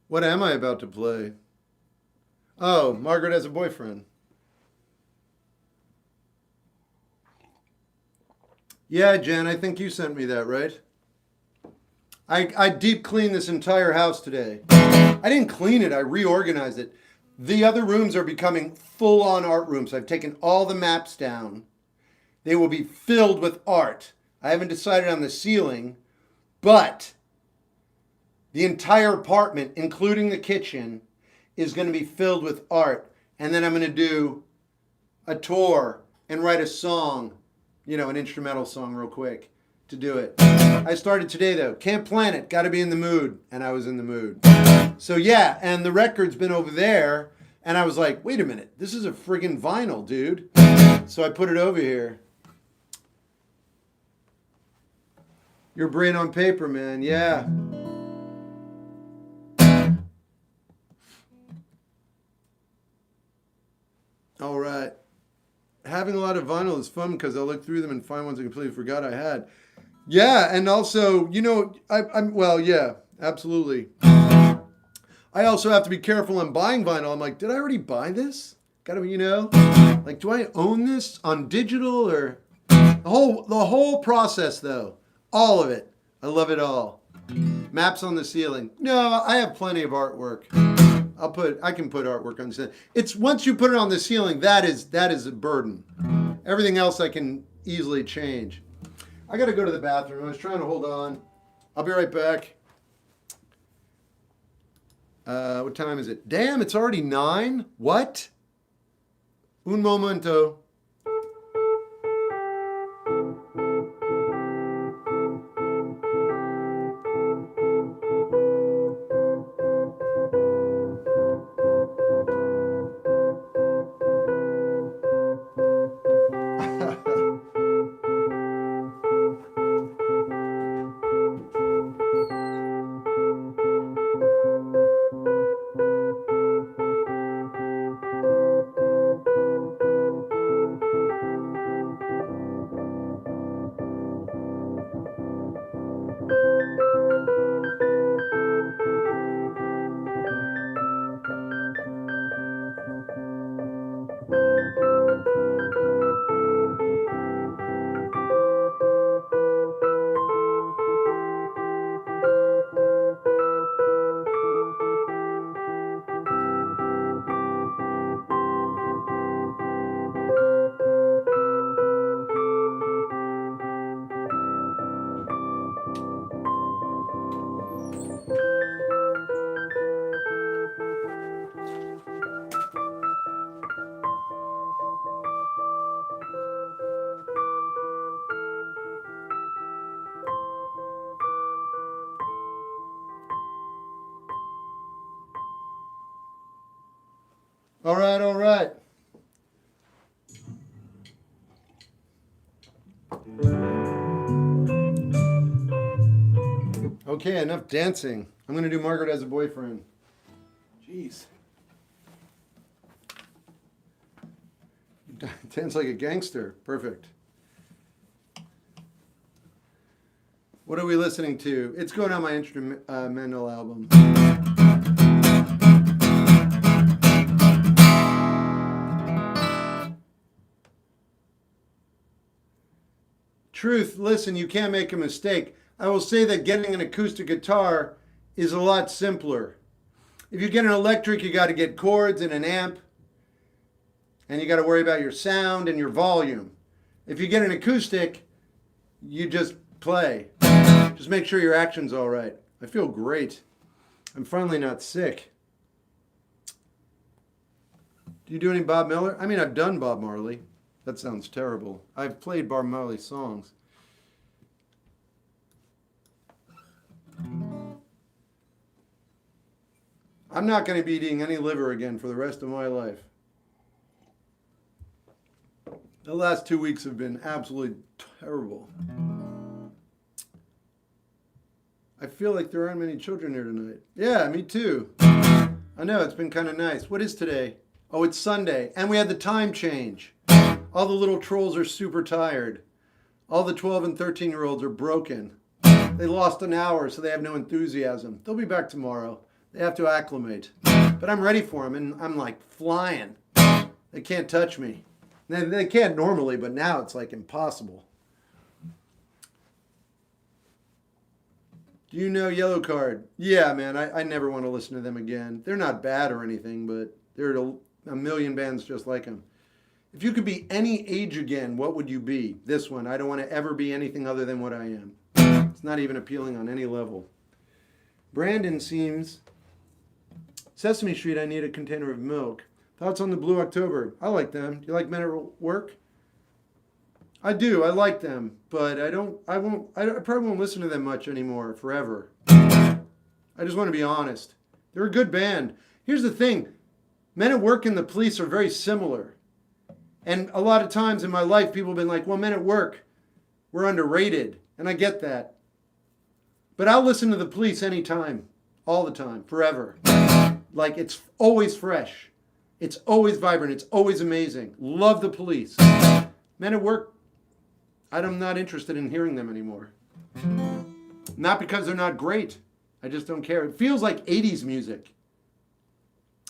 What am I about to play? Oh, Margaret has a boyfriend. Yeah, Jen, I think you sent me that, right? I deep cleaned this entire house today. I didn't clean it, I reorganized it. The other rooms are becoming full on art rooms. I've taken all the maps down. They will be filled with art. I haven't decided on the ceiling, but the entire apartment, including the kitchen, is going to be filled with art. And then I'm going to do a tour and write a song, an instrumental song real quick to do it. I started today though. Can't plan it. Got to be in the mood. And I was in the mood. So yeah, and the record's been over there. And I was like, wait a minute. This is a friggin' vinyl, dude. So I put it over here. Your brain on paper, man. Yeah. All right. Having a lot of vinyl is fun because I'll look through them and find ones I completely forgot I had. Yeah, and also, I'm well, yeah, absolutely. I also have to be careful when buying vinyl. I'm like, did I already buy this? Gotta be, like, do I own this on digital or the whole process though, all of it. I love it all. Maps on the ceiling. No, I have plenty of artwork. I can put artwork on the ceiling. It's once you put it on the ceiling, that is a burden. Everything else I can easily change. I gotta go to the bathroom. I was trying to hold on. I'll be right back. What time is it? Damn, it's already 9? What? Un momento. All right, all right. Okay, enough dancing. I'm going to do Margaret as a boyfriend. Jeez. Dance like a gangster. Perfect. What are we listening to? It's going on my instrumental album. Truth, listen, you can't make a mistake. I will say that getting an acoustic guitar is a lot simpler. If you get an electric, you got to get chords and an amp, and you got to worry about your sound and your volume. If you get an acoustic, you just play. Just make sure your action's all right. I feel great. I'm finally not sick. Do you do any Bob Miller? I mean, I've done Bob Marley. That sounds terrible. I've played Bob Marley songs. I'm not going to be eating any liver again for the rest of my life. The last 2 weeks have been absolutely terrible. I feel like there aren't many children here tonight. Yeah, me too. I know, it's been kind of nice. What is today? Oh, it's Sunday. And we had the time change. All the little trolls are super tired. All the 12 and 13-year-olds are broken. They lost an hour, so they have no enthusiasm. They'll be back tomorrow. They have to acclimate. But I'm ready for them, and I'm like flying. They can't touch me. They can't normally, but now it's like impossible. Do you know Yellow Card? Yeah, man, I never want to listen to them again. They're not bad or anything, but there are a million bands just like them. If you could be any age again, what would you be? This one. I don't want to ever be anything other than what I am. It's not even appealing on any level. Brandon seems... Sesame Street, I need a container of milk. Thoughts on the Blue October? I like them. Do you like Men at Work? I do. I like them, but I probably won't listen to them much anymore forever. I just want to be honest. They're a good band. Here's the thing. Men at Work and the Police are very similar. And a lot of times in my life, people have been like, well, Men at Work, we're underrated. And I get that. But I'll listen to the Police anytime, all the time, forever. Like, it's always fresh. It's always vibrant. It's always amazing. Love the Police. Men at Work, I'm not interested in hearing them anymore. Not because they're not great. I just don't care. It feels like 80s music.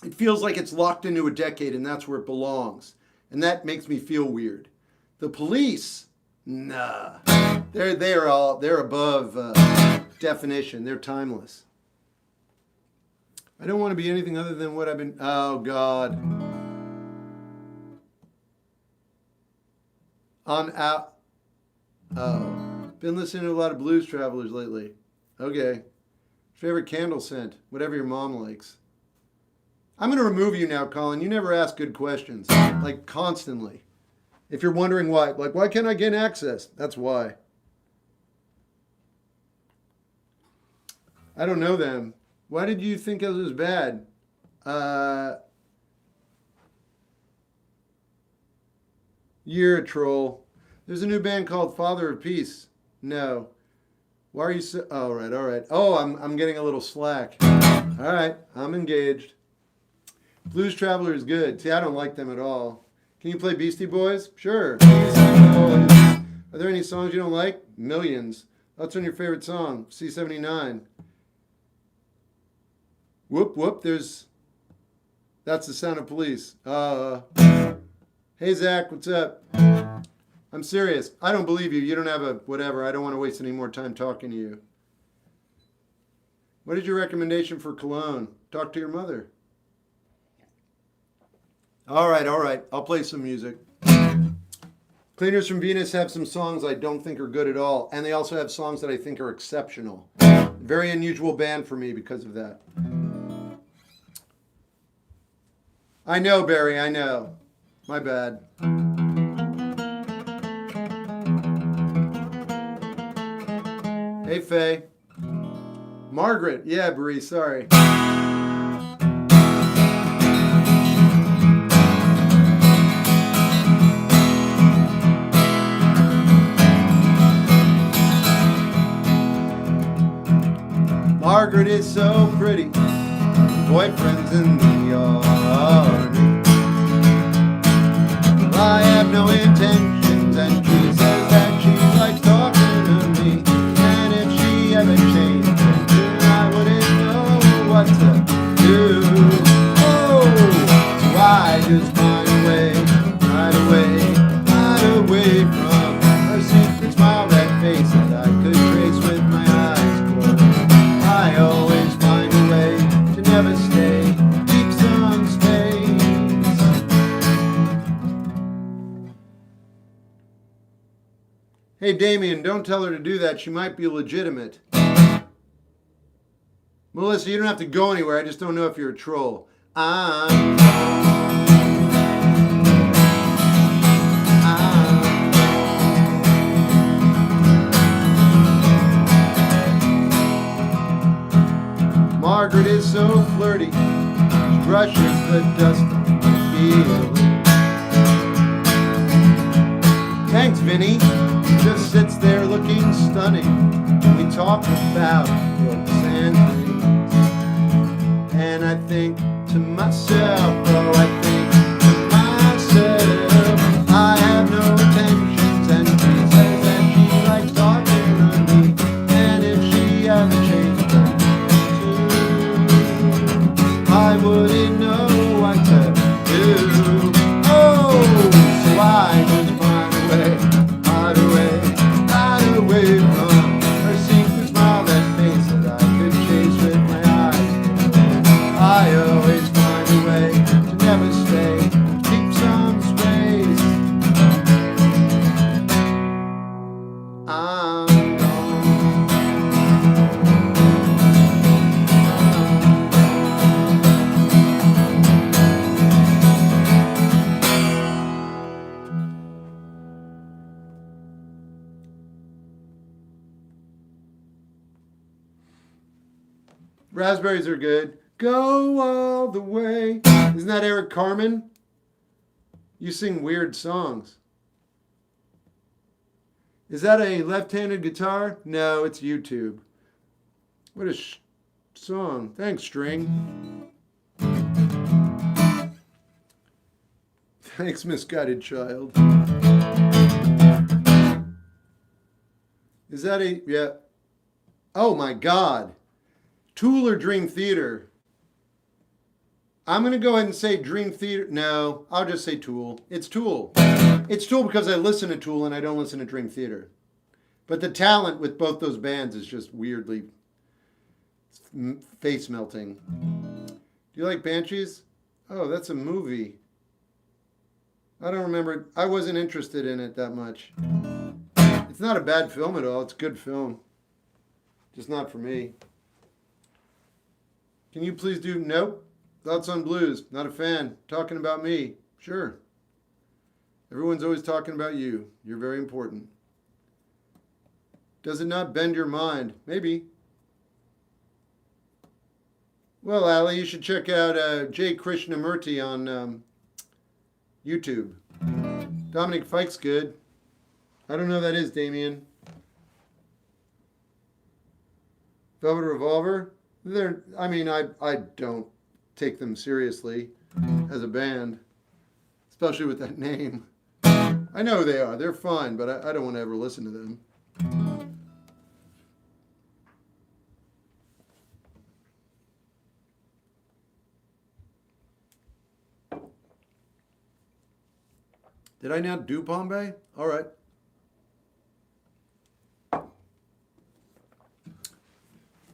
It feels like it's locked into a decade and that's where it belongs. And that makes me feel weird. The Police, nah. They're above definition. They're timeless. I don't want to be anything other than what I've been... Oh, God. On out... Oh. Been listening to a lot of Blues Travelers lately. Okay. Favorite candle scent? Whatever your mom likes. I'm going to remove you now, Colin. You never ask good questions. Like, constantly. If you're wondering why. Like, why can't I gain access? That's why. I don't know them. Why did you think it was bad? You're a troll. There's a new band called Father of Peace. No. Why are you so... All right. Oh, I'm getting a little slack. All right, I'm engaged. Blues Traveler is good. See, I don't like them at all. Can you play Beastie Boys? Sure. Are there any songs you don't like? Millions. What's on your favorite song? C79. Whoop, whoop, that's the sound of police. Hey, Zach, what's up? I'm serious. I don't believe you. You don't have a whatever. I don't want to waste any more time talking to you. What is your recommendation for cologne? Talk to your mother. All right. I'll play some music. Cleaners from Venus have some songs I don't think are good at all. And they also have songs that I think are exceptional. Very unusual band for me because of that. I know, Barry, I know. My bad. Hey, Faye. Margaret. Yeah, Bree, sorry. Margaret is so pretty. Boyfriend's in the army. Well, I have no intentions, and she says that she likes talking to me. And if never changed, I wouldn't know what to do. Oh, so I just find a way, hide away from her secret smile, that face that I could trace with my eyes closed. I always find a way to never stay, keep some space. Hey, Damien, don't tell her to do that. She might be legitimate. Melissa, you don't have to go anywhere. I just don't know if you're a troll. Margaret is so flirty. She brushes the dust off my heel. Thanks, Vinny. She just sits there looking stunning. We talk about books and things. And I think to myself, oh, I think to myself, I have no intentions, and she says that she likes talking to me. And if she ever changed her tune, I wouldn't know what to do. Oh, so I just find a way, hide away from her secret smile, that face that I could chase with my eyes. I always find a way to never stay, keep some space. I'm gone. Raspberries are good. Go all the way. Isn't that Eric Carmen? You sing weird songs. Is that a left-handed guitar? No, it's YouTube. What a song. Thanks, String. Thanks, Misguided Child. Is that a... Yeah. Oh, my God. Tool or Dream Theater? I'm going to go ahead and say Dream Theater. No, I'll just say Tool. It's Tool. It's Tool because I listen to Tool and I don't listen to Dream Theater. But the talent with both those bands is just weirdly face melting. Do you like Banshees? Oh, that's a movie. I don't remember. I wasn't interested in it that much. It's not a bad film at all. It's a good film. Just not for me. Can you please do... Nope. Thoughts on Blues. Not a fan. Talking about me. Sure. Everyone's always talking about you. You're very important. Does it not bend your mind? Maybe. Well, Allie, you should check out J. Krishnamurti on YouTube. Dominic Fike's good. I don't know who that is, Damien. Velvet Revolver? I don't take them seriously as a band, especially with that name. I know who they are. They're fine, but I don't want to ever listen to them. Did I not do Bombay? All right.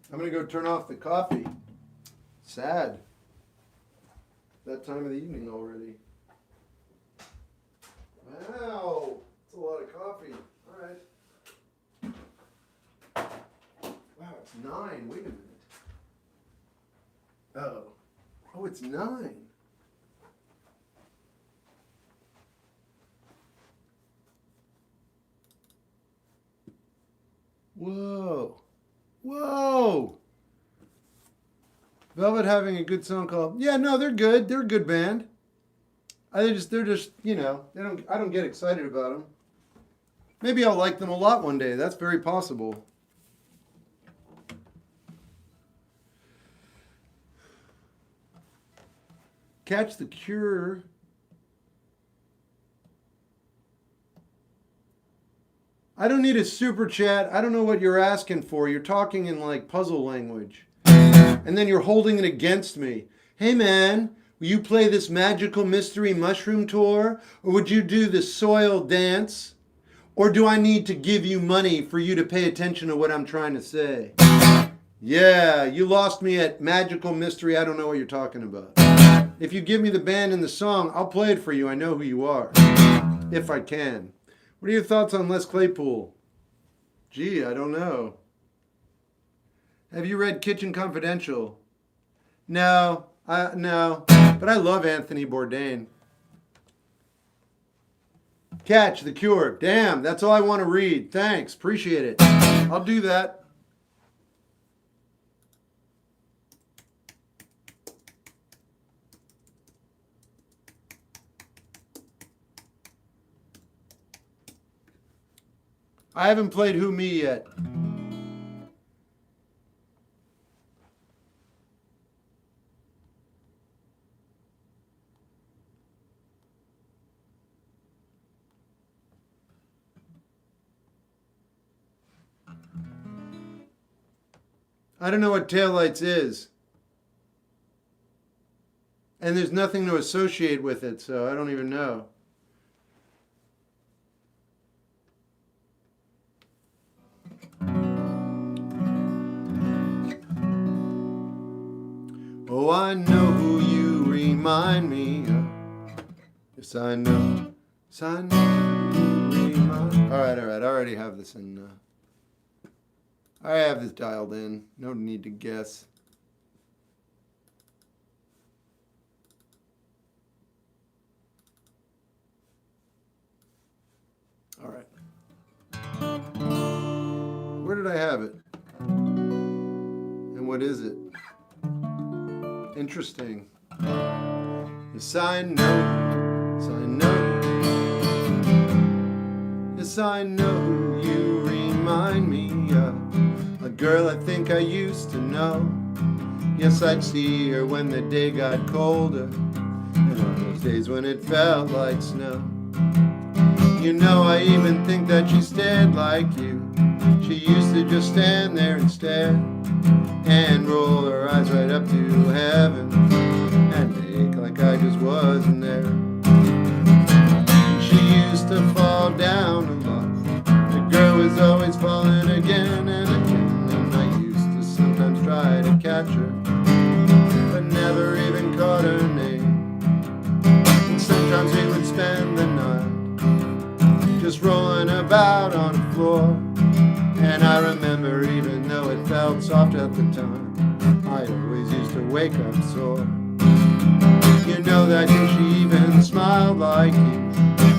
I'm going to go turn off the coffee. Sad. That time of the evening already. Wow. That's a lot of coffee. All right. Wow, it's 9. Wait a minute. Oh, it's 9. Whoa. Whoa. Velvet having a good song called... Yeah, no, they're good. They're a good band. They're just, you know, I don't get excited about them. Maybe I'll like them a lot one day. That's very possible. Catch the Cure. I don't need a super chat. I don't know what you're asking for. You're talking in like puzzle language. And then you're holding it against me. Hey man, will you play this magical mystery mushroom tour? Or would you do the soil dance? Or do I need to give you money for you to pay attention to what I'm trying to say? Yeah, you lost me at magical mystery. I don't know what you're talking about. If you give me the band and the song, I'll play it for you. I know who you are. If I can. What are your thoughts on Les Claypool? Gee, I don't know. Have you read Kitchen Confidential? No, no. But I love Anthony Bourdain. Catch, The Cure. Damn, that's all I want to read. Thanks, appreciate it. I'll do that. I haven't played Who Me yet. I don't know what taillights is. And there's nothing to associate with it, so I don't even know. Oh, I know who you remind me of. Yes, I know. Yes, I know who you remind. All right. I already have this in. I have this dialed in. No need to guess. All right. Where did I have it? And what is it? Interesting. Yes, I know. Yes, I know. Yes, I know who you remind me of. A girl I think I used to know. Yes, I'd see her when the day got colder, and on those days when it felt like snow. You know, I even think that she stared like you. She used to just stand there and stare, and roll her eyes right up to heaven, and make like I just wasn't there. And she used to fall down a lot. The girl was always falling again and again, and I used to sometimes try to catch her, but never even caught her name. And sometimes we would spend the night just rolling about on the floor. And I remember, even though it felt soft at the time, I always used to wake up sore. You know that she even smiled like you.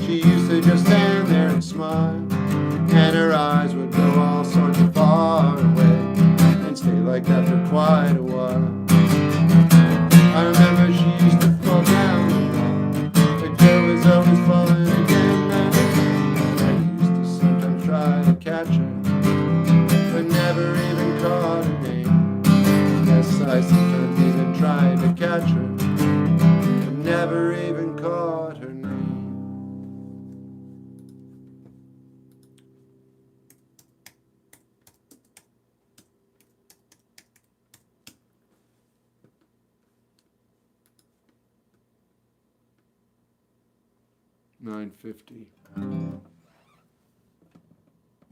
She used to just stand there and smile, and her eyes would go all sorts of far away, and stay like that for quite a while. I remember she used to fall down a lot. The girl was always falling again and again, and I used to sometimes try to catch her, but never even caught her name. Yes, I sometimes even tried to catch her, but never even caught her name. $9.50.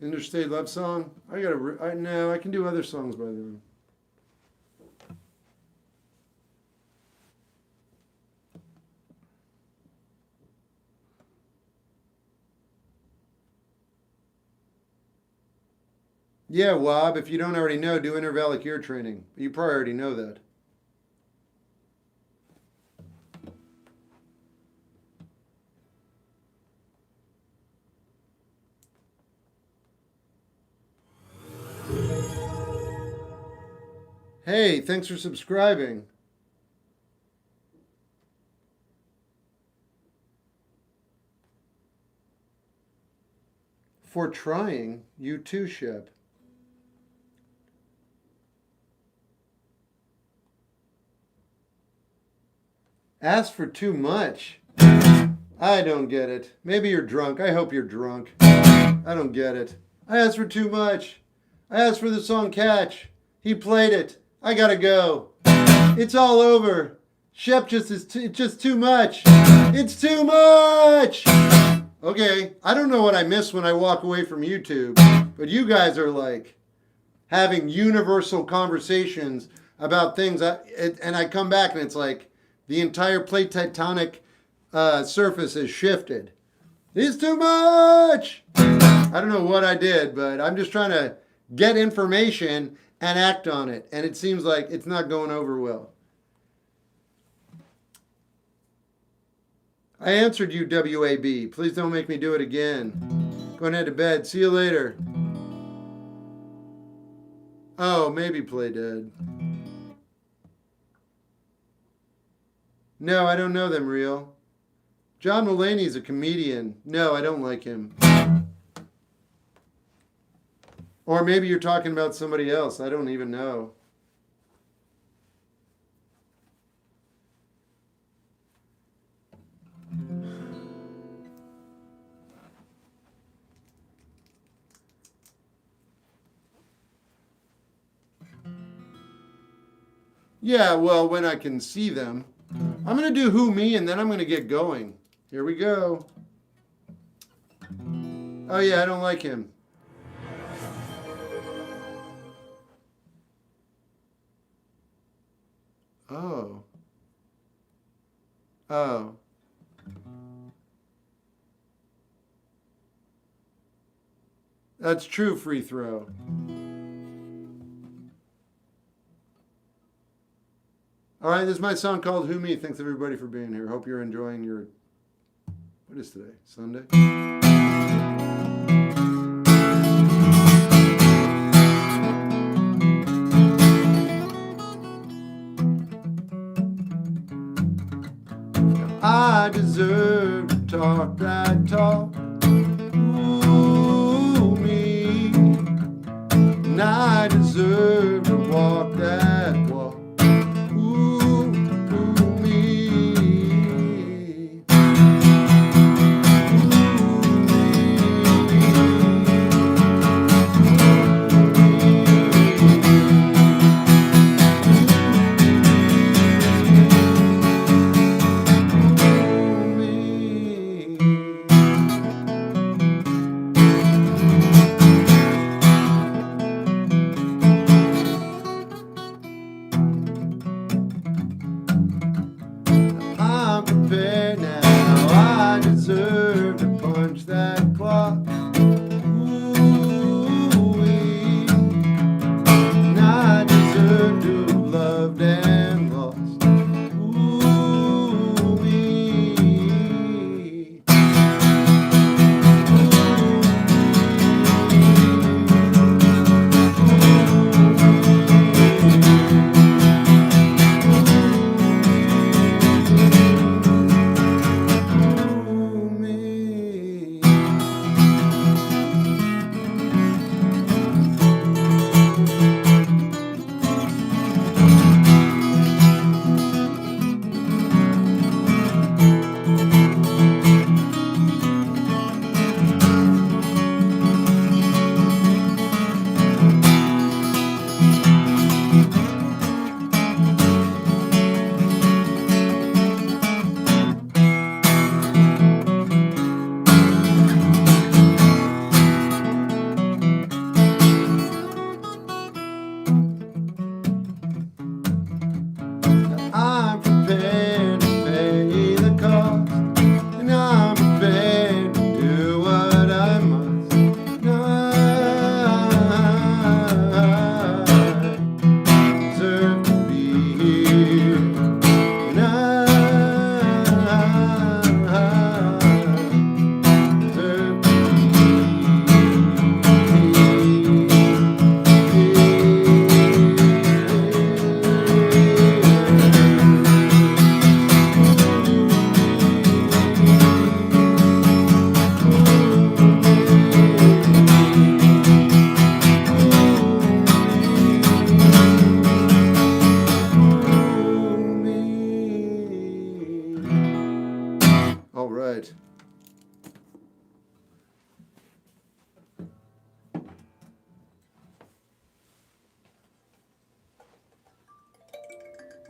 Interstate Love Song. I can do other songs by then. Yeah, Wob, if you don't already know, do intervallic ear training. You probably already know that. Hey, thanks for subscribing. For trying, you too, Shep. Ask for too much. I don't get it. Maybe you're drunk. I hope you're drunk. I don't get it. I asked for too much. I asked for the song Catch. He played it. I gotta go. It's all over. Shep it's just too much. It's too much. Okay, I don't know what I miss when I walk away from YouTube, but you guys are like having universal conversations about things, and I come back and it's like the entire plate tectonic surface has shifted. It's too much. I don't know what I did, but I'm just trying to get information and act on it, and it seems like it's not going over well. I answered you, WAB. Please don't make me do it again. Going to head to bed. See you later. Oh, maybe play dead. No, I don't know them real. John Mulaney's a comedian. No, I don't like him. Or maybe you're talking about somebody else. I don't even know. Yeah, well, when I can see them. I'm going to do Who Me, and then I'm going to get going. Here we go. Oh, yeah, I don't like him. Oh. Oh. That's true, free throw. All right, this is my song called Who Me. Thanks everybody for being here. Hope you're enjoying your, what is today? Sunday? I deserve to talk that talk. Ooh, me. And I deserve to walk that walk.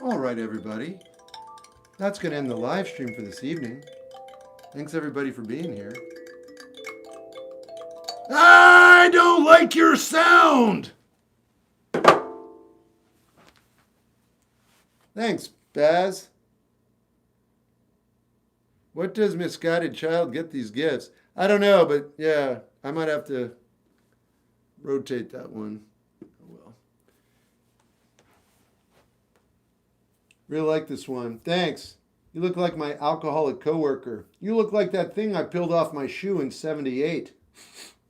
All right, everybody. That's going to end the live stream for this evening. Thanks, everybody, for being here. I don't like your sound! Thanks, Baz. What does misguided child get these gifts? I don't know, but yeah, I might have to rotate that one. Oh, well. Really like this one. Thanks. You look like my alcoholic coworker. You look like that thing I peeled off my shoe in '78.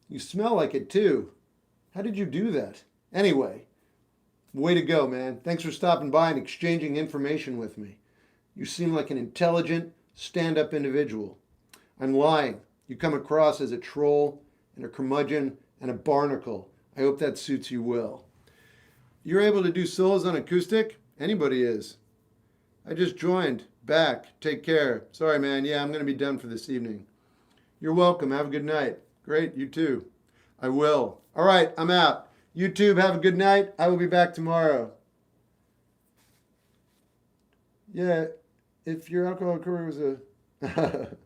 You smell like it too. How did you do that? Anyway, way to go, man. Thanks for stopping by and exchanging information with me. You seem like an intelligent, stand-up individual. I'm lying. You come across as a troll and a curmudgeon and a barnacle. I hope that suits you well. You're able to do solos on acoustic? Anybody is. I just joined. Back. Take care. Sorry, man. Yeah, I'm going to be done for this evening. You're welcome. Have a good night. Great. You too. I will. All right. I'm out. YouTube, have a good night. I will be back tomorrow. Yeah, if your alcohol career was a...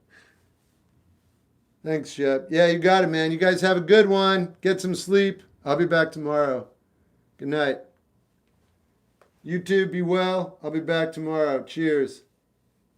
Thanks, Shep. Yeah, you got it, man. You guys have a good one. Get some sleep. I'll be back tomorrow. Good night. YouTube, be well. I'll be back tomorrow. Cheers.